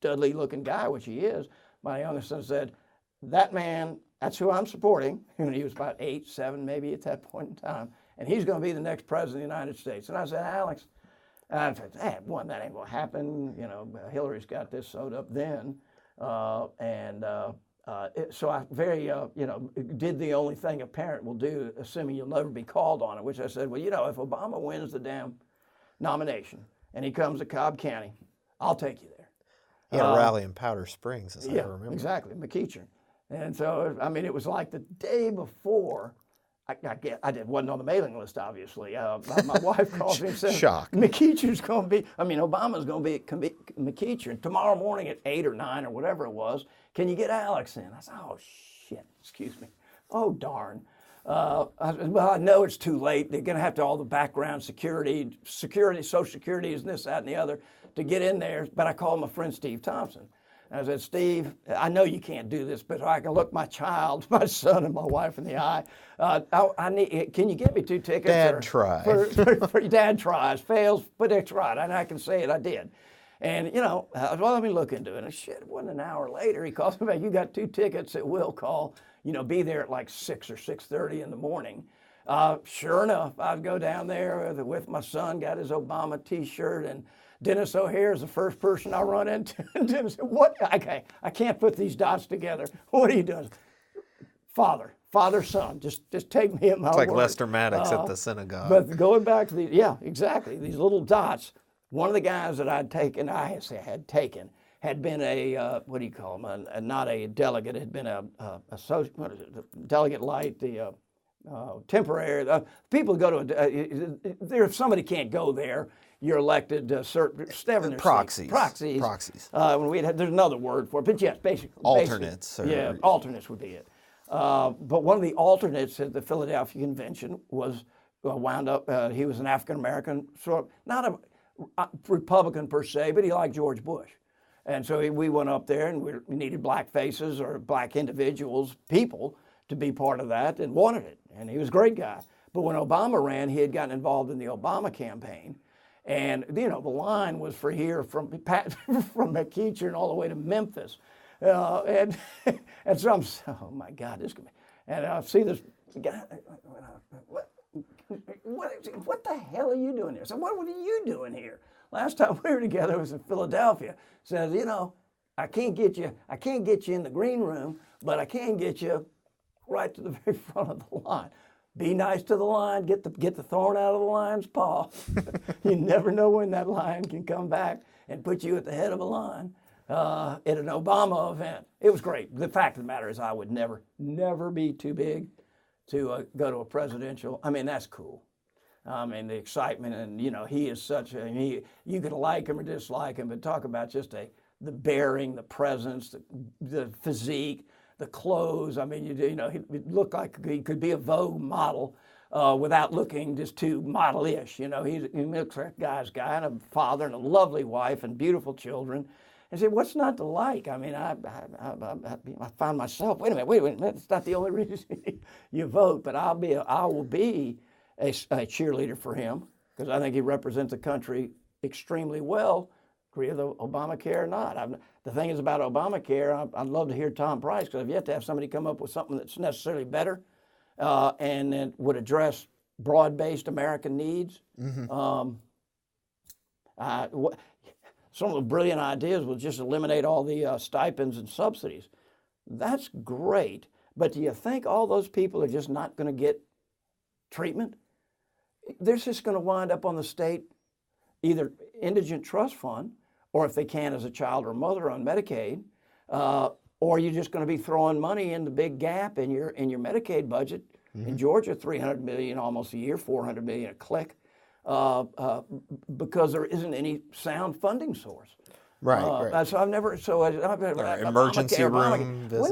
S2: studly-looking guy, which he is. My youngest son said, that man, that's who I'm supporting. And he was about 8, 7 maybe at that point in time. And he's going to be the next president of the United States. And I said, Alex, I said, that ain't going to happen. Hillary's got this sewed up then. So I did the only thing a parent will do, assuming you'll never be called on it, which I said, well, if Obama wins the damn nomination and he comes to Cobb County, I'll take you there.
S1: He had a rally in Powder Springs, as I remember.
S2: Exactly, McEachern. And so, it was like the day before, wasn't on the mailing list, obviously. My wife calls me and says,
S1: Shock.
S2: McEachern's going to be, Obama's going to be at McEachern tomorrow morning at 8 or 9 or whatever it was. Can you get Alex in? I said, oh, shit, excuse me. Oh, darn. I know it's too late. They're going to have to all the background security, Social Security is this, that, and the other to get in there. But I called my friend Steve Thompson. And I said, Steve, I know you can't do this, but I can look my child, my son, and my wife in the eye. I need. Can you get me 2 tickets?
S1: Dad tried.
S2: Dad tries, fails, but they tried, and I can say it. I did. And well, let me look into it. And shit, it wasn't an hour later. He calls me back. You got 2 tickets that will call. Be there at like 6 or 6:30 in the morning. Sure enough, I'd go down there with my son, got his Obama T-shirt, and Dennis O'Hare is the first person I run into. And Dennis said, "What? Okay, I can't put these dots together. What are you doing?" Father, son, just take me at my word.
S1: It's like Lester Maddox at the synagogue.
S2: But going back to exactly, these little dots. One of the guys that had taken had been a what do you call them? Not a delegate. Had been a delegate light, the temporary. People go to if somebody can't go there, you're elected certain
S1: proxies.
S2: Proxies. There's another word for it, but yes, basically
S1: alternates.
S2: Alternates would be it. But one of the alternates at the Philadelphia Convention was wound up. He was an African American, sort of not a Republican per se, but he liked George Bush. And so we went up there, and we needed black faces or black individuals, people, to be part of that, and wanted it. And he was a great guy. But when Obama ran, he had gotten involved in the Obama campaign. And, the line was for here from McEachern all the way to Memphis. And so I'm, oh my God, this could be. And I see this guy, what the hell are you doing here? So what are you doing here? Last time we were together was in Philadelphia. Says, I can't get you in the green room, but I can get you right to the very front of the line. Be nice to the line, get the thorn out of the lion's paw. You never know when that lion can come back and put you at the head of a line at an Obama event. It was great. The fact of the matter is I would never be too big to go to a presidential. I mean, that's cool. The excitement, and he is such a. You can like him or dislike him, but talk about just the bearing, the presence, the physique, the clothes. I mean, he looked like he could be a Vogue model without looking just too model-ish. He looks like a guy's guy, and a father, and a lovely wife, and beautiful children. I said, what's not to like? I mean, I found myself. Wait a minute. That's not the only reason you vote, but I will be a cheerleader for him because I think he represents the country extremely well, agree with Obamacare or not. The thing is about Obamacare, I'd love to hear Tom Price because I've yet to have somebody come up with something that's necessarily better and that would address broad-based American needs. Mm-hmm. Some of the brilliant ideas will just eliminate all the stipends and subsidies. That's great, but do you think all those people are just not going to get treatment? They're just going to wind up on the state either indigent trust fund, or if they can as a child or mother on Medicaid, or you're just going to be throwing money in the big gap in your Medicaid budget. Mm-hmm. In Georgia, $300 million almost a year, $400 million a click. Because there isn't any sound funding source.
S1: Right.
S2: So I've never.
S1: Emergency room visits.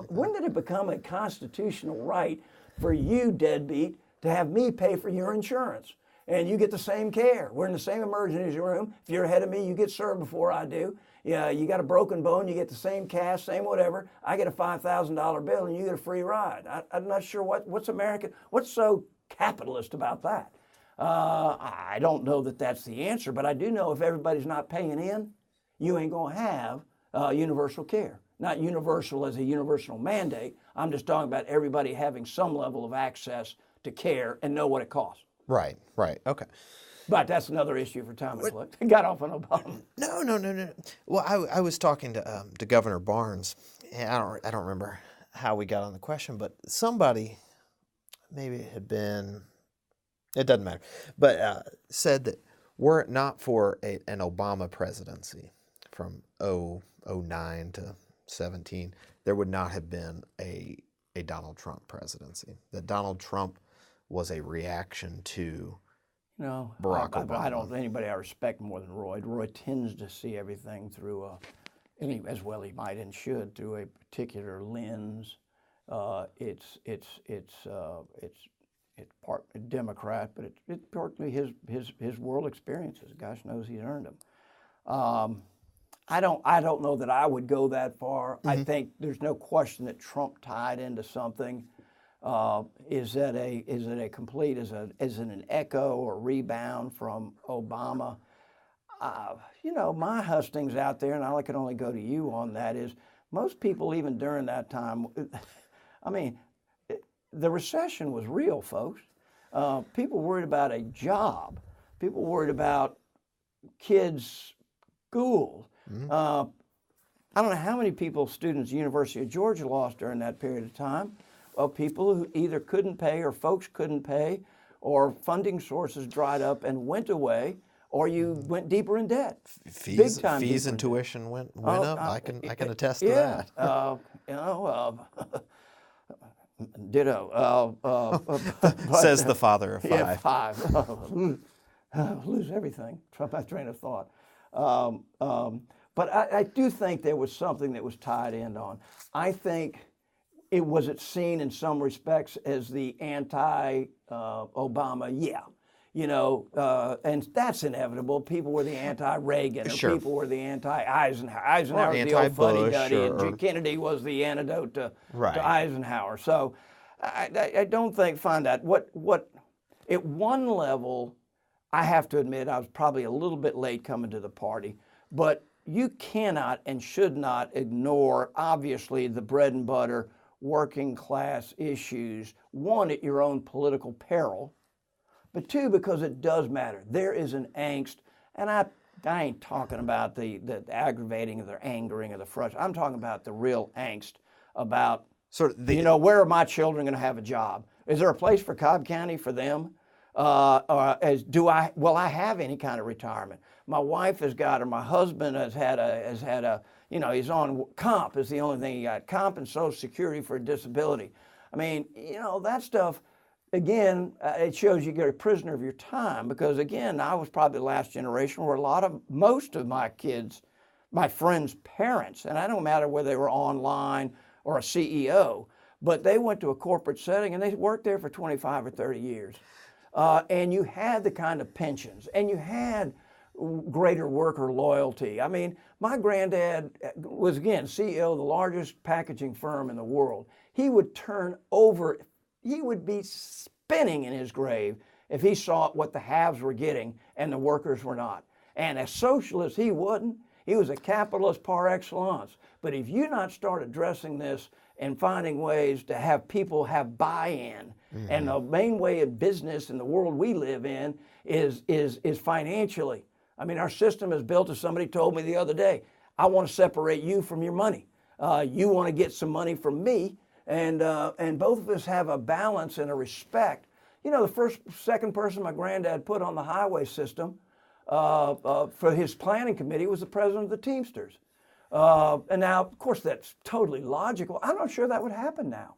S2: When did it become a constitutional right for you, deadbeat, to have me pay for your insurance? And you get the same care. We're in the same emergency room. If you're ahead of me, you get served before I do. Yeah, you got a broken bone, you get the same cast, same whatever. I get a $5,000 bill, and you get a free ride. I'm not sure what's American. What's so capitalist about that? I don't know that that's the answer, but I do know if everybody's not paying in, you ain't going to have universal care. Not universal as a universal mandate. I'm just talking about everybody having some level of access to care and know what it costs.
S1: Right. Okay.
S2: But that's another issue for time and place. Got off on Obama.
S1: No. Well, I was talking to Governor Barnes, and I don't remember how we got on the question, but somebody, maybe it had been, it doesn't matter, but said that were it not for an Obama presidency from 2009 to 17, there would not have been a Donald Trump presidency. That Donald Trump was a reaction to Barack Obama.
S2: I don't anybody I respect more than Roy. Roy tends to see everything through as well he might and should, through a particular lens. It's part Democrat, but it's partly his world experiences. Gosh knows he's earned them. I don't know that I would go that far. I think there's no question that Trump tied into something. Is it a complete, is it an echo or rebound from Obama? My hustings out there, and I can only go to you on that, is most people, even during that time, I mean, the recession was real, folks. People worried about a job. People worried about kids' school. I don't know how many people, students at the University of Georgia, lost during that period of time. People who either couldn't pay, or folks couldn't pay, or funding sources dried up and went away, or you went deeper in debt.
S1: Fees and tuition went up. I can attest to that.
S2: Ditto.
S1: Says the father of five.
S2: Yeah, five. Lose everything. Drop my train of thought. But I do think there was something that was tied in on. I think it seen in some respects as the anti-Obama, and that's inevitable. People were the anti-Reagan, or
S1: Sure.
S2: people were the anti-Eisenhower. Eisenhower was the old
S1: anti-Bush,
S2: fuddy-duddy,
S1: or
S2: and Kennedy was the antidote to
S1: Right.
S2: Eisenhower. So I don't find that. What at one level, I have to admit, I was probably a little bit late coming to the party, but you cannot and should not ignore, obviously, the bread and butter working class issues, one, at your own political peril, but two, because it does matter. There is an angst, and I ain't talking about the aggravating or the angering or the frustration. I'm talking about the real angst about, where are my children going to have a job? Is there a place for Cobb County for them? Will I have any kind of retirement? My wife has got, or my husband has had a, he's on comp is the only thing he got, comp and Social Security for disability. I mean, that stuff, again, it shows you get a prisoner of your time, because again, I was probably the last generation where most of my kids, my friends' parents, and I don't matter whether they were online or a CEO, but they went to a corporate setting and they worked there for 25 or 30 years. And you had the kind of pensions, and you had greater worker loyalty. I mean, my granddad was, again, CEO of the largest packaging firm in the world. He would he would be spinning in his grave if he saw what the haves were getting and the workers were not. And as socialist, he wasn't. He was a capitalist par excellence. But if you not start addressing this and finding ways to have people have buy-in, and the main way of business in the world we live in is financially. I mean, our system is built, as somebody told me the other day, I want to separate you from your money. You want to get some money from me, and both of us have a balance and a respect. The second person my granddad put on the highway system for his planning committee was the president of the Teamsters. And now, of course, that's totally logical. I'm not sure that would happen now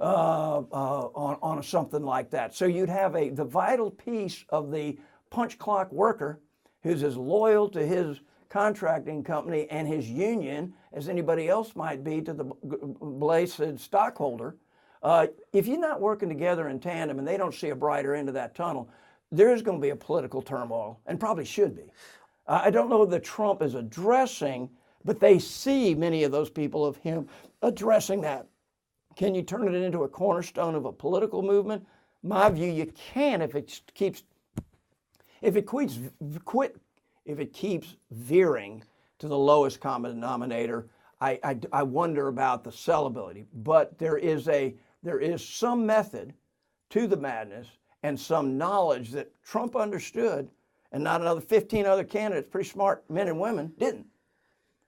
S2: on something like that. So you'd have the vital piece of the punch clock worker who's as loyal to his contracting company and his union as anybody else might be to the blessed stockholder. If you're not working together in tandem and they don't see a brighter end of that tunnel, there's going to be a political turmoil, and probably should be. I don't know that Trump is addressing, but they see many of those people of him addressing that. Can you turn it into a cornerstone of a political movement? My view, you can if it keeps veering to the lowest common denominator. I wonder about the sellability, but there is some method to the madness and some knowledge that Trump understood, and not another 15 other candidates, pretty smart men and women, didn't.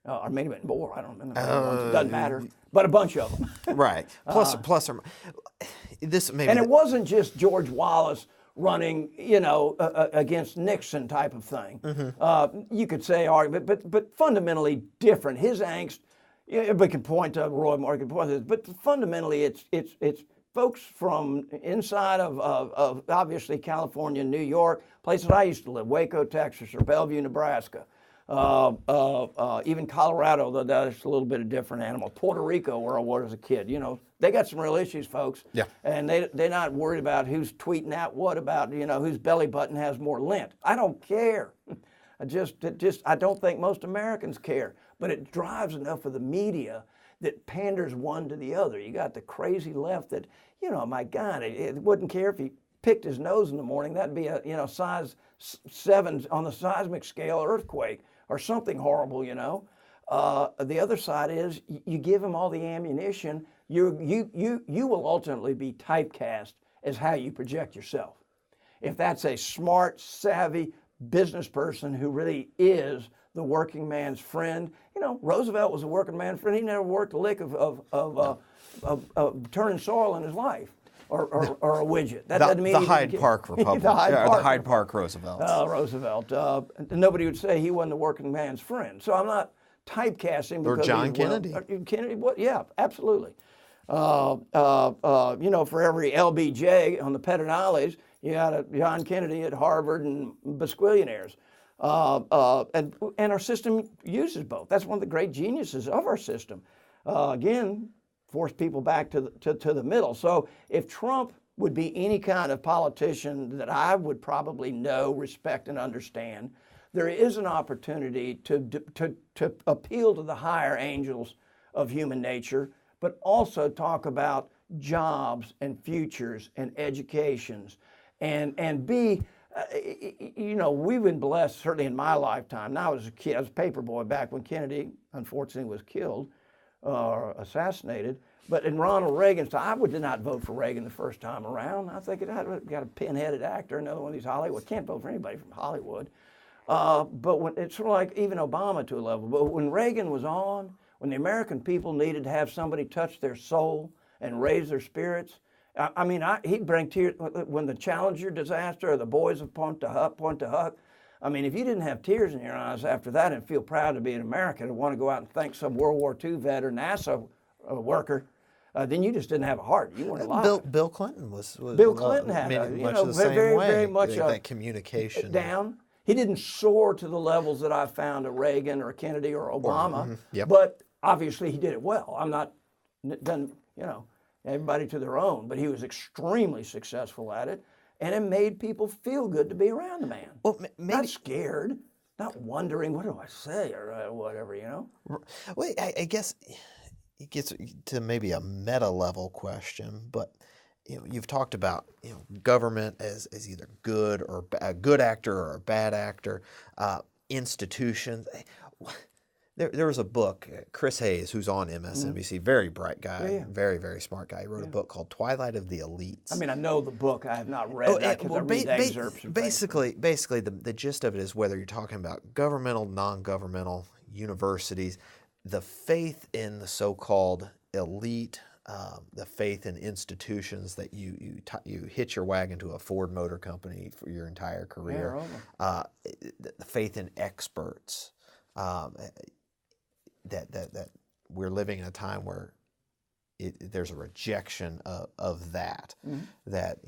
S2: Or maybe more, I don't remember. It doesn't matter, but a bunch of them.
S1: Right. Plus or this maybe.
S2: And it wasn't just George Wallace running, against Nixon type of thing. You could say argument, but fundamentally different. His angst, we can point to Roy Moore, but fundamentally it's folks from inside of obviously California, New York, places I used to live, Waco, Texas, or Bellevue, Nebraska. Even Colorado, though that's a little bit of different animal. Puerto Rico, where I was as a kid, they got some real issues, folks.
S1: Yeah.
S2: And they're not worried about who's tweeting out what about, whose belly button has more lint. I don't care. I don't think most Americans care. But it drives enough of the media that panders one to the other. You got the crazy left that, my God, it wouldn't care if he picked his nose in the morning. That'd be a size 7 on the seismic scale earthquake or something horrible. The other side is you give him all the ammunition. You will ultimately be typecast as how you project yourself. If that's a smart, savvy business person who really is the working man's friend, Roosevelt was a working man's friend. He never worked a lick of turning soil in his life, or a widget. That doesn't mean
S1: the Hyde Park Republic.
S2: the
S1: Hyde Park Roosevelt.
S2: Roosevelt. Nobody would say he wasn't a working man's friend. So I'm not typecasting because
S1: Or John Kennedy.
S2: Kennedy, what? Yeah, absolutely. For every LBJ on the Pedernales, you got a John Kennedy at Harvard and basquillionaires. And our system uses both. That's one of the great geniuses of our system. Again, force people back to the middle. So if Trump would be any kind of politician that I would probably know, respect, and understand, there is an opportunity to appeal to the higher angels of human nature, but also talk about jobs and futures and educations, and be, we've been blessed, certainly in my lifetime. Now, I was a kid, I was a paper boy back when Kennedy, unfortunately, was killed or assassinated. But in Ronald Reagan's time, I did not vote for Reagan the first time around. I think it had got a pin-headed actor, another one of these Hollywood. Can't vote for anybody from Hollywood. But when it's sort of like even Obama to a level. But when Reagan was on, when the American people needed to have somebody touch their soul and raise their spirits, he'd bring tears when the Challenger disaster or the boys of Pointe du Hoc. I mean, if you didn't have tears in your eyes after that and feel proud to be an American and want to go out and thank some World War II vet or NASA worker, then you just didn't have a heart. You weren't alive.
S1: Bill Clinton was
S2: Bill Clinton had very much
S1: that communication
S2: down. He didn't soar to the levels that I found of Reagan or Kennedy or Obama,
S1: Yep.
S2: but obviously he did it well. I'm not done, everybody to their own, but he was extremely successful at it, and it made people feel good to be around the man.
S1: Well, maybe
S2: Not scared, not wondering, what do I say, or whatever,
S1: Well, I guess it gets to maybe a meta level question, but you've talked about government as either good or a good actor or a bad actor, institutions. There was a book, Chris Hayes, who's on MSNBC, very bright guy, very, very smart guy. He wrote a book called Twilight of the Elites.
S2: I mean, I know the book. I have not read that because I read the excerpts.
S1: Basically, the gist of it is whether you're talking about governmental, non-governmental universities, the faith in the so-called elite, the faith in institutions that you hitch your wagon to a Ford Motor Company for your entire career, the faith in experts, that we're living in a time where there's a rejection of that. That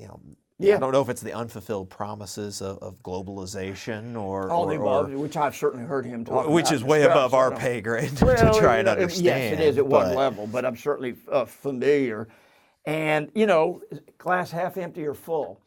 S1: I don't know if it's the unfulfilled promises of globalization or
S2: all the above, which I've certainly heard him talk about.
S1: Which is way above our pay grade to try and understand.
S2: Yes, it is at one level, but I'm certainly familiar. And, glass half empty or full.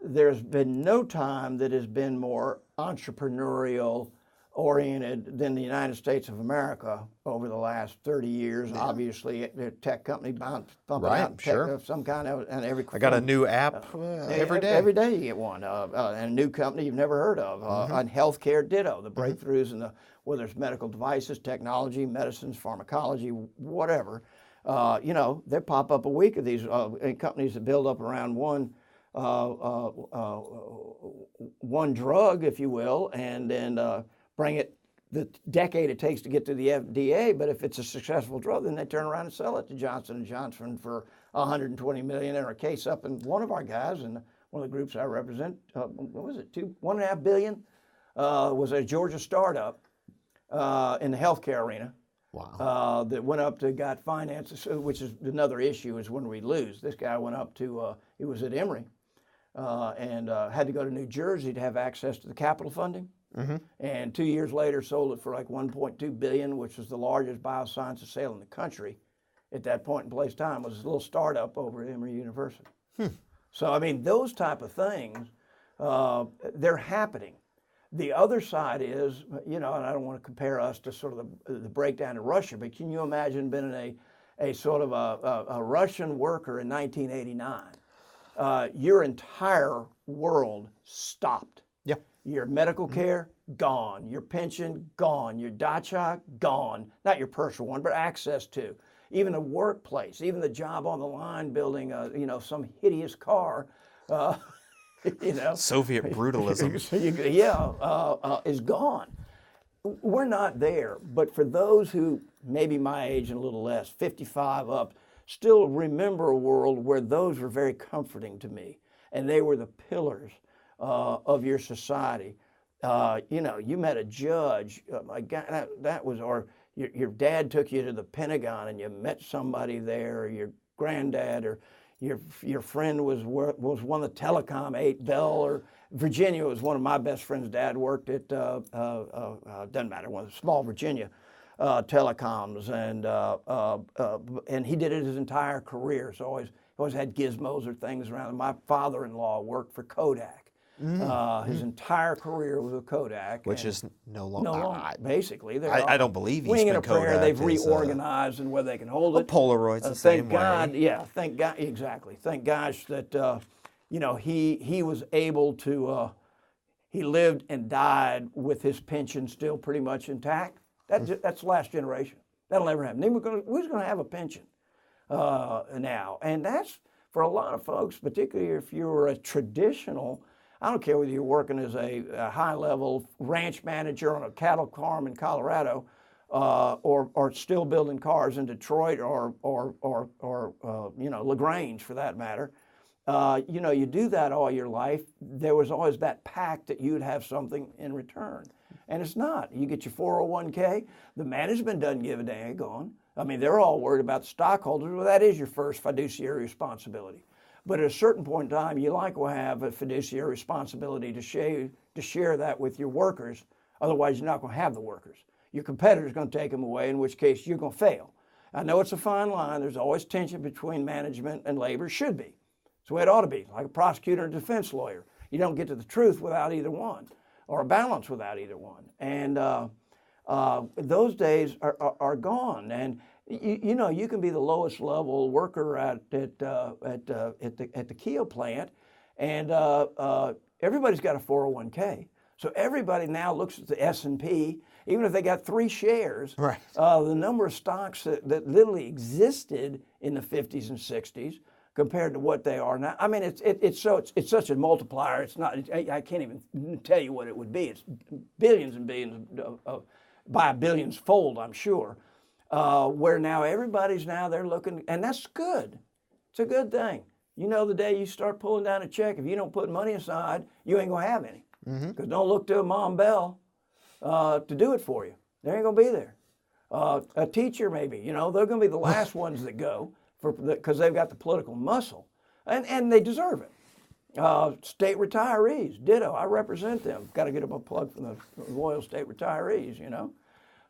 S2: There's been no time that has been more entrepreneurial oriented than the United States of America over the last 30 years. Yeah. Obviously, a tech company pumping out tech of some kind of, and every.
S1: I got a new app every day.
S2: Every day you get one, and a new company you've never heard of. On healthcare, ditto. The breakthroughs in whether it's medical devices, technology, medicines, pharmacology, whatever. They pop up a week of these companies that build up around one drug, if you will, and then bring it the decade it takes to get to the FDA. But if it's a successful drug, then they turn around and sell it to Johnson & Johnson for $120 million. In our case, up in one of our guys in one of the groups I represent, what was it, $1.5 billion, was a Georgia startup in the healthcare arena.
S1: Wow.
S2: That went up to got finances, which is another issue is when we lose. This guy went up to, he was at Emory, and had to go to New Jersey to have access to the capital funding. And 2 years later sold it for like $1.2 billion, which was the largest biosciences sale in the country at that point in place time. It was a little startup over at Emory University. So, I mean, those type of things, they're happening. The other side is, and I don't want to compare us to sort of the breakdown in Russia, but can you imagine being a sort of a Russian worker in 1989? Your entire world stopped.
S1: Yeah.
S2: Your medical care, gone. Your pension, gone. Your dacha, gone. Not your personal one, but access to. Even the workplace, even the job on the line building, some hideous car,
S1: Soviet brutalism.
S2: Is gone. We're not there, but for those who maybe my age and a little less, 55 up, still remember a world where those were very comforting to me, and they were the pillars of your society. You met a judge. My God, that was your dad took you to the Pentagon, and you met somebody there, or your granddad, or your friend was one of the telecom, 8 Bell, or Virginia was one of my best friends' dad worked at, doesn't matter, one of the small Virginia telecoms, and he did it his entire career. So always had gizmos or things around him. My father-in-law worked for Kodak. His entire career was with Kodak.
S1: Which is no longer.
S2: Basically.
S1: I don't believe he's
S2: wing
S1: been
S2: and a prayer.
S1: Kodak.
S2: They've reorganized and where they can hold it.
S1: Polaroid's the same way.
S2: Thank God, exactly. Thank gosh that, he was able to, he lived and died with his pension still pretty much intact. That's the last generation. That'll never happen. Who's going to have a pension now? And that's, for a lot of folks, particularly if you're a traditional, I don't care whether you're working as a high-level ranch manager on a cattle farm in Colorado, or still building cars in Detroit or LaGrange for that matter. You do that all your life. There was always that pact that you'd have something in return, and it's not. You get your 401k. The management doesn't give a daggone. I mean, they're all worried about the stockholders. Well, that is your first fiduciary responsibility. But at a certain point in time, you will have a fiduciary responsibility to share that with your workers. Otherwise, you're not going to have the workers. Your competitor's going to take them away, in which case you're going to fail. I know it's a fine line. There's always tension between management and labor. Should be. It's the way it ought to be, like a prosecutor and defense lawyer. You don't get to the truth without either one, or a balance without either one. And those days are gone. And you can be the lowest level worker at the Kia plant, and everybody's got a 401k. So everybody now looks at the S&P, even if they got 3 shares.
S1: Right.
S2: The number of stocks that literally existed in the 50s and 60s compared to what they are now. I mean, it's such a multiplier. It's not. I can't even tell you what it would be. It's billions and billions by billions fold, I'm sure. Where now everybody's they're looking, and that's good. It's a good thing. The day you start pulling down a check, if you don't put money aside, you ain't gonna have any. Because don't look to a Mom Bell to do it for you. They ain't gonna be there. A teacher maybe, they're gonna be the last ones that go because they've got the political muscle, and they deserve it. State retirees, ditto. I represent them. Got to get them a plug from the Royal State retirees,
S1: You're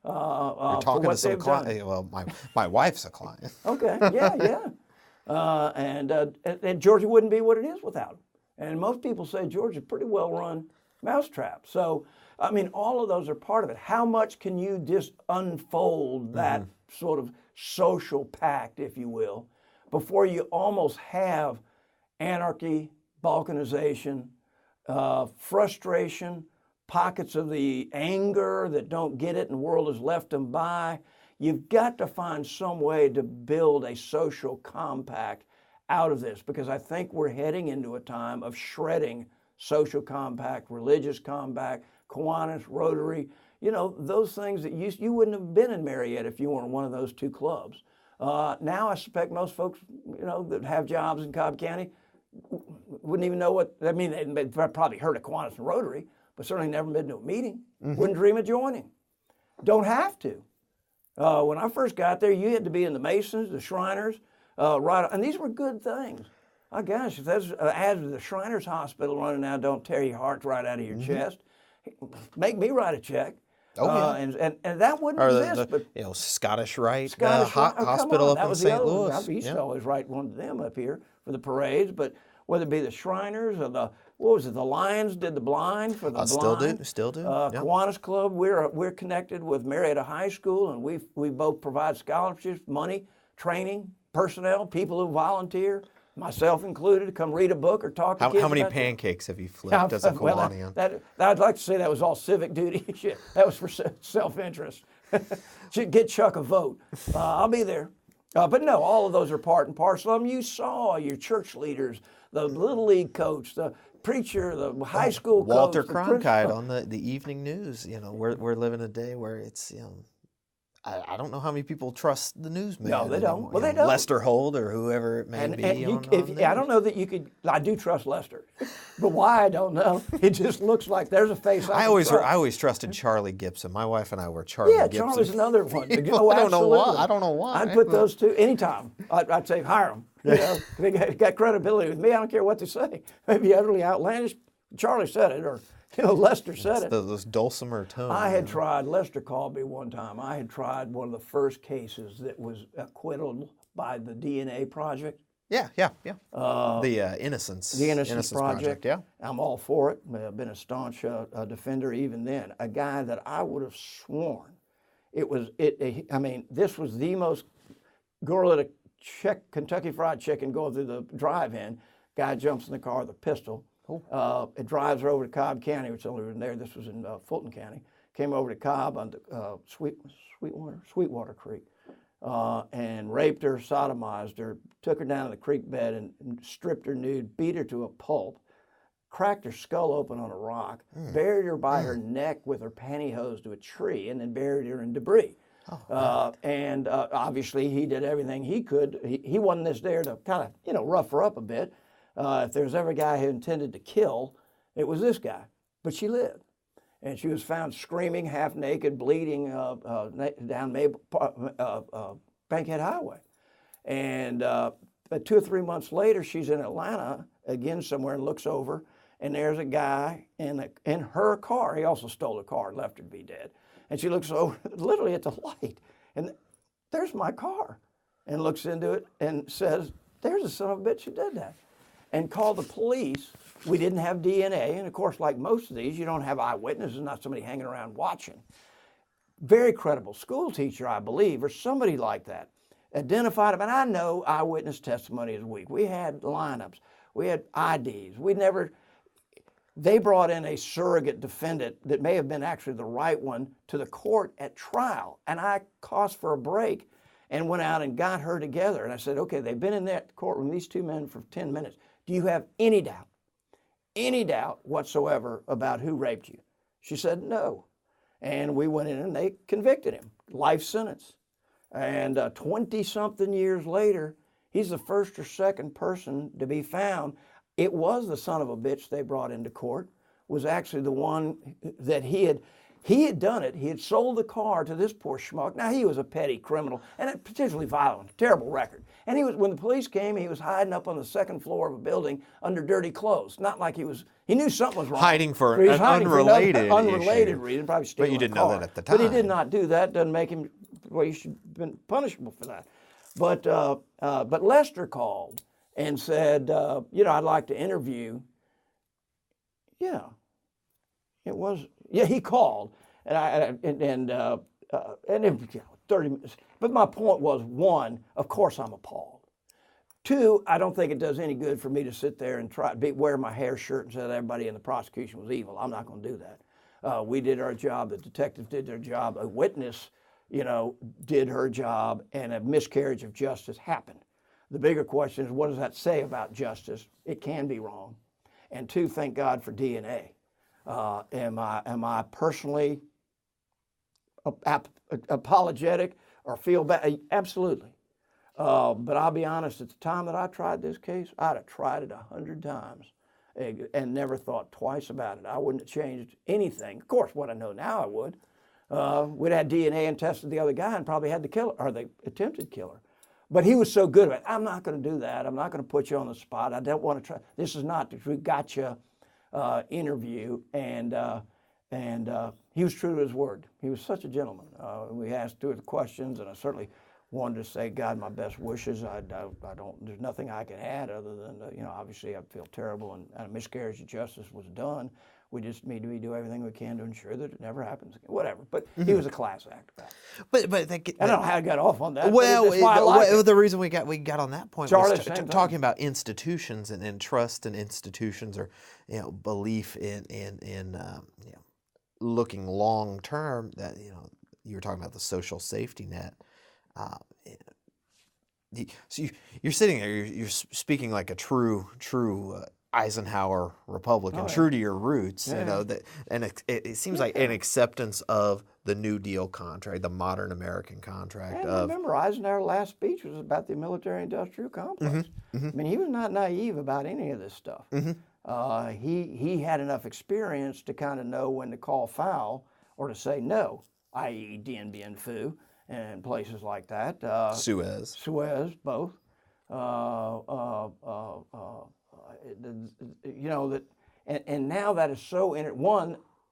S1: talking to some client. Well, my wife's a client.
S2: Okay, yeah. And Georgia wouldn't be what it is without them. And most people say Georgia's a pretty well-run mousetrap. So, I mean, all of those are part of it. How much can you just unfold that sort of social pact, if you will, before you almost have anarchy, balkanization, frustration, pockets of the anger that don't get it and the world has left them by? You've got to find some way to build a social compact out of this, because I think we're heading into a time of shredding social compact, religious compact, Kiwanis, Rotary, those things that you wouldn't have been in Marietta if you weren't one of those 2 clubs. Now I suspect most folks, that have jobs in Cobb County wouldn't even know what, they'd probably heard of Kiwanis and Rotary, but certainly never been to a meeting. Wouldn't dream of joining. Don't have to. When I first got there, you had to be in the Masons, the Shriners, and these were good things. Oh gosh, if there's ads of the Shriners Hospital running now, don't tear your heart right out of your chest. Make me write a check. Oh, yeah. And that wouldn't exist.
S1: But Scottish Rite Hospital up in St. Louis.
S2: I used to always write one of them up here for the parades. But whether it be the Shriners or what was it? The Lions did the blind for the blind.
S1: Still do. Yep.
S2: Kiwanis Club. We're connected with Marietta High School, and we both provide scholarships, money, training, personnel, people who volunteer, myself included, to come read a book or talk to kids.
S1: How many
S2: about
S1: pancakes have you flipped as a Kiwanian?
S2: That I'd like to say that was all civic duty. Shit, that was for self-interest. Get Chuck a vote. I'll be there. But no, all of those are part and parcel of them. You saw your church leaders, the Little League coach, the preacher, the high school
S1: Walter
S2: coach.
S1: Cronkite on the evening news. We're living a day where it's, I don't know how many people trust the newsman.
S2: No, they don't.
S1: Anymore.
S2: Well, they don't.
S1: Lester Holt or whoever it may be.
S2: I don't know that you could. I do trust Lester, but why I don't know. It just looks like there's a face. I
S1: always trusted Charlie Gibson. My wife and I were Charlie Gibson.
S2: Yeah, Charlie's another one.
S1: I don't know why. I don't know why.
S2: I'd put those two anytime. I'd say hire them. They got credibility with me. I don't care what they say. Maybe utterly outlandish. Charlie said it, or Lester said it.
S1: Those dulcimer tones.
S2: I had tried, Lester called me one time, I had tried one of the first cases that was acquitted by the DNA Project.
S1: Yeah. The Innocence.
S2: The Innocence Project.
S1: Yeah.
S2: I'm all for it. I've been a staunch defender even then. A guy that I would have sworn this was the most, girl at a Kentucky Fried Chicken going through the drive-in, guy jumps in the car with a pistol. It drives her over to Cobb County, which only was there. This was in Fulton County. Came over to Cobb on the Sweetwater Creek, and raped her, sodomized her, took her down to the creek bed and stripped her nude, beat her to a pulp, cracked her skull open on a rock, buried her by her neck with her pantyhose to a tree, and then buried her in debris. Obviously he did everything he could. He wasn't just there to kind of rough her up a bit. If there was ever a guy who intended to kill, it was this guy. But she lived. And she was found screaming, half naked, bleeding down Bankhead Highway. And 2 or 3 months later, she's in Atlanta again somewhere and looks over, and there's a guy in her car. He also stole a car and left her to be dead. And she looks over, literally at the light, and there's my car, and looks into it and says, "There's a son of a bitch who did that." And called the police. We didn't have DNA, and of course, like most of these, you don't have eyewitnesses, not somebody hanging around watching. Very credible school teacher, I believe, or somebody like that, identified him. And I know eyewitness testimony is weak. We had lineups, we had IDs. They brought in a surrogate defendant that may have been actually the right one to the court at trial, and I cost for a break and went out and got her together. And I said, okay, they've been in that courtroom, these two men, for 10 minutes. Do you have any doubt whatsoever about who raped you? She said no. And we went in and they convicted him, life sentence. And 20-something years later, he's the first or second person to be found. It was the son of a bitch they brought into court, was actually the one that he had done it. He had sold the car to this poor schmuck. Now, he was a petty criminal and potentially violent, terrible record. And when the police came, he was hiding up on the second floor of a building under dirty clothes. Not like he knew something was wrong.
S1: Hiding for an unrelated
S2: reason, probably stealing
S1: But you didn't
S2: a car.
S1: know that at the time.
S2: But he did not do that. Doesn't make him, he should have been punishable for that. But Lester called and said, I'd like to interview. Yeah. It was, he called, and it was 30 minutes. But my point was, one, of course I'm appalled. Two, I don't think it does any good for me to sit there and wear my hair shirt and say that everybody in the prosecution was evil. I'm not going to do that. We did our job. The detectives did their job. A witness, did her job, and a miscarriage of justice happened. The bigger question is, what does that say about justice? It can be wrong. And two, thank God for DNA. Am I personally apologetic or feel bad? Absolutely. But I'll be honest, at the time that I tried this case, I'd have tried it 100 times and never thought twice about it. I wouldn't have changed anything. Of course, what I know now I would. We'd had DNA and tested the other guy and probably had the killer, or the attempted killer. But he was so good at it. I'm not going to do that. I'm not going to put you on the spot. I don't want to try. This is not the gotcha interview. And he was true to his word. He was such a gentleman. We asked two of the questions, and I certainly wanted to say, God, my best wishes. I don't. There's nothing I can add other than obviously I feel terrible and a miscarriage of justice was done. We just need to do everything we can to ensure that it never happens again. Whatever. But he was a class act.
S1: But
S2: I don't know how I got off on that.
S1: Well,
S2: but that's why I like it.
S1: the reason we got on that point
S2: Charlie,
S1: was
S2: same thing.
S1: talking about institutions and trust in institutions, or belief in looking long term. That you were talking about the social safety net. So you're sitting there, you're speaking like a true Eisenhower Republican, true to your roots, that, and it seems like an acceptance of the New Deal contract, the modern American contract.
S2: And remember, Eisenhower's last speech was about the military-industrial complex. I mean, he was not naive about any of this stuff. He had enough experience to kind of know when to call foul or to say no, i.e. Dien Bien Phu and places like that.
S1: Suez,
S2: both. And now that is so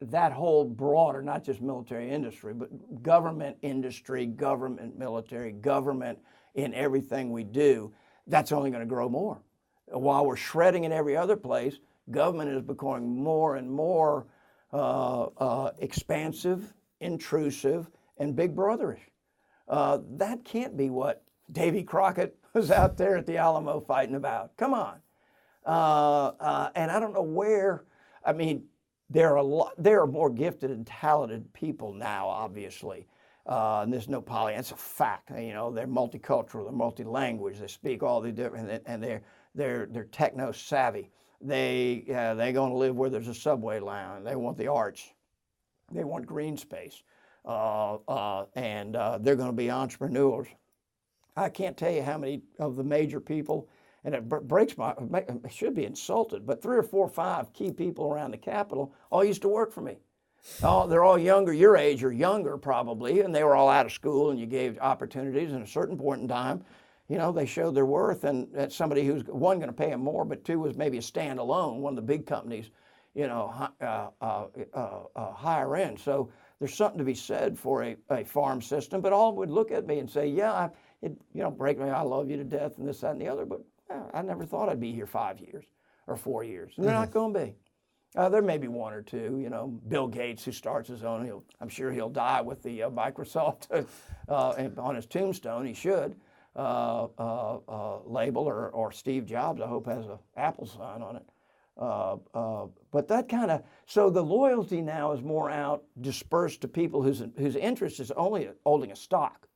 S2: that whole broader, not just military industry, but government industry, government military, government in everything we do, that's only going to grow more. While we're shredding in every other place, government is becoming more and more expansive, intrusive, and big brotherish. That can't be what Davy Crockett was out there at the Alamo fighting about. Come on. And I don't know where. I mean, there are more gifted and talented people now, obviously. And there's no it's a fact. They're multicultural, they're multi-language, they speak all the different, and they're techno savvy. They're going to live where there's a subway line. They want the arts. They want green space. And they're going to be entrepreneurs. I can't tell you how many of the major people, and it breaks I should be insulted, but 3 or 4 or 5 key people around the Capitol all used to work for me. They're all younger, your age or younger probably, and they were all out of school, and you gave opportunities. And at a certain point in time, they showed their worth, and somebody who's, one, going to pay them more, but 2, was maybe a standalone, one of the big companies, higher end. So there's something to be said for a farm system, but all would look at me and say, yeah, break me, I love you to death, and this, that, and the other, but I never thought I'd be here 5 years or 4 years. And they're not going to be. There may be 1 or 2, Bill Gates, who starts his own, I'm sure he'll die with the Microsoft on his tombstone. He should label, or Steve Jobs, I hope, has an Apple sign on it. But that kind of, so the loyalty now is more out dispersed to people whose interest is only holding a stock,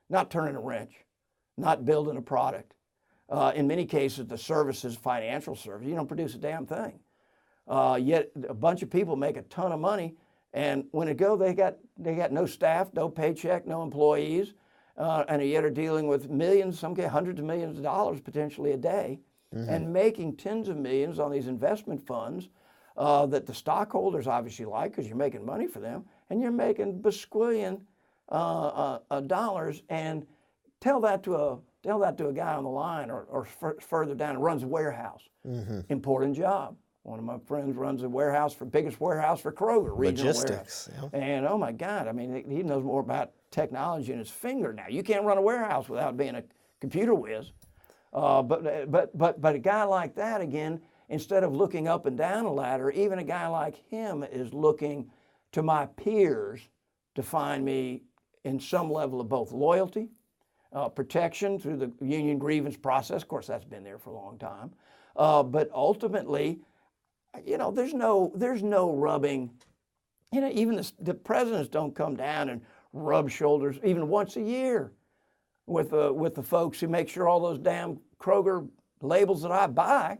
S2: not turning a wrench, not building a product. In many cases, the services, financial service, you don't produce a damn thing. Yet a bunch of people make a ton of money, and when it goes, they got no staff, no paycheck, no employees, and yet are dealing with millions, some get hundreds of millions of dollars potentially a day, and making tens of millions on these investment funds that the stockholders obviously like because you're making money for them, and you're making basquillion dollars. And tell that to a guy on the line or further down who runs a warehouse. Important job. One of my friends runs a biggest warehouse for Kroger, regional
S1: logistics.
S2: Warehouse. Yeah. And oh my God, I mean, he knows more about technology in his finger now. You can't run a warehouse without being a computer whiz. But a guy like that, again, instead of looking up and down a ladder, even a guy like him is looking to my peers to find me in some level of both loyalty, protection through the union grievance process. Of course, that's been there for a long time. But ultimately, there's no rubbing. Even the presidents don't come down and rub shoulders even once a year with the folks who make sure all those damn Kroger labels that I buy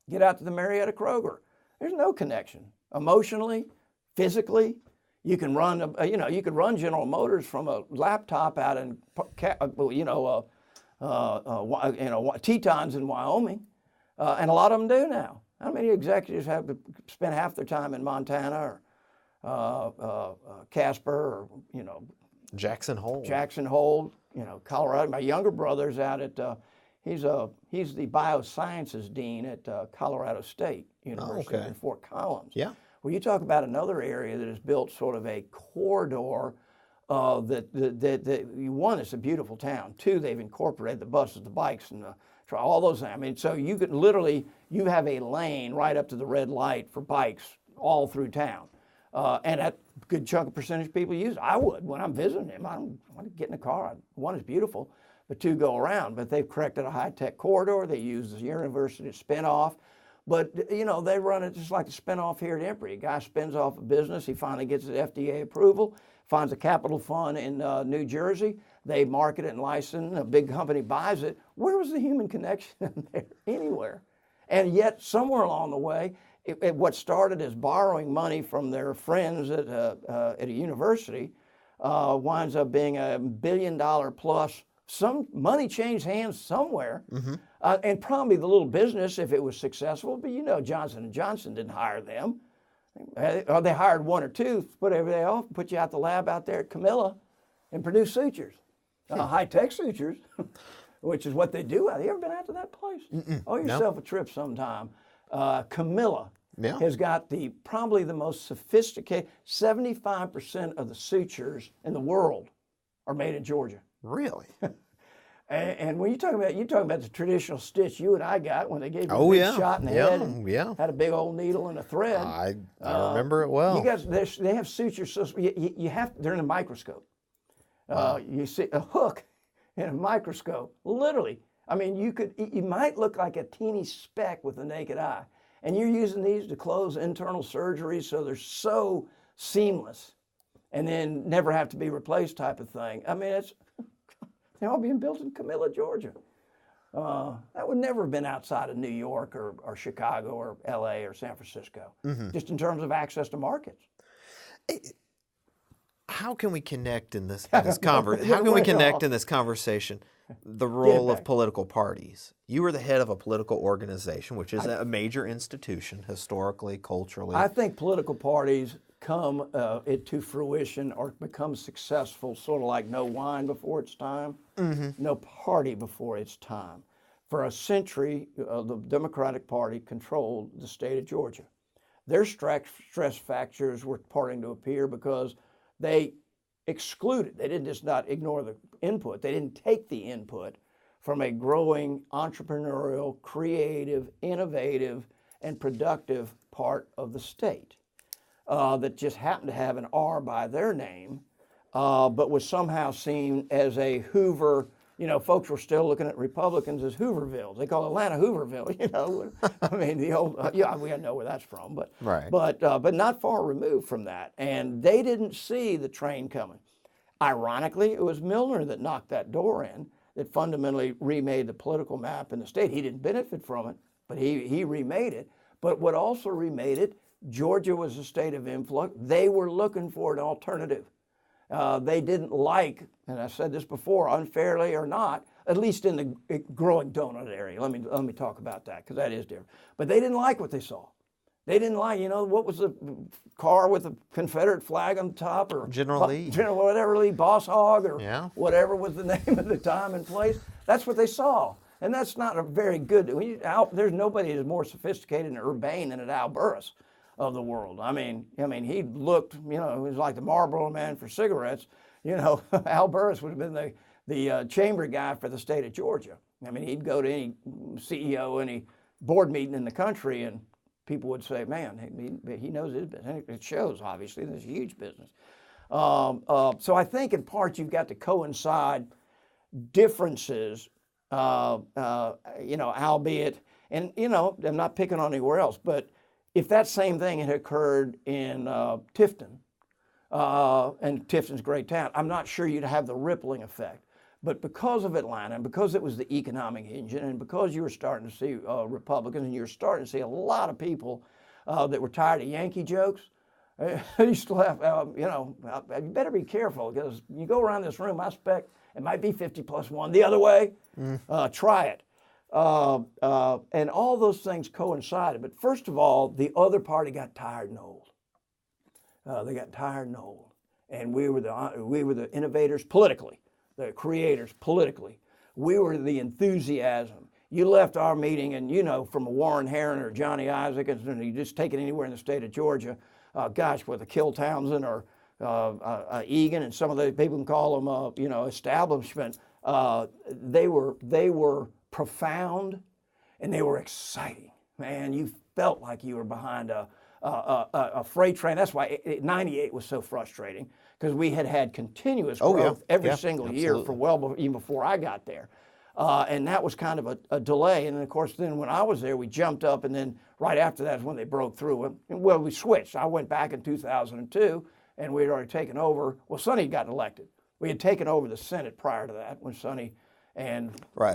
S2: get out to the Marietta Kroger. There's no connection emotionally, physically. You can run, you could run General Motors from a laptop out in, Tetons in Wyoming, and a lot of them do now. How many executives have to spend half their time in Montana or Casper or
S1: Jackson Hole,
S2: Colorado? My younger brother's out at he's the biosciences dean at Colorado State University in Fort Collins.
S1: Yeah.
S2: Well, you talk about another area that has built sort of a corridor One, it's a beautiful town. Two, they've incorporated the buses, the bikes, and all those things. I mean, so you could literally, you have a lane right up to the red light for bikes all through town. And a good chunk of percentage of people use it. I would when I'm visiting them. I don't want to get in a car. One, is beautiful, but two, go around. But they've corrected a high-tech corridor. They use the university to spin off. But, you know, they run it just like the spin-off here at Emory. A guy spins off a business. He finally gets his FDA approval, finds a capital fund in New Jersey. They market it and license. A big company buys it. Where was the human connection there? Anywhere. And yet, somewhere along the way, what started as borrowing money from their friends at a university winds up being $1 billion plus. Some money changed hands somewhere, and probably the little business, if it was successful. But you know, Johnson & Johnson didn't hire them. Or they hired one or two, put everything off, put you out the lab out there at Camilla and produce sutures, high-tech sutures, which is what they do. Have you ever been out to that place? Oh, yourself a trip sometime. Camilla has got probably the most sophisticated, 75% of the sutures in the world are made in Georgia.
S1: Really?
S2: And when you talk about the traditional stitch you and I got when they gave you a big shot in the head and had a big old needle and a thread.
S1: I remember it well.
S2: You guys, they have sutures. So you have, they're in a microscope. You see a hook in a microscope, literally. I mean, you might look like a teeny speck with the naked eye. And you're using these to close internal surgeries so they're so seamless and then never have to be replaced type of thing. I mean, they're all being built in Camilla, Georgia. That would never have been outside of New York or Chicago or LA or San Francisco, just in terms of access to markets.
S1: How can we connect in this conversation? How can we connect in this conversation the role of political parties? You were the head of a political organization, which is a major institution historically, culturally.
S2: I think political parties come to fruition or become successful sort of like no wine before its time, no party before its time. For a century, the Democratic Party controlled the state of Georgia. Their stress factors were starting to appear because they excluded, they didn't just not ignore the input, they didn't take the input from a growing entrepreneurial, creative, innovative, and productive part of the state that just happened to have an R by their name, but was somehow seen as a Hoover. You know, folks were still looking at Republicans as Hoovervilles. They call Atlanta Hooverville. You know, I mean the old we know where that's from, but but not far removed from that. And they didn't see the train coming. Ironically, it was Milner that knocked that door in, that fundamentally remade the political map in the state. He didn't benefit from it, but he remade it. But what also remade it, Georgia was a state of influx. They were looking for an alternative. They didn't like, and I said this before, unfairly or not, at least in the growing donut area. Let me talk about that, because that is different. But they didn't like what they saw. They didn't like, what was the car with the Confederate flag on the top, or
S1: General Lee,
S2: whatever Lee, Boss Hog, or whatever was the name of the time and place. That's what they saw, and that's not a very good. There's nobody that's more sophisticated and urbane than Al Burris of the world. I mean, he looked, he was like the Marlboro Man for cigarettes. Al Burris would have been the chamber guy for the state of Georgia. I mean, he'd go to any CEO, any board meeting in the country, and people would say, man, he knows his business. It shows, obviously, there's a huge business. So I think in part you've got to coincide differences, albeit, and, I'm not picking on anywhere else, but if that same thing had occurred in Tifton, and Tifton's a great town, I'm not sure you'd have the rippling effect. But because of Atlanta, and because it was the economic engine, and because you were starting to see Republicans, and you were starting to see a lot of people that were tired of Yankee jokes, you still have, you better be careful, because you go around this room, I expect it might be 50+1 the other way. Try it. And all those things coincided. But first of all, the other party got tired and old. They got tired and old. And we were the innovators politically, the creators politically. We were the enthusiasm. You left our meeting and, from a Warren Herron or Johnny Isaac, and you just take it anywhere in the state of Georgia, with a Kill Townsend or Egan and some of the people can call them, establishment. They were profound, and they were exciting. Man, you felt like you were behind a freight train. That's why '98 was so frustrating, because we had continuous growth every single year for even before I got there. And that was kind of a delay. And then, of course, when I was there, we jumped up, and then right after that is when they broke through. Well, we switched. I went back in 2002, and we had already taken over. Well, Sonny got elected. We had taken over the Senate prior to that when Sonny and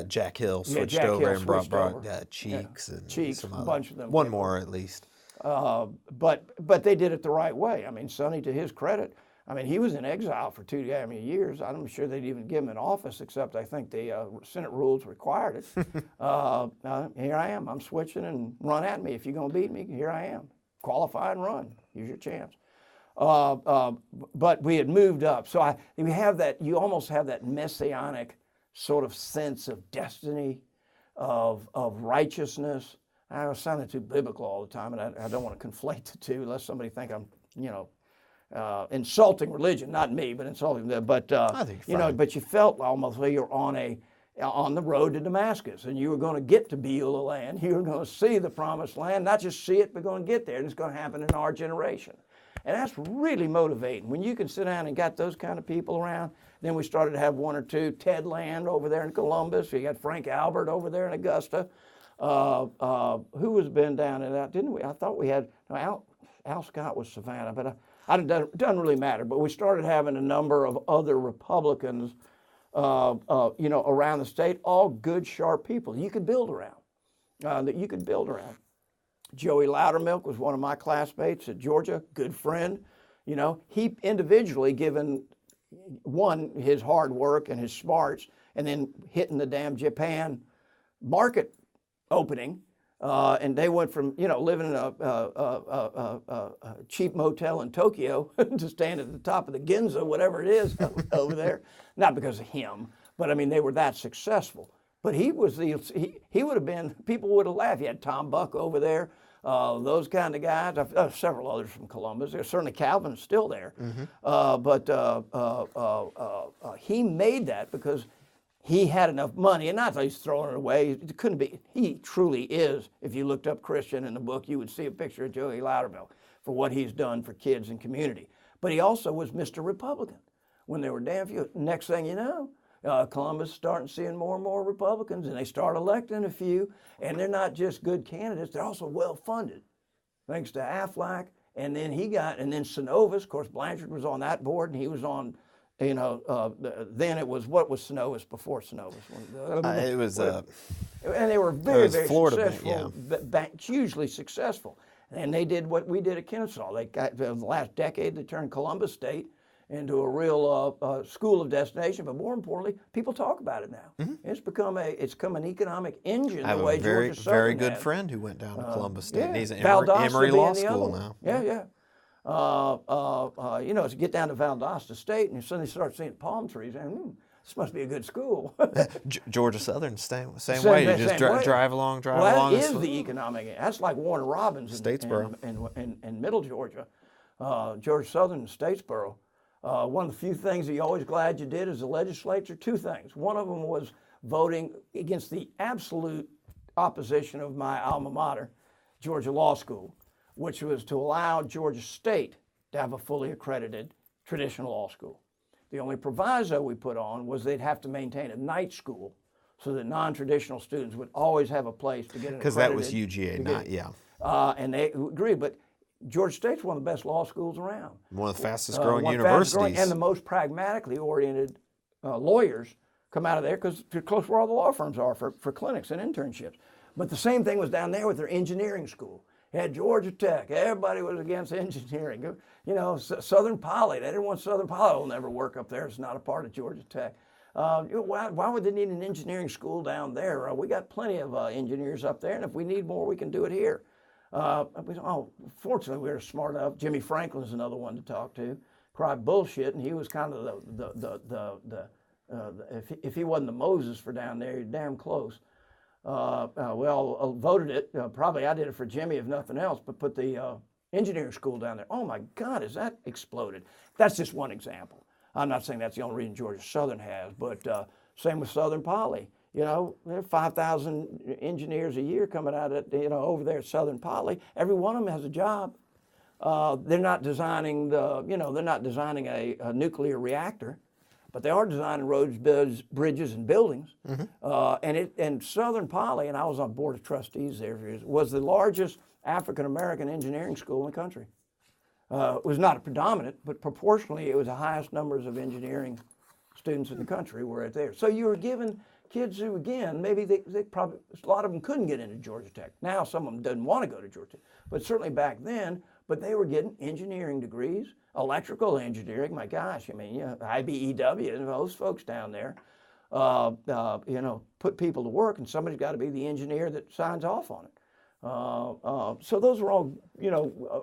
S1: Jack Hill switched
S2: Jack
S1: over
S2: Hill
S1: and brought
S2: over.
S1: Cheeks and
S2: Cheeks,
S1: some
S2: a
S1: other,
S2: bunch of them.
S1: one more at least.
S2: But they did it the right way. I mean, Sonny, to his credit, I mean, he was in exile for 2 years. I'm sure they'd even give him an office, except I think the Senate rules required it. Here I am. I'm switching, and run at me. If you're going to beat me, here I am. Qualify and run. Here's your chance. But we had moved up. So we have that, you almost have that messianic sort of sense of destiny, of righteousness. I was sounding too biblical all the time, and I don't want to conflate the two, unless somebody think I'm, insulting religion, not me, but insulting them. But
S1: I think you're fine.
S2: but you felt almost like you're on the road to Damascus, and you were going to get to Beulah land. You were going to see the promised land, not just see it, but going to get there, and it's going to happen in our generation. And that's really motivating. When you can sit down and got those kind of people around, then we started to have one or two. Ted Land over there in Columbus. We got Frank Albert over there in Augusta. Who has been down in that? Didn't we? I thought we had, no, Al Scott was Savannah, but it doesn't really matter. But we started having a number of other Republicans, around the state, all good, sharp people you could build around, Joey Loudermilk was one of my classmates at Georgia, good friend. He individually, given one, his hard work and his smarts, and then hitting the damn Japan market opening, and they went from living in a cheap motel in Tokyo to stand at the top of the Ginza, whatever it is over there. Not because of him, but I mean they were that successful. But he was he would have been, people would have laughed. You had Tom Buck over there, those kind of guys. Several others from Columbus. There's certainly Calvin's still there. But he made that because he had enough money, and not that he's throwing it away. It couldn't be. He truly is. If you looked up Christian in the book, you would see a picture of Joey Loudermilk for what he's done for kids and community. But he also was Mr. Republican when there were damn few. Next thing you know, Columbus starting seeing more and more Republicans, and they start electing a few, and they're not just good candidates, they're also well-funded, thanks to Aflac, and then Synovus, of course, Blanchard was on that board, and he was on, then it was, what was Synovus before Synovus?
S1: It was...
S2: and they were very, very
S1: Florida
S2: successful, hugely successful. And they did what we did at Kennesaw. They got, in the last decade, they turned Columbus State into a real school of destination, but more importantly, people talk about it now. It's become an economic engine.
S1: I have
S2: the way
S1: a very,
S2: Georgia Southern
S1: very good
S2: has.
S1: friend who went down to Columbus State. And he's at
S2: Valdosta
S1: Emory
S2: being
S1: Law
S2: the
S1: School
S2: other
S1: now.
S2: To get down to Valdosta State and you suddenly start seeing palm trees, and this must be a good school.
S1: Georgia Southern, same way. You just drive along.
S2: Well, that is the economic. That's like Warner Robins in Middle Georgia, Georgia Southern and Statesboro. One of the few things that you're always glad you did as a legislature, two things. One of them was voting against the absolute opposition of my alma mater, Georgia Law School, which was to allow Georgia State to have a fully accredited traditional law school. The only proviso we put on was they'd have to maintain a night school so that non-traditional students would always have a place to get an accredited.
S1: Because that was UGA,
S2: and they agreed, but Georgia State's one of the best law schools around.
S1: One of the fastest growing universities.
S2: And the most pragmatically oriented lawyers come out of there because they're close where all the law firms are for clinics and internships. But the same thing was down there with their engineering school. You had Georgia Tech. Everybody was against engineering. Southern Poly. They didn't want Southern Poly. It'll never work up there. It's not a part of Georgia Tech. Why would they need an engineering school down there? We got plenty of engineers up there, and if we need more, we can do it here. Fortunately, we were smart enough. Jimmy Franklin's another one to talk to. Cried bullshit, and he was kind of if he wasn't the Moses for down there, he's damn close. We all voted it. Probably I did it for Jimmy, if nothing else, but put the engineering school down there. Oh my God, has that exploded? That's just one example. I'm not saying that's the only reason Georgia Southern has, but same with Southern Poly. You know, there are 5,000 engineers a year coming out of, over there at Southern Poly. Every one of them has a job. They're not designing they're not designing a nuclear reactor, but they are designing roads, bridges, and buildings. And Southern Poly, and I was on board of trustees there, was the largest African American engineering school in the country. It was not a predominant, but proportionally, it was the highest numbers of engineering students in the country were right there. So you were given kids who, again, maybe they probably, a lot of them couldn't get into Georgia Tech. Now some of them didn't want to go to Georgia Tech, but certainly back then, but they were getting engineering degrees, electrical engineering, my gosh, I mean, IBEW, and those folks down there, put people to work, and somebody's got to be the engineer that signs off on it. So those are all,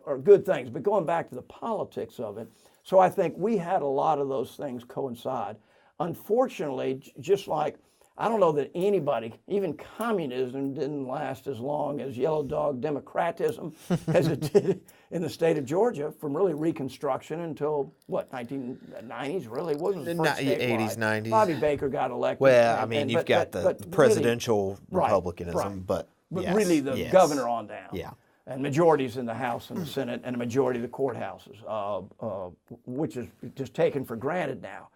S2: are good things. But going back to the politics of it, so I think we had a lot of those things coincide. Unfortunately, just like, I don't know that anybody, even communism didn't last as long as yellow dog democratism as it did in the state of Georgia from really Reconstruction until, 1990s really? Wasn't the first statewide.
S1: 80s, 90s.
S2: Bobby Baker got elected.
S1: Well, I mean, you've got the presidential
S2: really,
S1: republicanism,
S2: right.
S1: but yes,
S2: really the governor on down.
S1: Yeah.
S2: And majorities in the House and the Senate and a majority of the courthouses, which is just taken for granted now.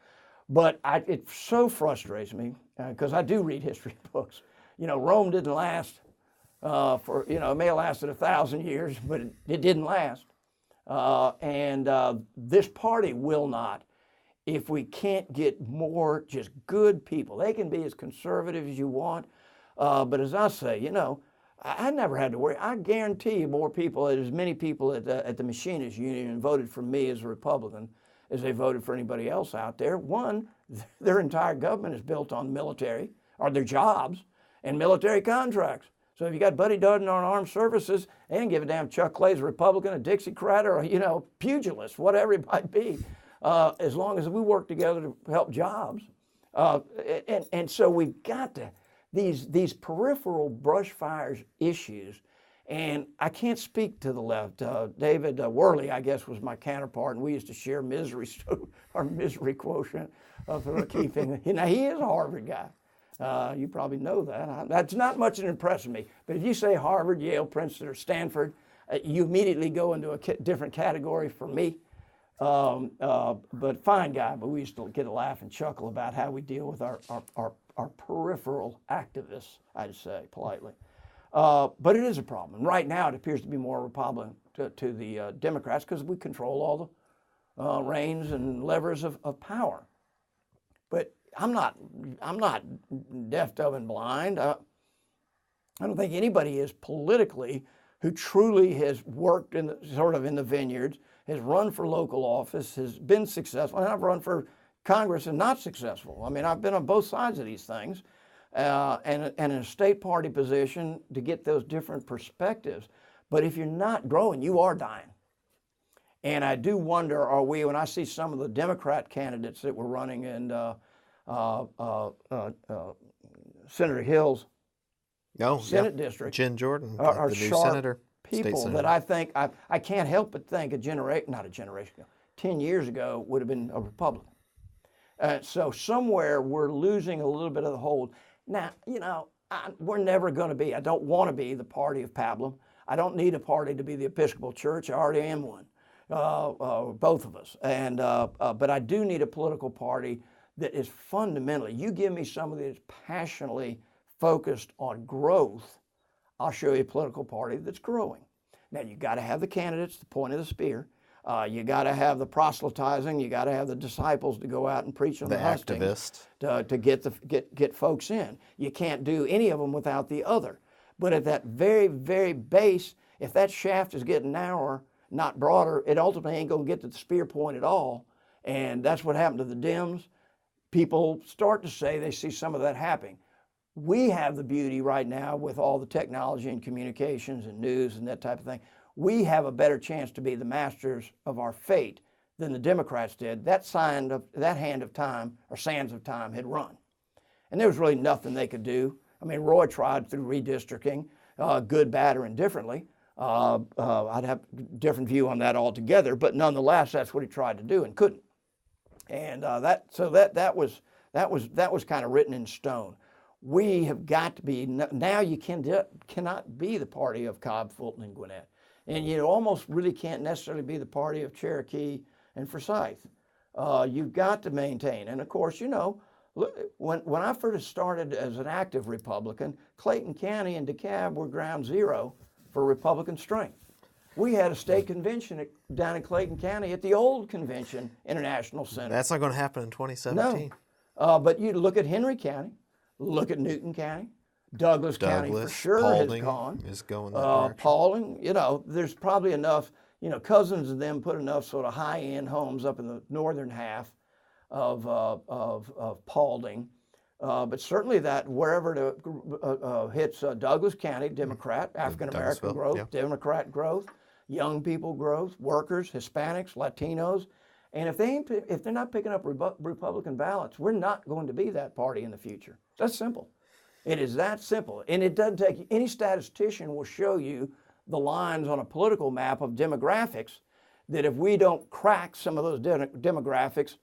S2: But it so frustrates me because I do read history books. Rome didn't last it may have lasted 1,000 years, but it didn't last. And this party will not, if we can't get more just good people. They can be as conservative as you want, but as I say, I never had to worry. I guarantee you more people, as many people at the Machinists Union voted for me as a Republican as they voted for anybody else out there. One, their entire government is built on military, or their jobs, and military contracts. So if you got Buddy Dudden on armed services, they didn't give a damn Chuck Clay's a Republican, a Dixiecrat, or pugilist, whatever it might be, as long as we work together to help jobs. And so we've got to, these peripheral brush fires issues. And I can't speak to the left. David Worley, I guess, was my counterpart, and we used to share misery, our misery quotient for keeping. He is a Harvard guy. You probably know that. That's not much that impresses me. But if you say Harvard, Yale, Princeton, or Stanford, you immediately go into a different category for me. But fine guy. But we used to get a laugh and chuckle about how we deal with our peripheral activists, I'd say politely. But it is a problem. And right now it appears to be more Republican to the Democrats because we control all the reins and levers of power. But I'm not deaf, dumb, and blind. I don't think anybody is politically who truly has worked in the vineyards, has run for local office, has been successful. And I've run for Congress and not successful. I mean, I've been on both sides of these things. And in a state party position to get those different perspectives. But if you're not growing, you are dying. And I do wonder, when I see some of the Democrat candidates that were running in Senator Hill's Senate district,
S1: Jen Jordan,
S2: are
S1: the new
S2: sharp
S1: senator,
S2: people that I think, I can't help but think 10 years ago would have been a Republican. So somewhere we're losing a little bit of the hold. Now, we're never going to be, I don't want to be the party of pablum. I don't need a party to be the Episcopal Church. I already am one, both of us. And but I do need a political party that is fundamentally, you give me somebody that's passionately focused on growth, I'll show you a political party that's growing. Now, you got to have the candidates, the point of the spear. You got to have the proselytizing. You got to have the disciples to go out and preach on the hustings, to get folks in. You can't do any of them without the other. But at that very, very base, if that shaft is getting narrower, not broader, it ultimately ain't going to get to the spear point at all. And that's what happened to the Dems. People start to say they see some of that happening. We have the beauty right now with all the technology and communications and news and that type of thing. We have a better chance to be the masters of our fate than the Democrats did. That hand of time, or sands of time, had run. And there was really nothing they could do. I mean, Roy tried through redistricting, good, bad, or indifferently, I'd have a different view on that altogether, but nonetheless, that's what he tried to do and couldn't. And that was kind of written in stone. We have got to be now. You cannot be the party of Cobb, Fulton, and Gwinnett, and you almost really can't necessarily be the party of Cherokee and Forsyth. You've got to maintain, and of course, when I first started as an active Republican, Clayton County and DeKalb were ground zero for Republican strength. We had a state convention down in Clayton County at the old convention International Center.
S1: That's not going to happen in 2017.
S2: No, but you look at Henry County, look at Newton County, Douglas County for sure
S1: Paulding
S2: has gone.
S1: is going that direction.
S2: Paulding, there's probably enough, Cousins and them put enough sort of high-end homes up in the northern half of Paulding. But certainly that wherever it hits Douglas County, Democrat, African-American growth, yeah. Democrat growth, young people growth, workers, Hispanics, Latinos. And if they're not picking up Republican ballots, we're not going to be that party in the future. That's simple. It is that simple. And it doesn't take, any statistician will show you the lines on a political map of demographics that if we don't crack some of those demographics,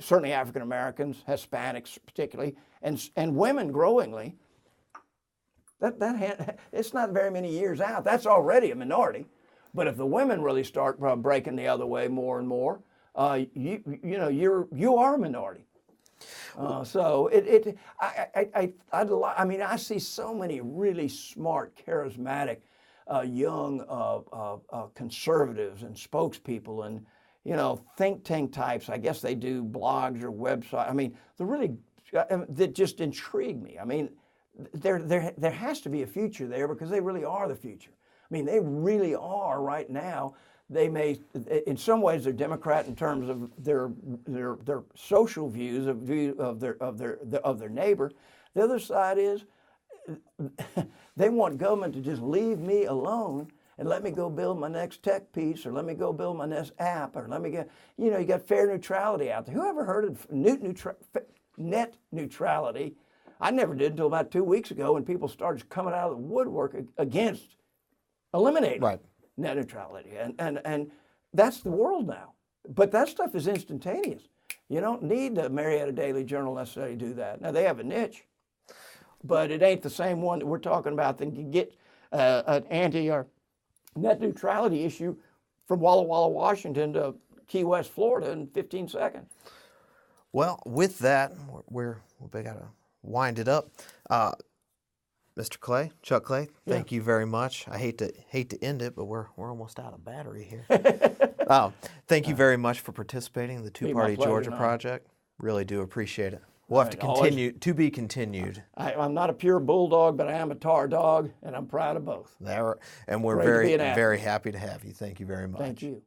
S2: certainly African Americans, Hispanics particularly, and women growingly, it's not very many years out. That's already a minority. But if the women really start breaking the other way more and more, you are a minority. So I see so many really smart, charismatic, young conservatives and spokespeople and think tank types. I guess they do blogs or websites. I mean, that just intrigue me. I mean, there has to be a future there because they really are the future. I mean, they really are right now. They may, in some ways, they're Democrat in terms of their social views of their neighbor. The other side is they want government to just leave me alone and let me go build my next tech piece, or let me go build my next app, or let me get, you got fair neutrality out there. Who ever heard of net neutrality? I never did until about 2 weeks ago when people started coming out of the woodwork against eliminating net neutrality. And that's the world now. But that stuff is instantaneous. You don't need the Marietta Daily Journal necessarily to do that. Now, they have a niche, but it ain't the same one that we're talking about that can get an anti or net neutrality issue from Walla Walla, Washington to Key West, Florida in 15 seconds.
S1: Well, with that, we got to wind it up. Mr. Clay, Chuck Clay, thank you very much. I hate to end it, but we're almost out of battery here. Thank you very much for participating in the Two-Party Georgia Project. Really do appreciate it. We'll have to continue, to be continued. I'm
S2: not a pure bulldog, but I am a tar dog, and I'm proud of both.
S1: And we're very happy to have you. Thank you very much.
S2: Thank you.